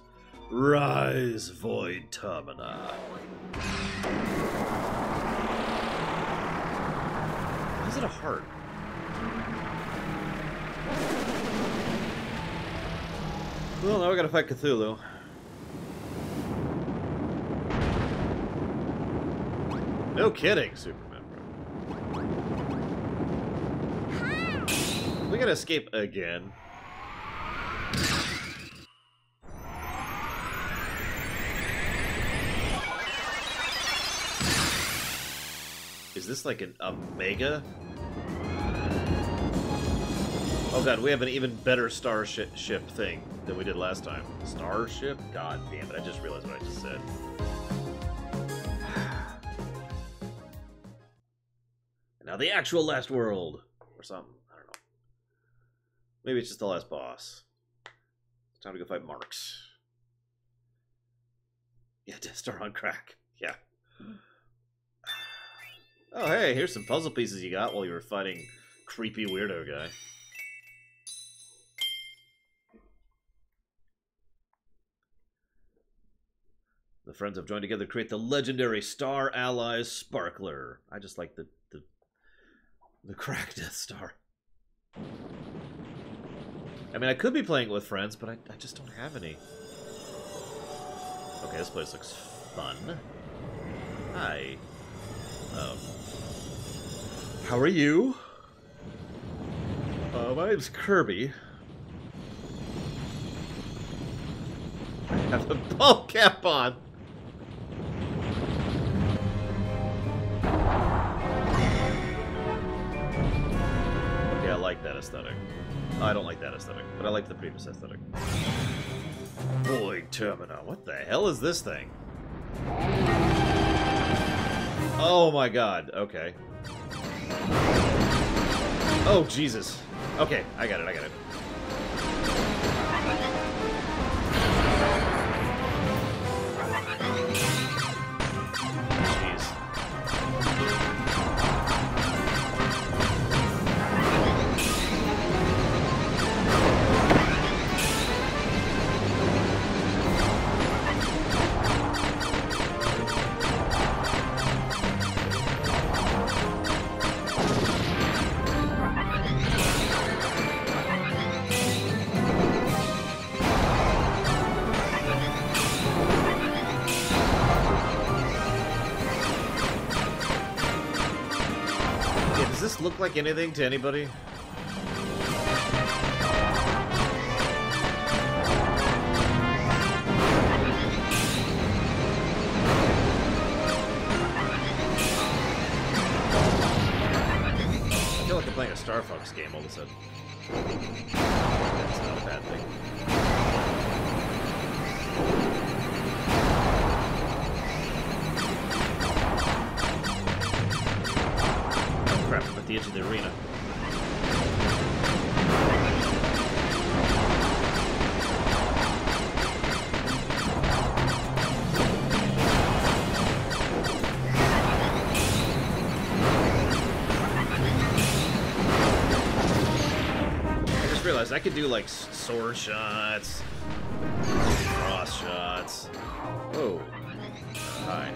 S1: Rise, Void Termina. Why is it a heart? Well, now we gotta fight Cthulhu. No kidding, Superman. We gotta escape again. Is this like an Omega? Oh god, we have an even better starship thing than we did last time. Starship? God damn it, I just realized what I just said. Now the actual last world. Or something. I don't know. Maybe it's just the last boss. It's time to go fight Marks. Yeah, Death Star on crack. Yeah. Oh, hey, here's some puzzle pieces you got while you were fighting creepy weirdo guy. The friends have joined together to create the legendary Star Allies Sparkler. I just like the crack Death Star. I mean, I could be playing it with friends, but I just don't have any. Okay, this place looks fun. Hi. How are you? My name's Kirby. I have the ball cap on. Okay, I like that aesthetic. Oh, I don't like that aesthetic, but I like the previous aesthetic. Void Termina. What the hell is this thing? Oh my god, okay. Oh, Jesus. Okay, I got it. Look like anything to anybody? I feel like I'm playing a Star Fox game all of a sudden. That's not a bad thing. At the edge of the arena. I just realized I could do like sword shots, cross shots. Oh, hi.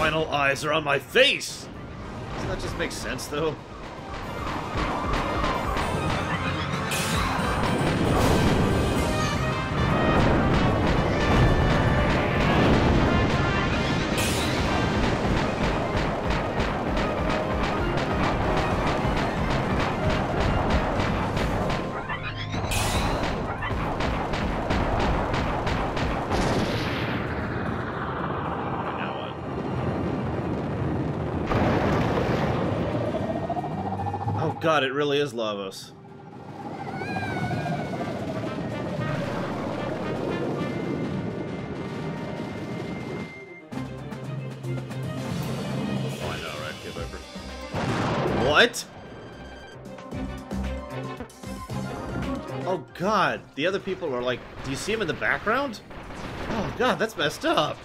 S1: final eyes are on my face! Doesn't that just make sense, though? God, it really is Lavos. Oh, I know, right? Kid Viper. What? Oh, God. The other people are like... Do you see him in the background? Oh, God, that's messed up.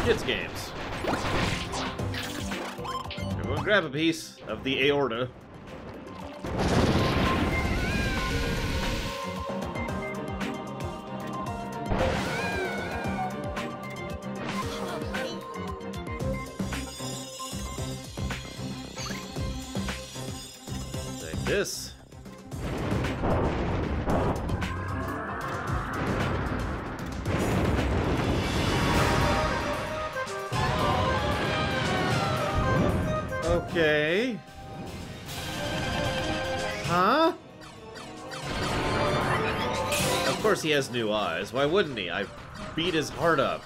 S1: Kids games. Everyone grab a piece of the aorta. Take this. Okay. Huh? Of course he has new eyes. Why wouldn't he? I beat his heart up.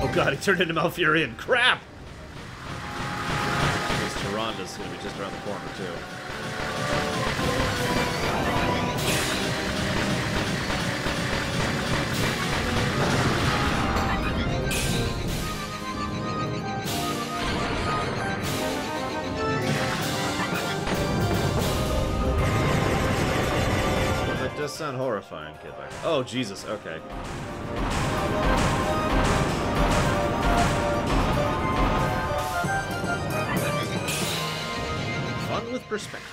S1: Oh god, he turned into Malfurion. Crap! Ronda's gonna be just around the corner, too. That does sound horrifying, Kid Viper. Oh, Jesus, okay. With perspectives.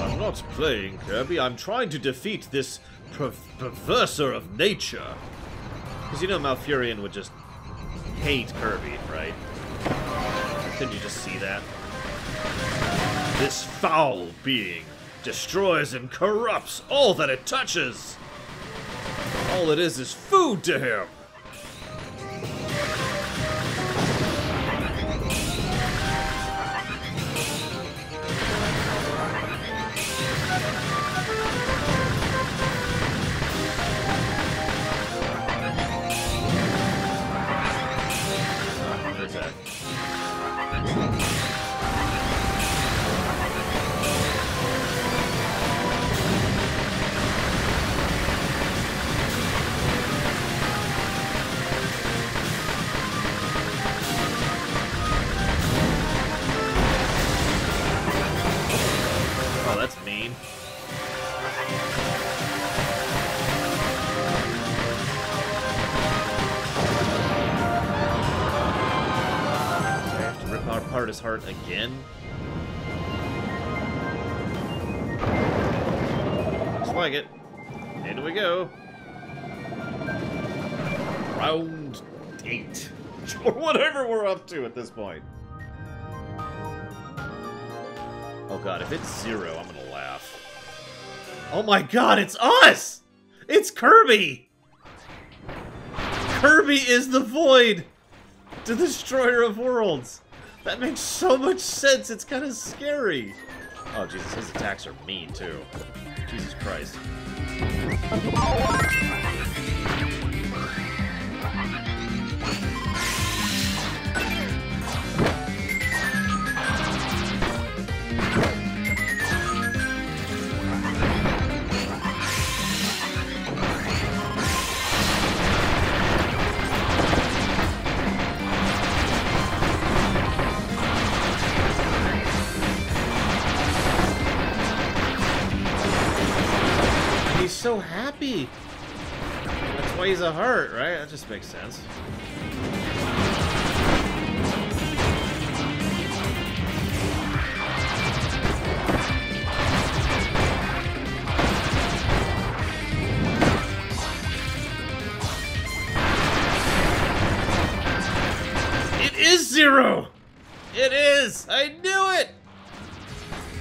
S1: I'm not playing, Kirby. I'm trying to defeat this perverser of nature. Because you know Malfurion would just hate Kirby, right? Couldn't you just see that? This foul being destroys and corrupts all that it touches. All it is food to him. His heart again. Looks like it. In we go. Round 8. Or whatever we're up to at this point. Oh god, if it's 0, I'm gonna laugh. Oh my god, it's us! It's Kirby! Kirby is the Void! The Destroyer of Worlds! That makes so much sense, it's kind of scary. Oh, Jesus, his attacks are mean, too. Jesus Christ. why he's a heart, right? That just makes sense. It is Zero! It is! I knew it!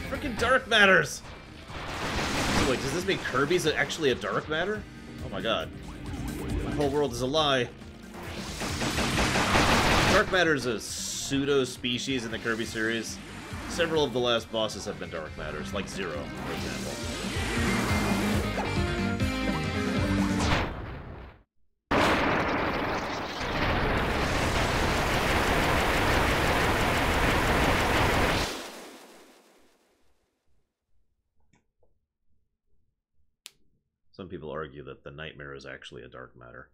S1: Freaking dark matters! So wait, does this mean Kirby's actually a dark matter? Oh my god. The whole world is a lie. Dark matter is a pseudo-species in the Kirby series. Several of the last bosses have been dark matters, like Zero, for example. Some people argue that the nightmare is actually a dark matter.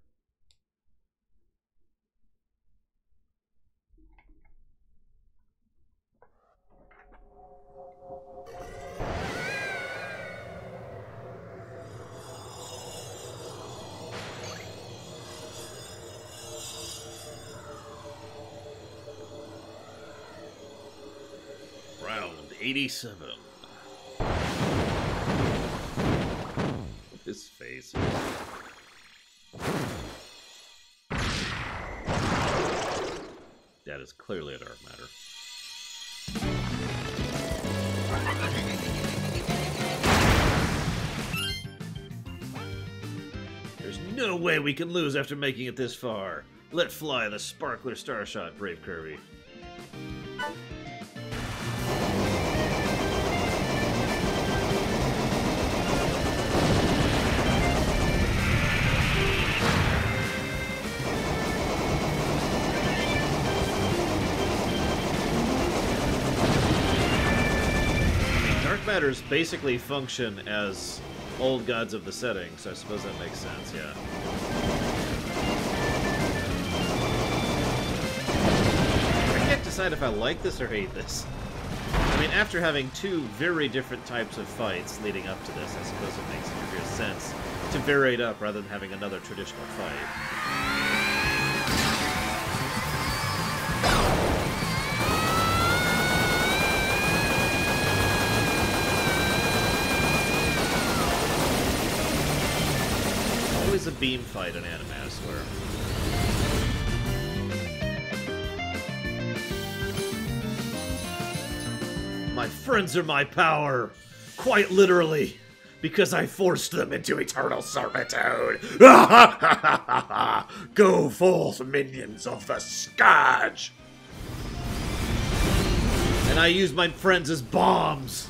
S1: Round 87. His face. That is clearly a dark matter. There's no way we can lose after making it this far. Let fly the sparkler starshot, brave Kirby. Matters basically function as old gods of the setting, so I suppose that makes sense, yeah. I can't decide if I like this or hate this. I mean, after having two very different types of fights leading up to this, I suppose it makes serious sense to vary it up rather than having another traditional fight. A beam fight in anime, I swear. My friends are my power, quite literally, because I forced them into eternal servitude. Go forth, minions of the Scourge! And I use my friends as bombs,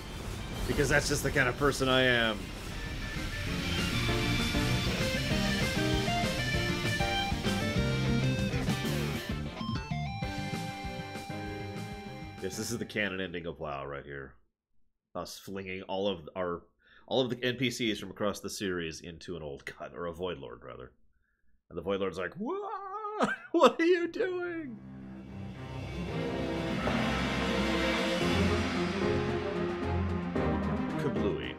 S1: because that's just the kind of person I am. Yes, this is the canon ending of WoW right here. Us flinging all of the NPCs from across the series into an old god, or a Void Lord rather. And the Void Lord's like, "What? What are you doing?" Kablooey.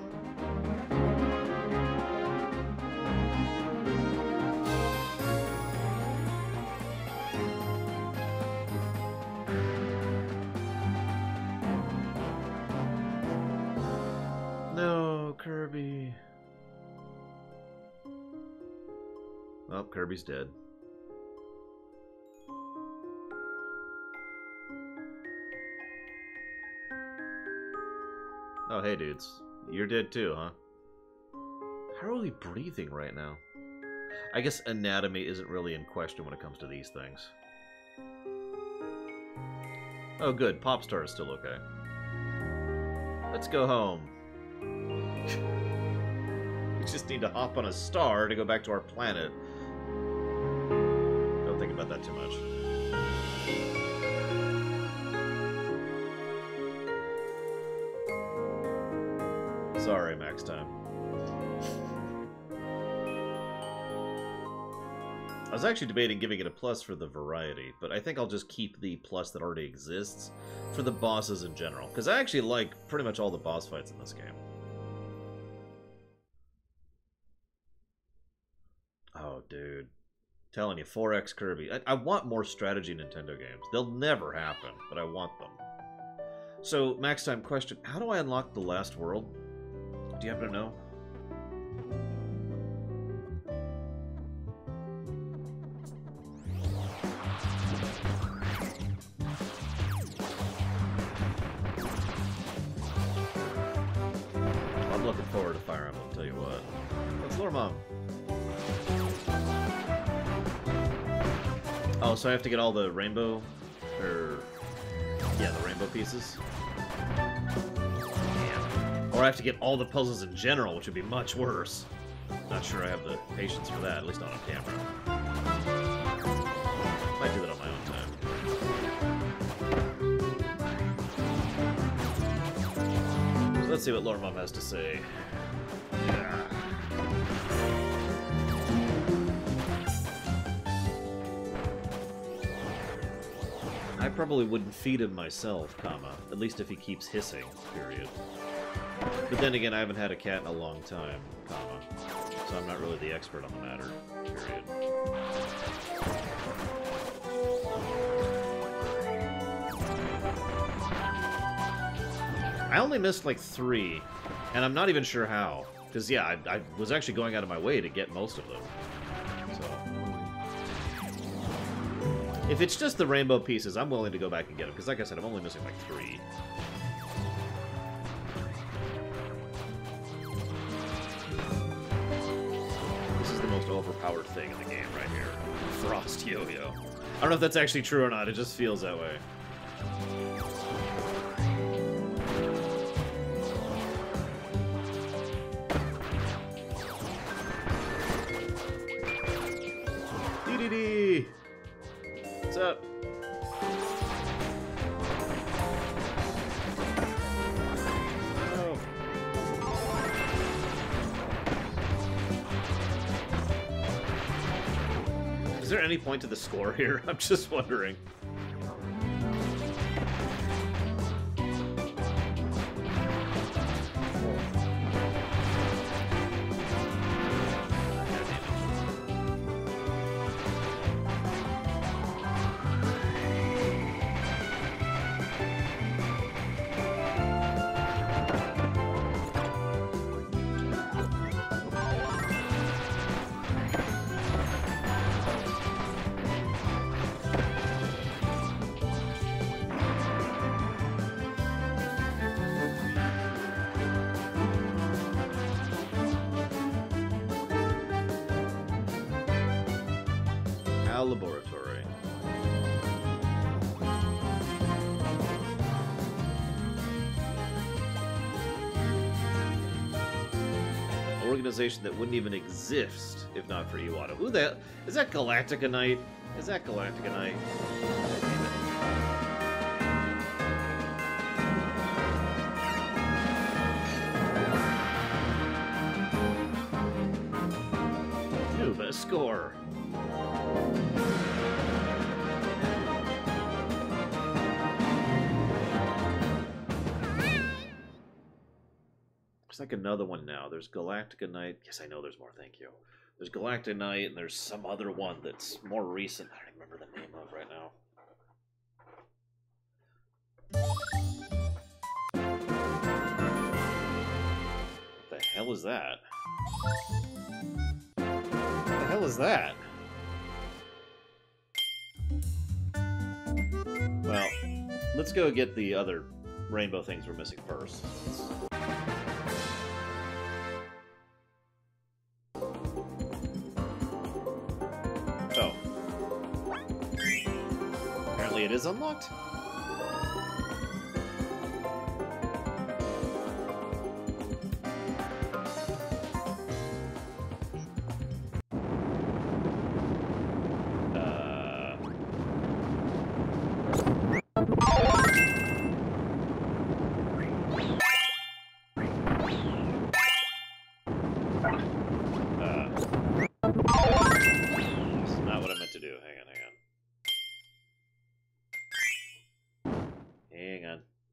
S1: No, Kirby. Well, Kirby's dead. Oh, hey, dudes. You're dead too, huh? How are we breathing right now? I guess anatomy isn't really in question when it comes to these things. Oh, good. Popstar is still okay. Let's go home. We just need to hop on a star to go back to our planet. Don't think about that too much. Sorry, Max Time. I was actually debating giving it a plus for the variety, but I think I'll just keep the plus that already exists for the bosses in general, because I actually like pretty much all the boss fights in this game. Oh, Oh, dude. Telling you, 4X Kirby. I want more strategy Nintendo games. They'll never happen, but I want them. So, Max Time question. How do I unlock the last world? Do you happen to know? I'm looking forward to Fire Emblem, tell you what. It's Lore Mom. Oh, so I have to get all the rainbow, yeah, the rainbow pieces? Damn. Or I have to get all the puzzles in general, which would be much worse. Not sure I have the patience for that, at least not on camera. Might do that on my own time. So let's see what Lore Mom has to say. I probably wouldn't feed him myself, comma, at least if he keeps hissing, period. But then again, I haven't had a cat in a long time, comma, so I'm not really the expert on the matter, period. I only missed like 3, and I'm not even sure how. Because, yeah, I was actually going out of my way to get most of them. So... if it's just the rainbow pieces, I'm willing to go back and get them, because like I said, I'm only missing like 3. This is the most overpowered thing in the game right here. Frost Yo-Yo. I don't know if that's actually true or not, it just feels that way. Dee-dee-dee! What's up? Oh. Is there any point to the score here? I'm just wondering. Laboratory. An organization that wouldn't even exist if not for Iwata. Who the... is that Galactica Knight? Is that Galactica Knight? Ooh, best score. There's like another one now. There's Galactica Knight. Yes, I know there's more, thank you. There's Galactica Knight, and there's some other one that's more recent. I don't remember the name of right now. What the hell is that? What the hell is that? Well, let's go get the other rainbow things we're missing first. Oh. Apparently it is unlocked?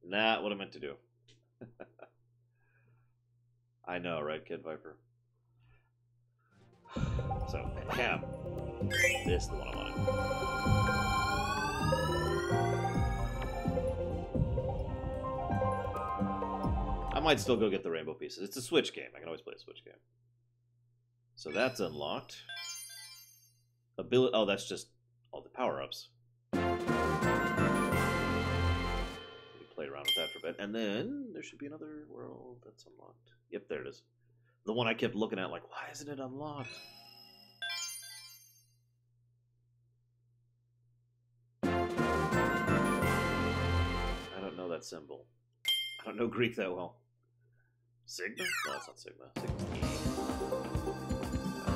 S1: Not what I meant to do. I know, right, Kid Viper? So, cab. This is the one I wanted. I might still go get the rainbow pieces. It's a Switch game. I can always play a Switch game. So that's unlocked. Ability. Oh, that's just all the power-ups. Play around with that for a bit, and then there should be another world that's unlocked. Yep, there it is. The one I kept looking at, like, why isn't it unlocked? I don't know that symbol. I don't know Greek that well. Sigma? No, it's not Sigma. Sigma's E.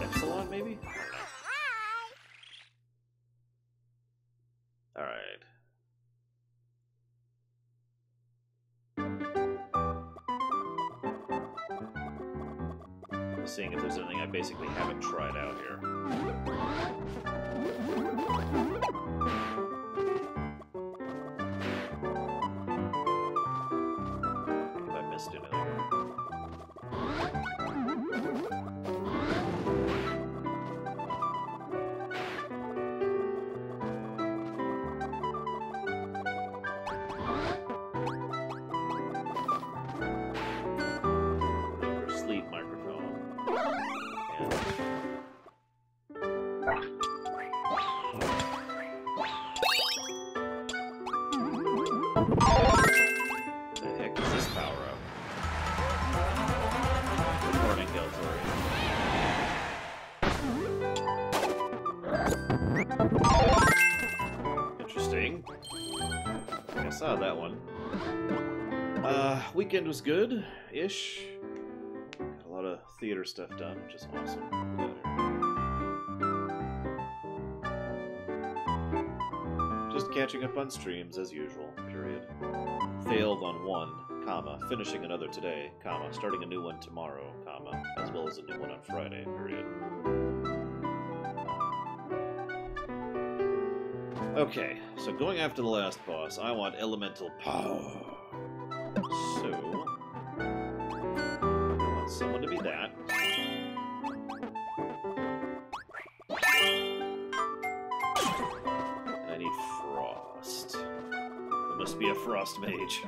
S1: Epsilon, maybe? I don't know. Alright. Seeing if there's anything I basically haven't tried out here. If I missed anything. Sleep microphone. The heck is this power up? Recording Deltory. Interesting. I saw that one. Weekend was good-ish. Got a lot of theater stuff done, which is awesome. Just catching up on streams as usual, period. Failed on one, comma, finishing another today, comma, starting a new one tomorrow, comma, as well as a new one on Friday, period. Okay, so going after the last boss, I want elemental power. So, I want someone to be that. I need frost. There must be a frost mage.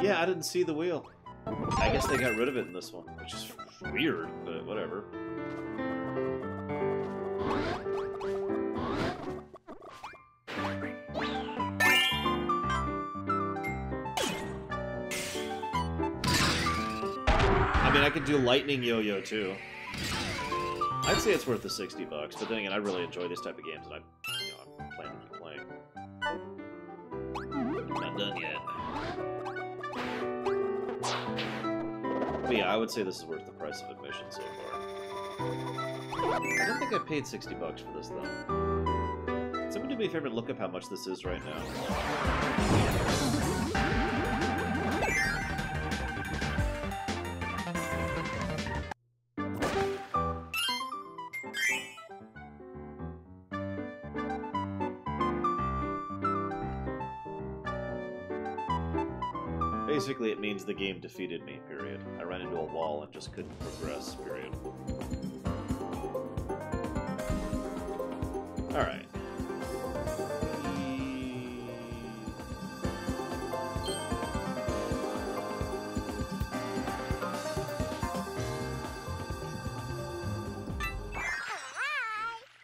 S1: Yeah, I didn't see the wheel. I guess they got rid of it in this one, which is weird, but whatever. I mean, I could do lightning yo-yo too. I'd say it's worth the $60, but then again, I really enjoy this type of games, and I'm planning to keep playing. Not done yet. But yeah, I would say this is worth the price of admission so far. I don't think I paid $60 for this though. Someone do me a favor and look up how much this is right now. Basically, it means the game defeated me, period. I ran into a wall and just couldn't progress, period. Alright.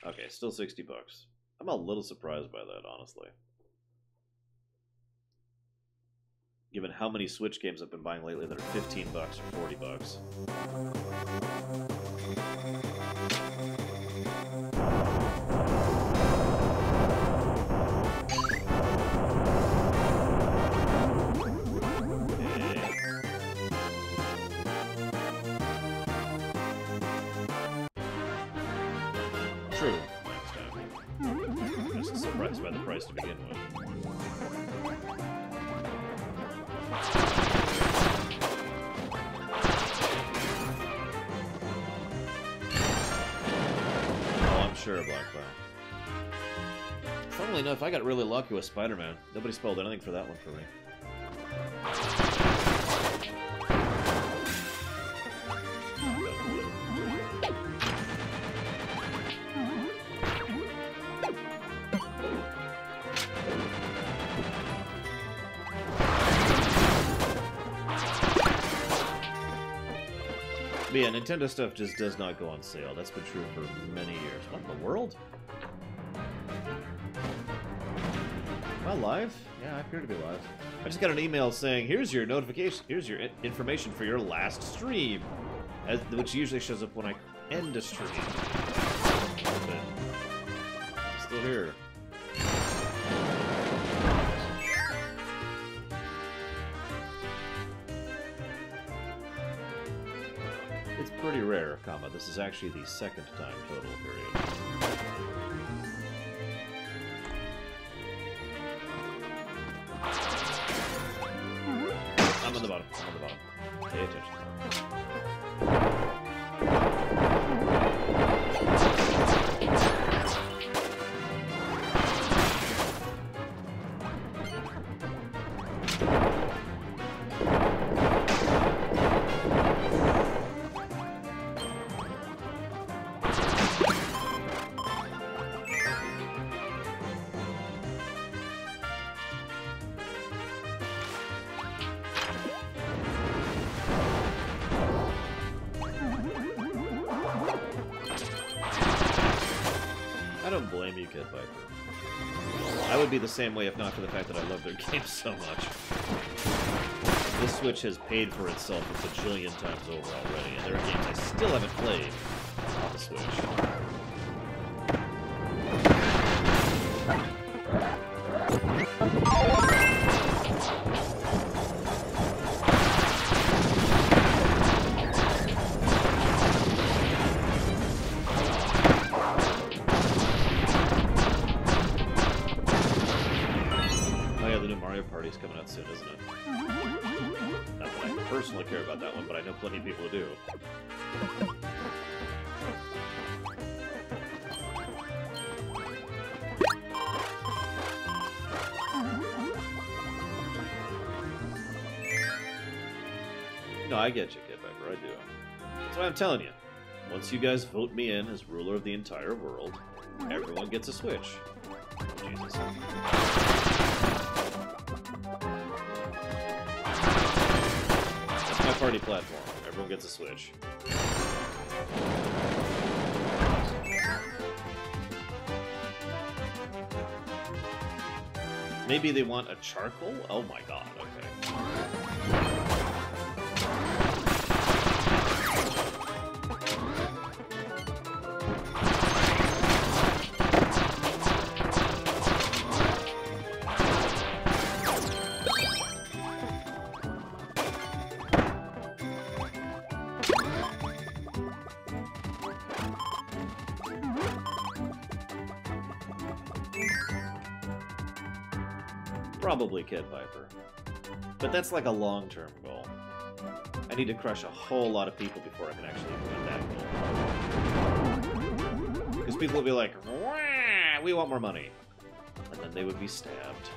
S1: Okay, still $60. I'm a little surprised by that, honestly. Given how many Switch games I've been buying lately that are $15 or $40. True. Next time. I'm just surprised by the price to begin with. Sure, Black Cloud. Funnily enough, I got really lucky with Spider-Man. Nobody spoiled anything for that one for me. But yeah, Nintendo stuff just does not go on sale. That's been true for many years. What in the world? Am I live? Yeah, I appear to be live. I just got an email saying, here's your notification, here's your information for your last stream. Which usually shows up when I end a stream. But I'm still here. It's pretty rare, comma. This is actually the second time total, period. I'm on the bottom. I'm on the bottom. Pay attention. I don't blame you, Kid Viper. I would be the same way if not for the fact that I love their games so much. This Switch has paid for itself a bajillion times over already, and there are games I still haven't played on the Switch. Party's coming out soon, isn't it? Not that I personally care about that one, but I know plenty of people who do. No, I get you, Kid Viper, I do. That's why I'm telling you. Once you guys vote me in as ruler of the entire world, everyone gets a Switch. Oh, Jesus. My party platform. Everyone gets a Switch. Maybe they want a charcoal? Oh my god, okay. Probably Kid Viper. But that's like a long-term goal. I need to crush a whole lot of people before I can actually implement that goal. Because people will be like, wah, we want more money. And then they would be stabbed.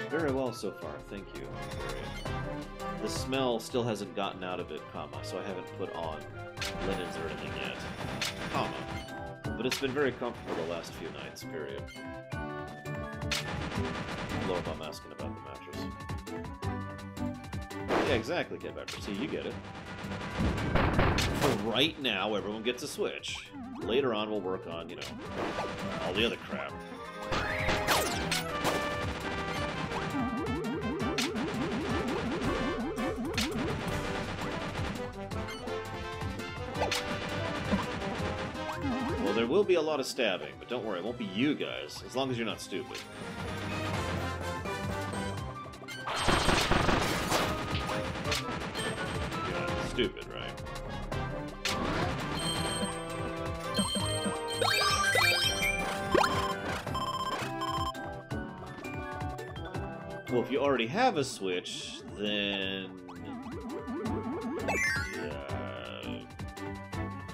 S1: Very well so far, thank you. The smell still hasn't gotten out of it, comma, so I haven't put on linens or anything yet, comma. But it's been very comfortable the last few nights, period. Lord, I'm asking about the mattress. Yeah, exactly, Kid Viper. See, you get it. For right now, everyone gets a Switch. Later on, we'll work on, you know, all the other crap. Well, there will be a lot of stabbing, but don't worry, it won't be you guys, as long as you're not stupid. You're not stupid, right? Well, if you already have a Switch, then...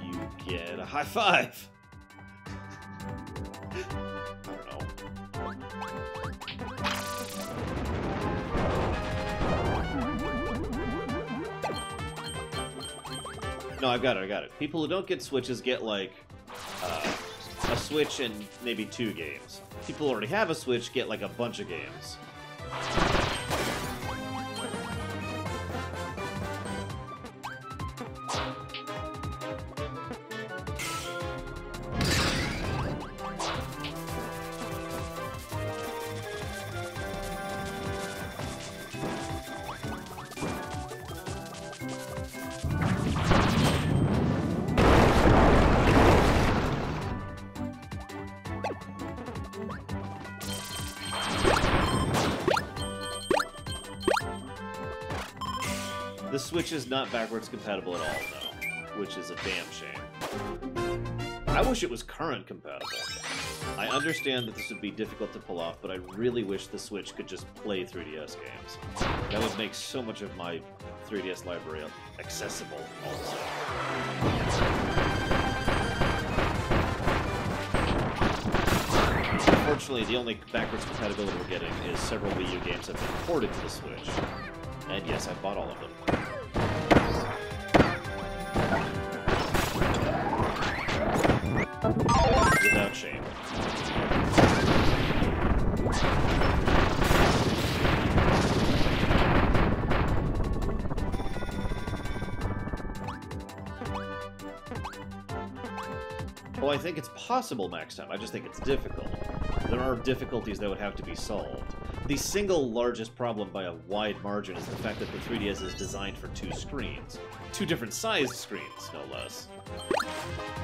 S1: you get a high five! No, I got it. People who don't get Switches get, like, Switch and maybe 2 games. People who already have a Switch get like a bunch of games. The Switch is not backwards compatible at all, though, which is a damn shame. I wish it was current compatible. I understand that this would be difficult to pull off, but I really wish the Switch could just play 3DS games. That would make so much of my 3DS library accessible, also. Unfortunately, the only backwards compatibility we're getting is several Wii U games that have been ported to the Switch. And yes, I've bought all of them. Without shame. Well, I think it's possible max time. I just think it's difficult. There are difficulties that would have to be solved. The single largest problem by a wide margin is the fact that the 3DS is designed for 2 screens. 2 different sized screens, no less.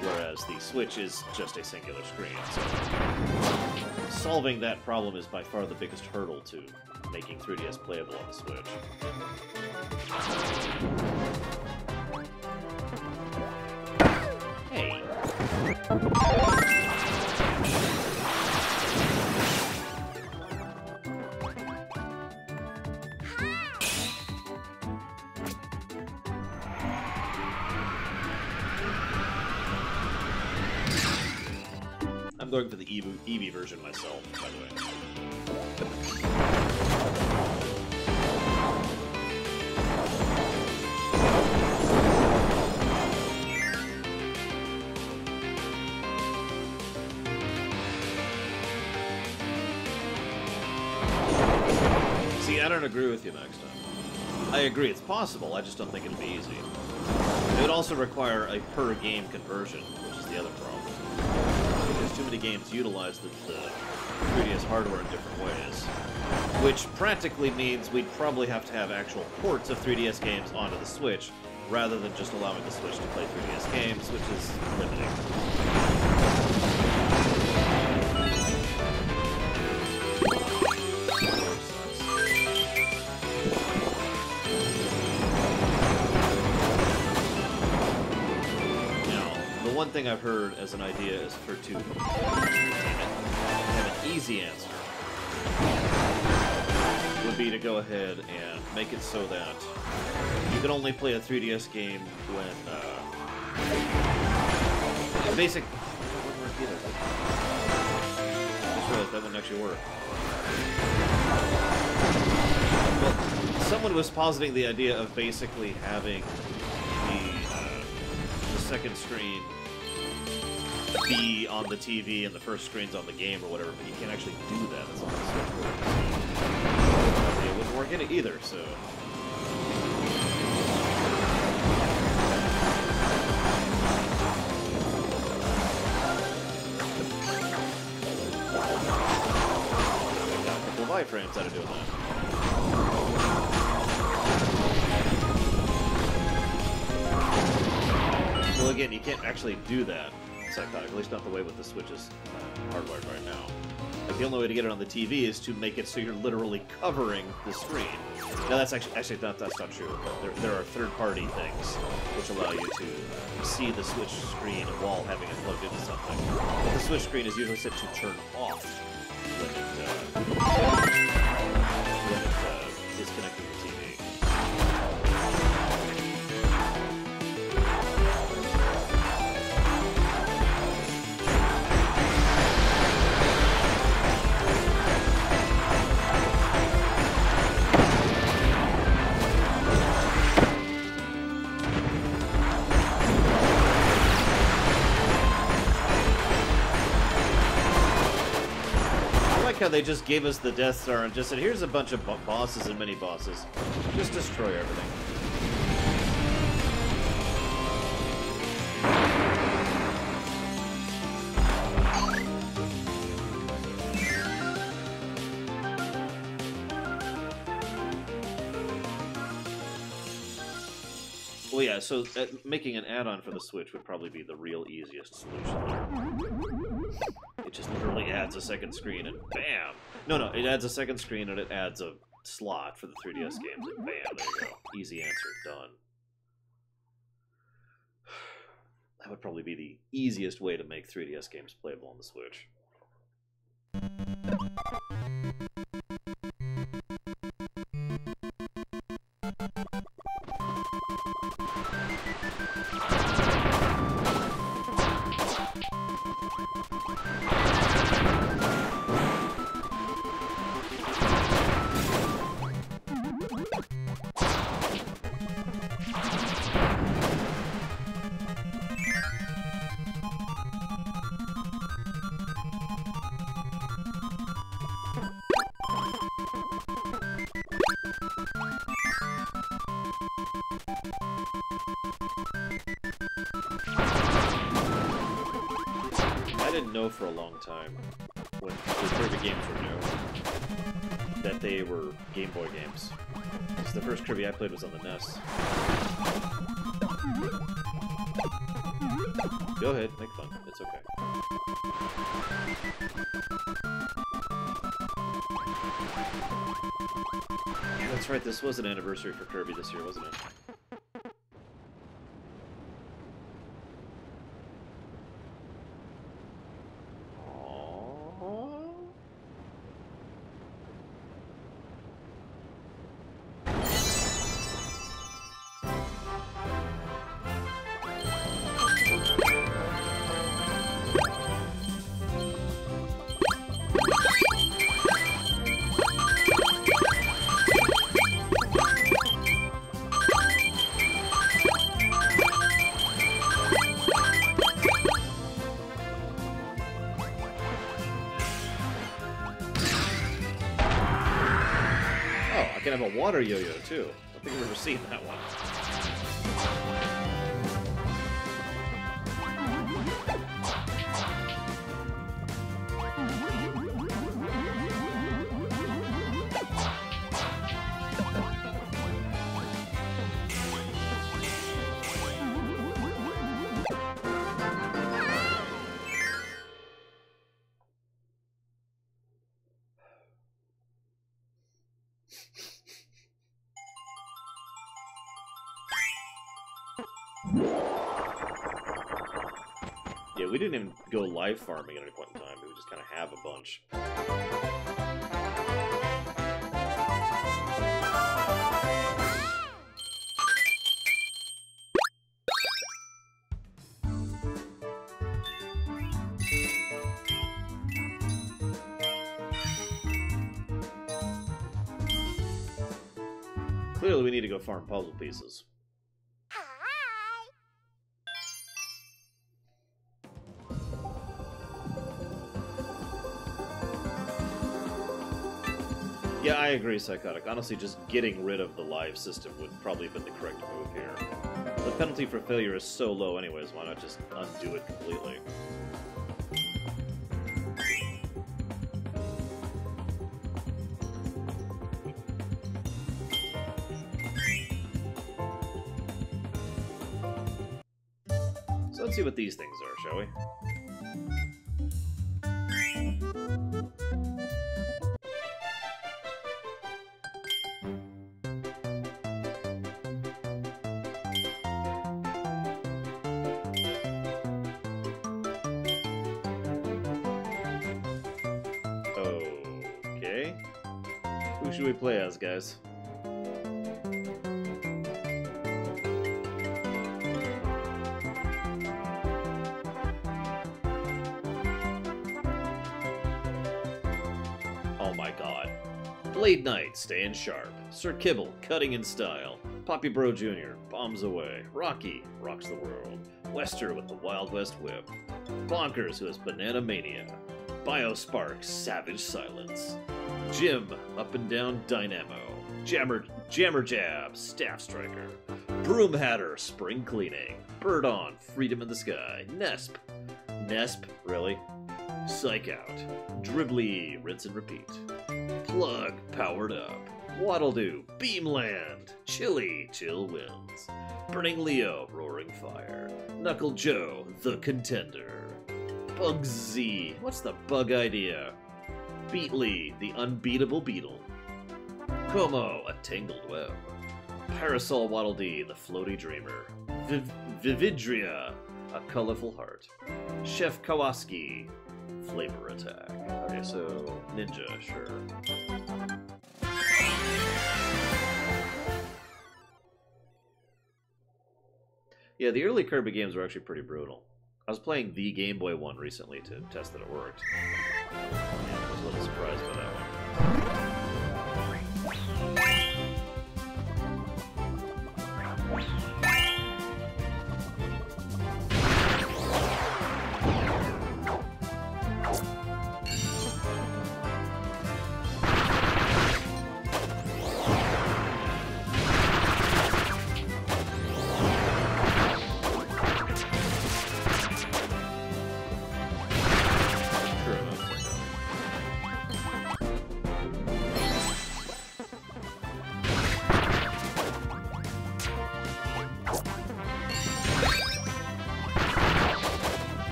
S1: Whereas the Switch is just a singular screen, so solving that problem is by far the biggest hurdle to making 3DS playable on the Switch. Hey! I'm going for the Eevee version myself, by the way. See, I don't agree with you, Max. I agree it's possible, I just don't think it'd be easy. It would also require a per-game conversion, which is the other problem. Because too many games utilize the 3DS hardware in different ways. Which practically means we'd probably have to have actual ports of 3DS games onto the Switch, rather than just allowing the Switch to play 3DS games, which is limiting. One thing I've heard as an idea is for to have an easy answer would be to go ahead and make it so that you can only play a 3DS game when the basic. That wouldn't work either. I just realized that wouldn't actually work. Well, someone was positing the idea of basically having the second screen be on the TV and the first screen's on the game or whatever, but you can't actually do that. That's not how the Switch works. It wouldn't work in it either, so... I got a couple of iframes out of doing that. Well, again, you can't actually do that. Psychotic, at least not the way with the Switch's hardwired right now. Like, the only way to get it on the TV is to make it so you're literally covering the screen. Now that's actually that's not true. There are third-party things which allow you to see the Switch screen while having it plugged into something. But the Switch screen is usually set to turn off when it is connected to the TV. like how they just gave us the Death Star and just said, here's a bunch of bosses and mini-bosses. Just destroy everything. Well, yeah, so making an add-on for the Switch would probably be the real easiest solution there. It just literally adds a second screen and bam! No, it adds a second screen and it adds a slot for the 3DS games and bam, there you go. Easy answer, done. That would probably be the easiest way to make 3DS games playable on the Switch. I didn't know for a long time, when the Kirby games were new, that they were Game Boy games. Because the first Kirby I played was on the NES. Go ahead, make fun. It's okay. Yeah, that's right, this was an anniversary for Kirby this year, wasn't it? I can have a water yo-yo, too. I don't think I've ever seen that one. Yeah, we didn't even go live farming at any point in time. We just kind of have a bunch. Clearly, we need to go farm puzzle pieces. Yeah, I agree, Psychotic. Honestly, just getting rid of the live system would probably have been the correct move here. The penalty for failure is so low anyways, why not just undo it completely? So let's see what these things are, shall we? Okay. Who should we play as, guys? Oh my god. Blade Knight, staying sharp. Sir Kibble, cutting in style. Poppy Bro Jr., bombs away. Rocky, rocks the world. Wester with the Wild West whip. Bonkers, who has banana mania. Biospark, Savage Silence. Jim, Up and Down Dynamo. Jammer Jab, Staff Striker. Broom Hatter, Spring Cleaning. Bird On, Freedom in the Sky. Nesp, really? Psych Out. Dribbly, Rinse and Repeat. Plug, Powered Up. Waddle-Doo, Beamland. Chili, Chill Winds. Burning Leo, Roaring Fire. Knuckle Joe, The Contender. Bugsy, what's the bug idea? Beatley, the Unbeatable Beetle. Como, a Tangled Web. Parasol Waddle Dee, the Floaty Dreamer. Vividria, a Colorful Heart. Chef Kawasaki, Flavor Attack. Okay, so Ninja, sure. Yeah, the early Kirby games were actually pretty brutal. I was playing the Game Boy one recently to test that it worked. Yeah, I was a little surprised by that one.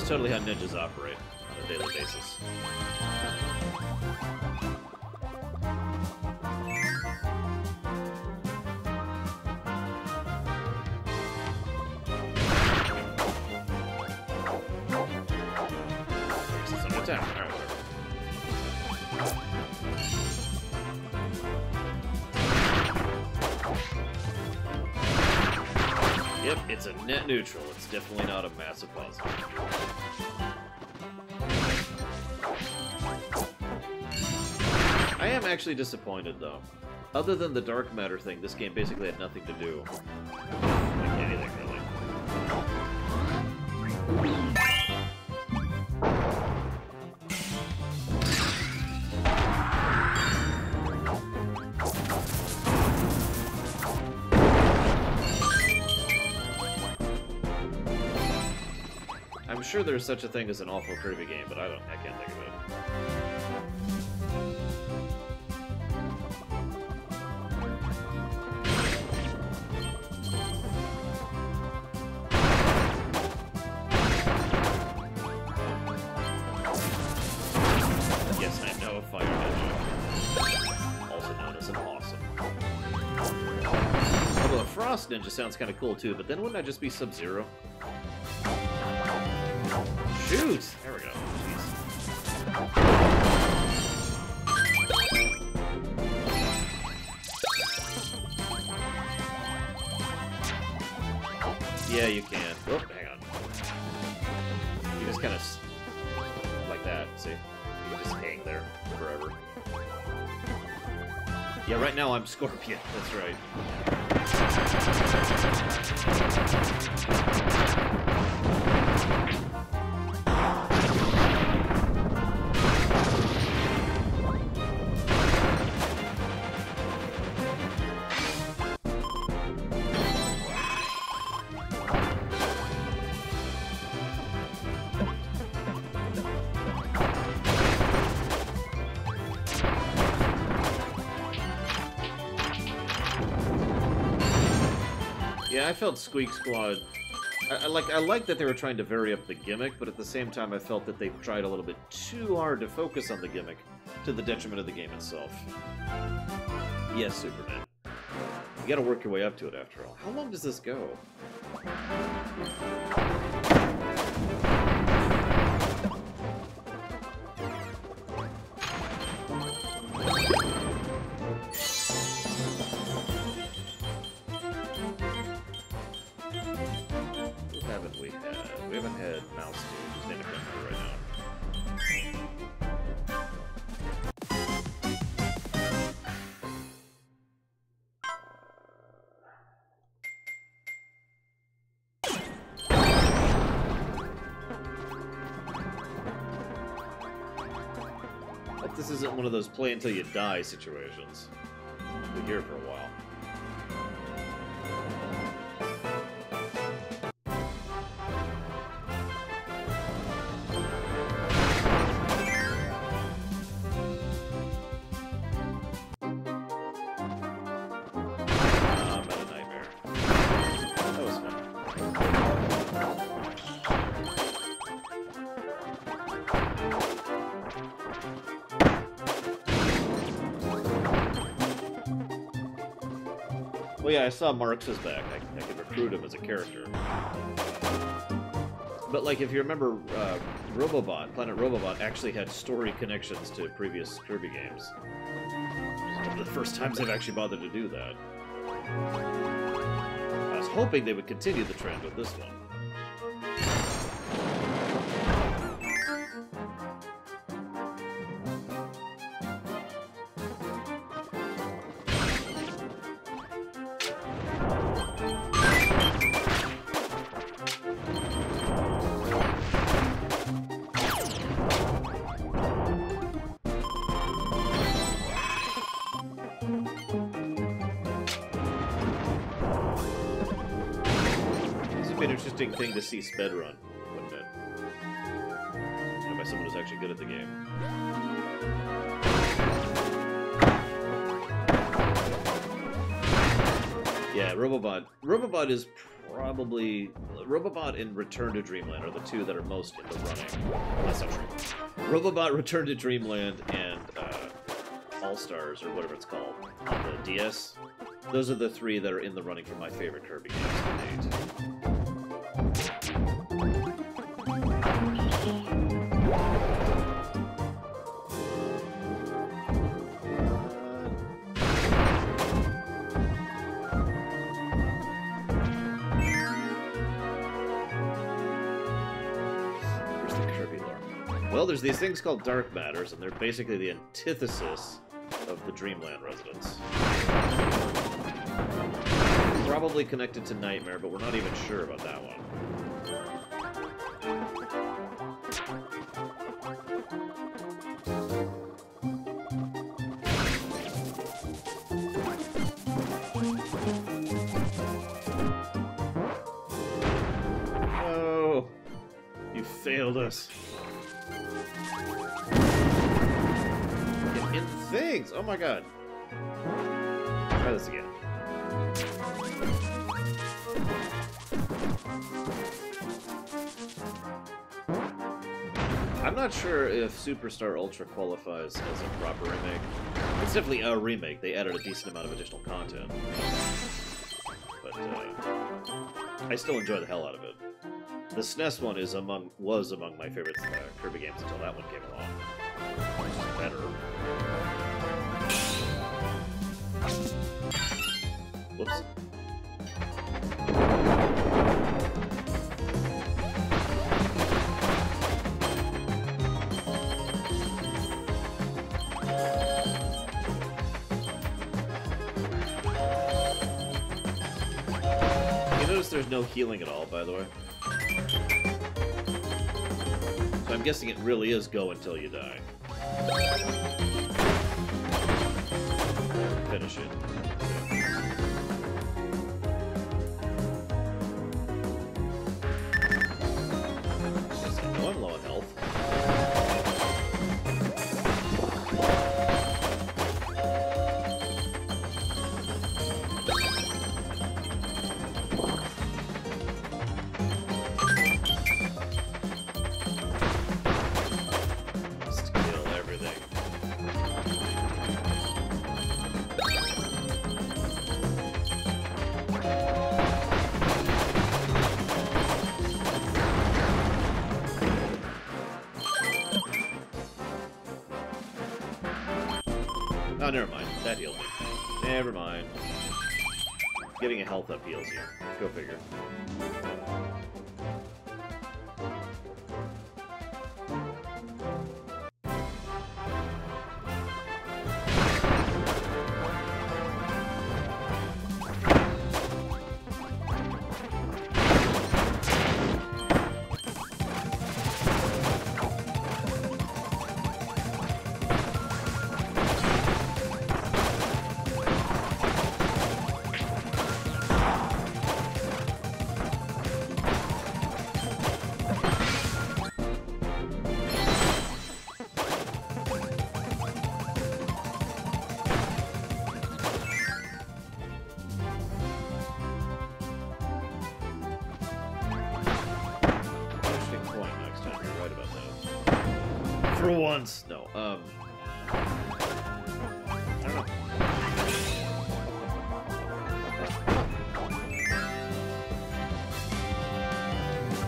S1: Totally how ninjas operate on a daily basis. It's an attack. All right, whatever. Yep, it's a net neutral. It's definitely not a massive positive. I am actually disappointed, though. Other than the dark matter thing, this game basically had nothing to do. Like anything, really. I'm sure there's such a thing as an awful Kirby game, but I can't think of it. Fire Ninja, also known as an awesome. Although a Frost Ninja sounds kind of cool too, but then wouldn't I just be Sub-Zero? Shoot! There we go. Jeez. Yeah, you can. Oh, hang on. You just kind of like that. See? Just hang there forever. Yeah, right now I'm Scorpion, that's right. Yeah, I felt Squeak Squad. I like that they were trying to vary up the gimmick, but at the same time I felt that they tried a little bit too hard to focus on the gimmick to the detriment of the game itself. Yes, Superman. You gotta work your way up to it after all. How long does this go? We haven't had Mouse Dude, who's independent right now. this isn't one of those play until you die situations. We'll be here for a while. I'm at a nightmare. That was fun. Well, yeah, I saw Marx is back. I could recruit him as a character. But, like, if you remember, Robobot, Planet Robobot, actually had story connections to previous Kirby games. It's one of the first times they've actually bothered to do that. I was hoping they would continue the trend with this one. An interesting thing to see sped run, wouldn't it? And by someone who's actually good at the game. Yeah, Robobot. Robobot is probably... Robobot and Return to Dreamland are the two that are most in the running. That's not true. Robobot, Return to Dreamland, and All-Stars, or whatever it's called, on the DS. Those are the three that are in the running for my favorite Kirby games to date. Well, there's these things called dark matters, and they're basically the antithesis of the Dreamland residents. Probably connected to Nightmare, but we're not even sure about that one. Oh, you failed us. In things! Oh my god. Try this again. I'm not sure if Superstar Ultra qualifies as a proper remake. It's definitely a remake. They added a decent amount of additional content. But, I still enjoy the hell out of it. The SNES one was among my favorite Kirby games until that one came along. Which is better. Whoops. You notice there's no healing at all, by the way? So I'm guessing it really is go until you die. Finish it. Yes, I know I'm low on health. Oh, never mind. That healed me. Never mind. Getting a health up heals you. Go figure. for once. No, I don't know.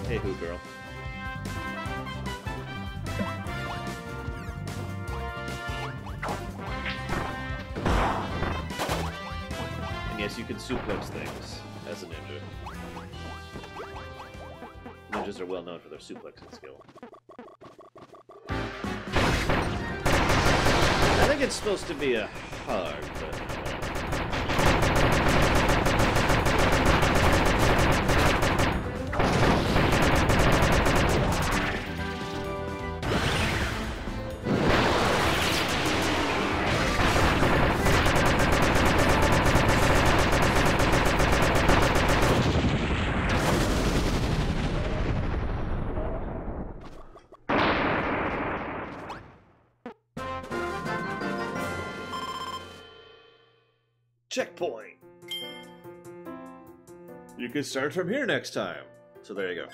S1: Hey, who girl? And yes, you can suplex things as a ninja. Ninjas are well known for their suplexing skill. I think it's supposed to be a hug, but... Checkpoint! You can start from here next time. So there you go.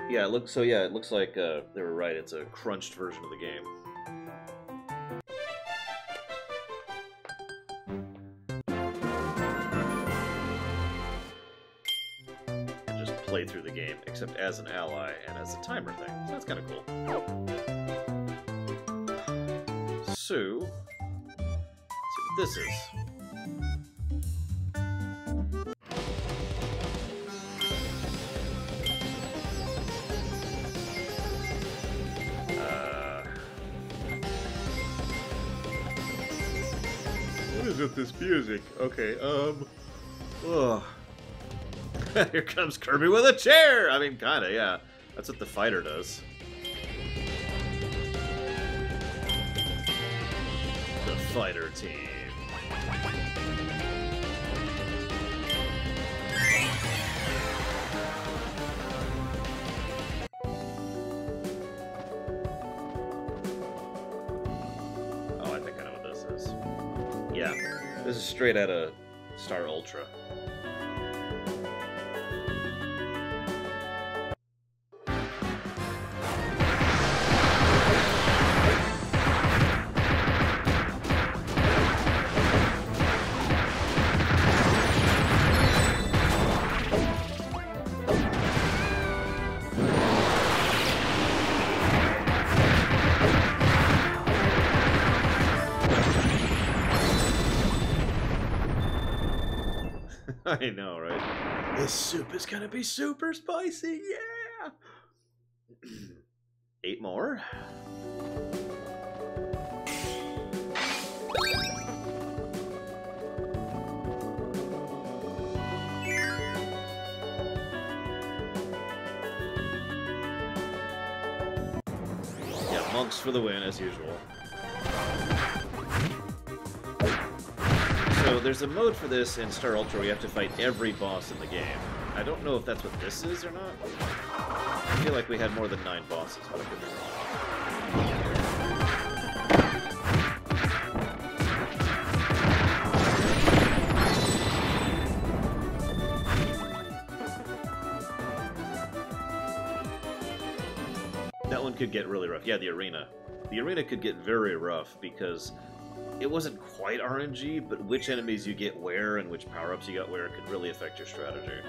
S1: Yeah, it looks like they were right. It's a crunched version of the game. And just play through the game, except as an ally and as a timer thing. So that's kind of cool. So, let's see what this is. What is with this music? Okay, ugh. Here comes Kirby with a chair! I mean, kinda, yeah. That's what the fighter does. The fighter team. Oh, I think I know what this is. Yeah, this is straight out of Star Ultra. I know, right? This soup is gonna be super spicy, yeah! 8 more. Yeah, monks for the win, as usual. So there's a mode for this in Star Ultra where you have to fight every boss in the game. I don't know if that's what this is or not. I feel like we had more than 9 bosses, but I could be wrong. That one could get really rough. Yeah, the arena. The arena could get very rough because it wasn't quite RNG, but which enemies you get where and which power-ups you got where could really affect your strategy.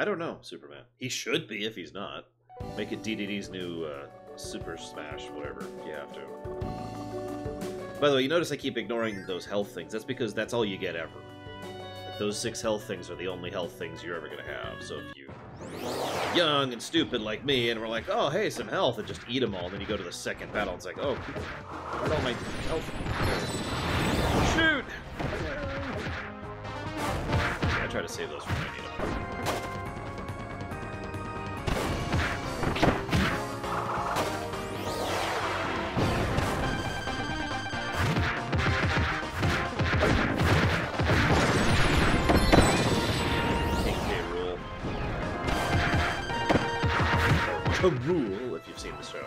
S1: I don't know, Superman. He should be if he's not. Make it DDD's new Super Smash, whatever, if you have to. By the way, you notice I keep ignoring those health things. That's because that's all you get ever. Like, those 6 health things are the only health things you're ever going to have. So if you're young and stupid like me, and we're like, oh, hey, some health, and just eat them all, then you go to the second battle, and it's like, oh, where'd all my health? Shoot! Yeah, I try to save those for when I need them. Rule, if you've seen the show.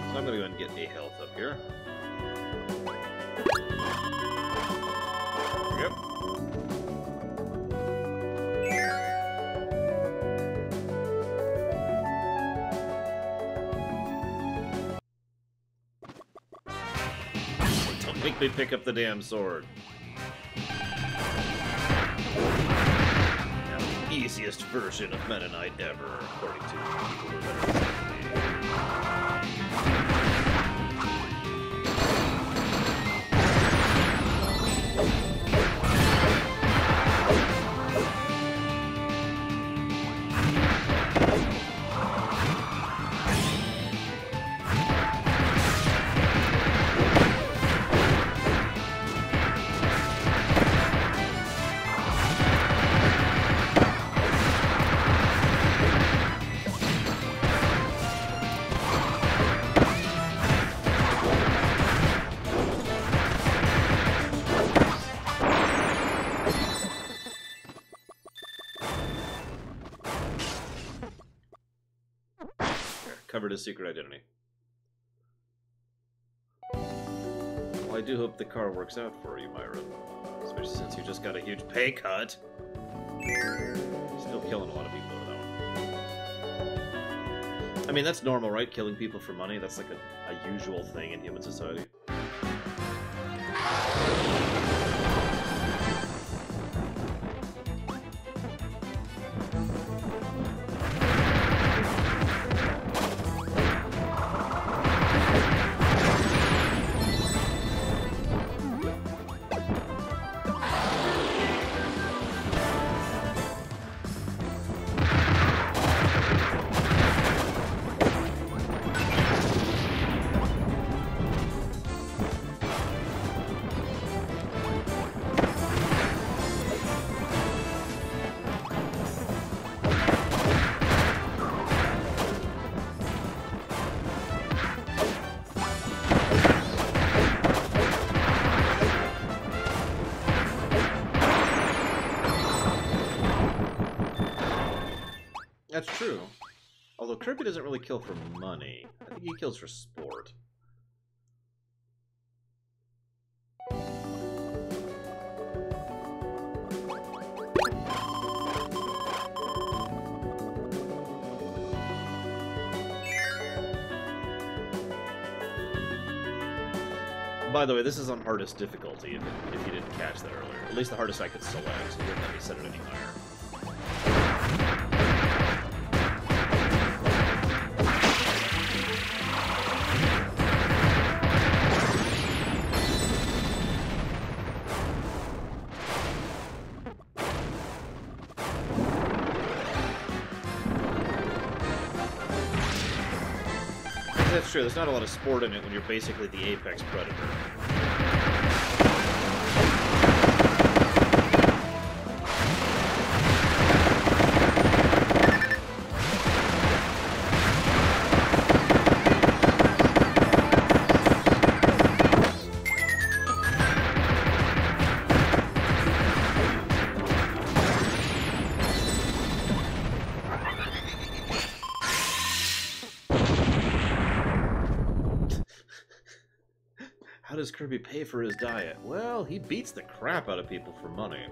S1: So I'm gonna go ahead and get a health up here. Yep. Make me pick up the damn sword. Now, the easiest version of Meta Knight ever, according to people who are better than me. Covered his secret identity. Well, I do hope the car works out for you, Myra. Especially since you just got a huge pay cut. Still killing a lot of people with that one. I mean, that's normal, right? Killing people for money? That's like a usual thing in human society. That's true. Although Kirby doesn't really kill for money. I think he kills for sport. By the way, this is on hardest difficulty, if you didn't catch that earlier. At least the hardest I could select, so you wouldn't let me set it any higher. That's true, there's not a lot of sport in it when you're basically the apex predator. How does Kirby pay for his diet? Well, he beats the crap out of people for money.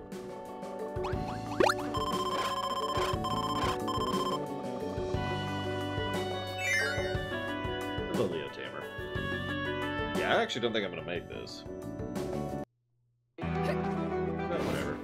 S1: I actually don't think I'm gonna make this. But whatever.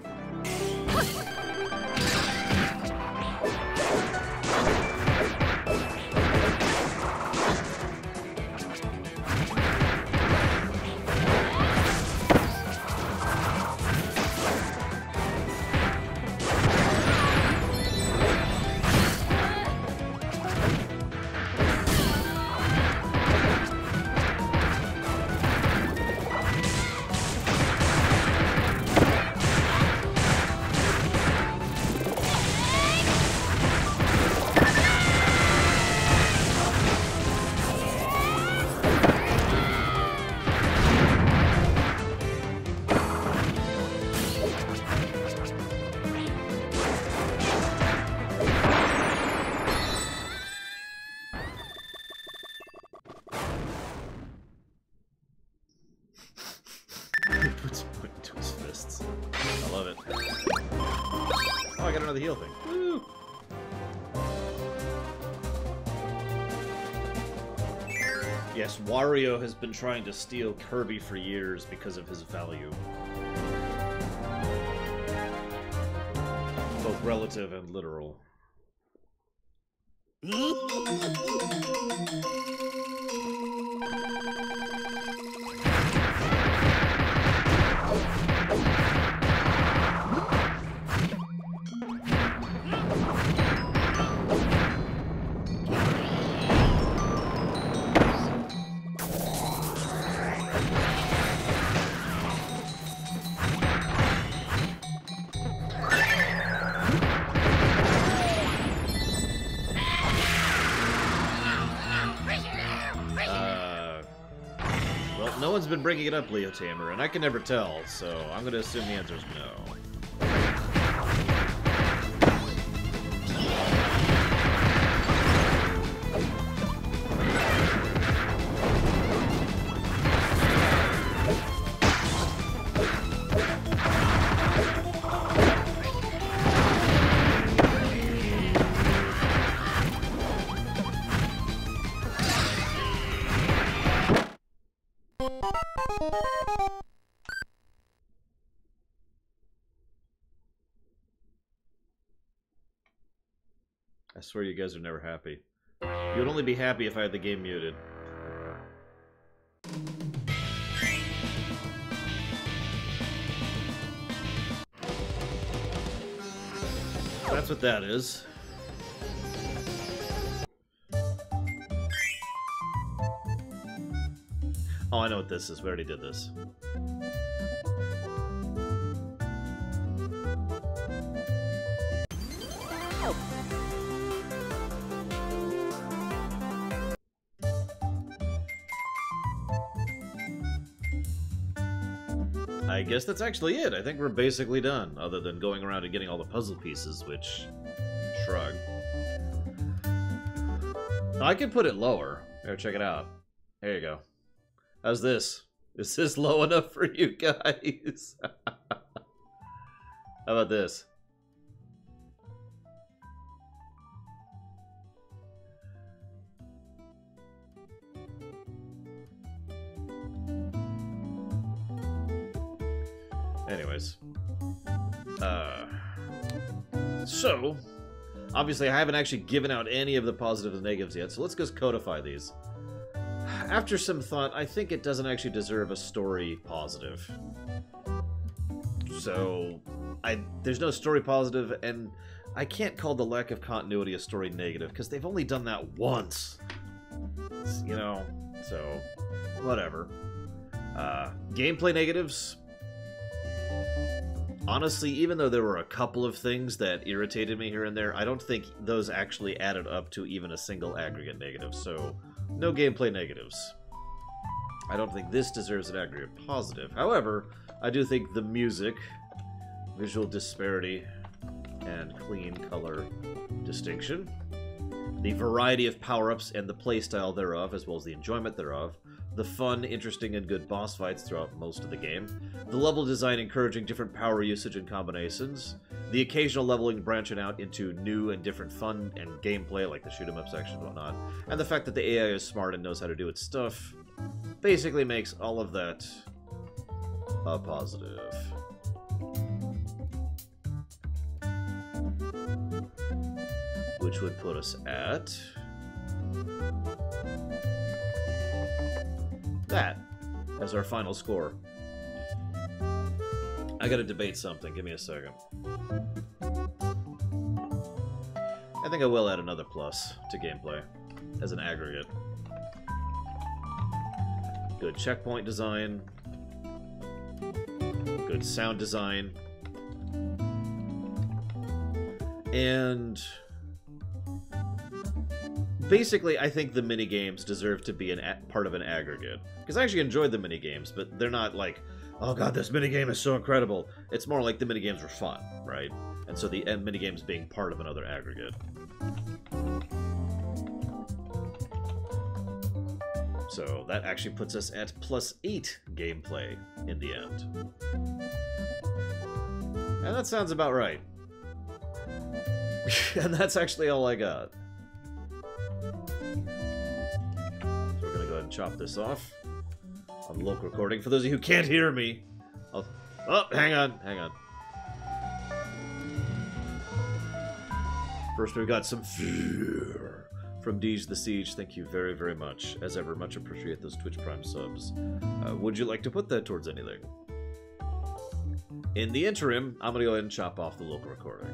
S1: The heal thing. Woo! Yes, Wario has been trying to steal Kirby for years because of his value. Both relative and literal. No one's been bringing it up, Leo Tamer, and I can never tell, so I'm going to assume the answer is no. I swear you guys are never happy. You would only be happy if I had the game muted. That's what that is. Oh, I know what this is. We already did this. I guess that's actually it. I think we're basically done, other than going around and getting all the puzzle pieces, which... shrug. I could put it lower. Here, check it out. There you go. How's this? Is this low enough for you guys? How about this? Anyways. So, obviously I haven't actually given out any of the positives and negatives yet, so let's just codify these. After some thought, I think it doesn't actually deserve a story positive. So, there's no story positive, and I can't call the lack of continuity a story negative, because they've only done that once. You know, so, whatever. Gameplay negatives. Honestly, even though there were a couple of things that irritated me here and there, I don't think those actually added up to even a single aggregate negative, so no gameplay negatives. I don't think this deserves an aggregate positive. However, I do think the music, visual disparity, and clean color distinction, the variety of power-ups and the playstyle thereof, as well as the enjoyment thereof, the fun, interesting, and good boss fights throughout most of the game, the level design encouraging different power usage and combinations, the occasional leveling branching out into new and different fun and gameplay, like the shoot-'em-up section and whatnot, and the fact that the AI is smart and knows how to do its stuff, basically makes all of that a positive. Which would put us at that as our final score. I gotta debate something. Give me a second. I think I will add another plus to gameplay as an aggregate. Good checkpoint design. Good sound design. And basically, I think the minigames deserve to be part of an aggregate. Because I actually enjoyed the minigames, but they're not like, oh god, this minigame is so incredible. It's more like the minigames were fun, right? And so the minigames being part of another aggregate. So that actually puts us at +8 gameplay in the end. And that sounds about right. And that's actually all I got. So we're gonna go ahead and chop this off on local recording. For those of you who can't hear me, oh, hang on. First, we've got some fear from Deej the Siege. Thank you very, very much. As ever, much appreciate those Twitch Prime subs. Would you like to put that towards anything? In the interim, I'm gonna go ahead and chop off the local recording.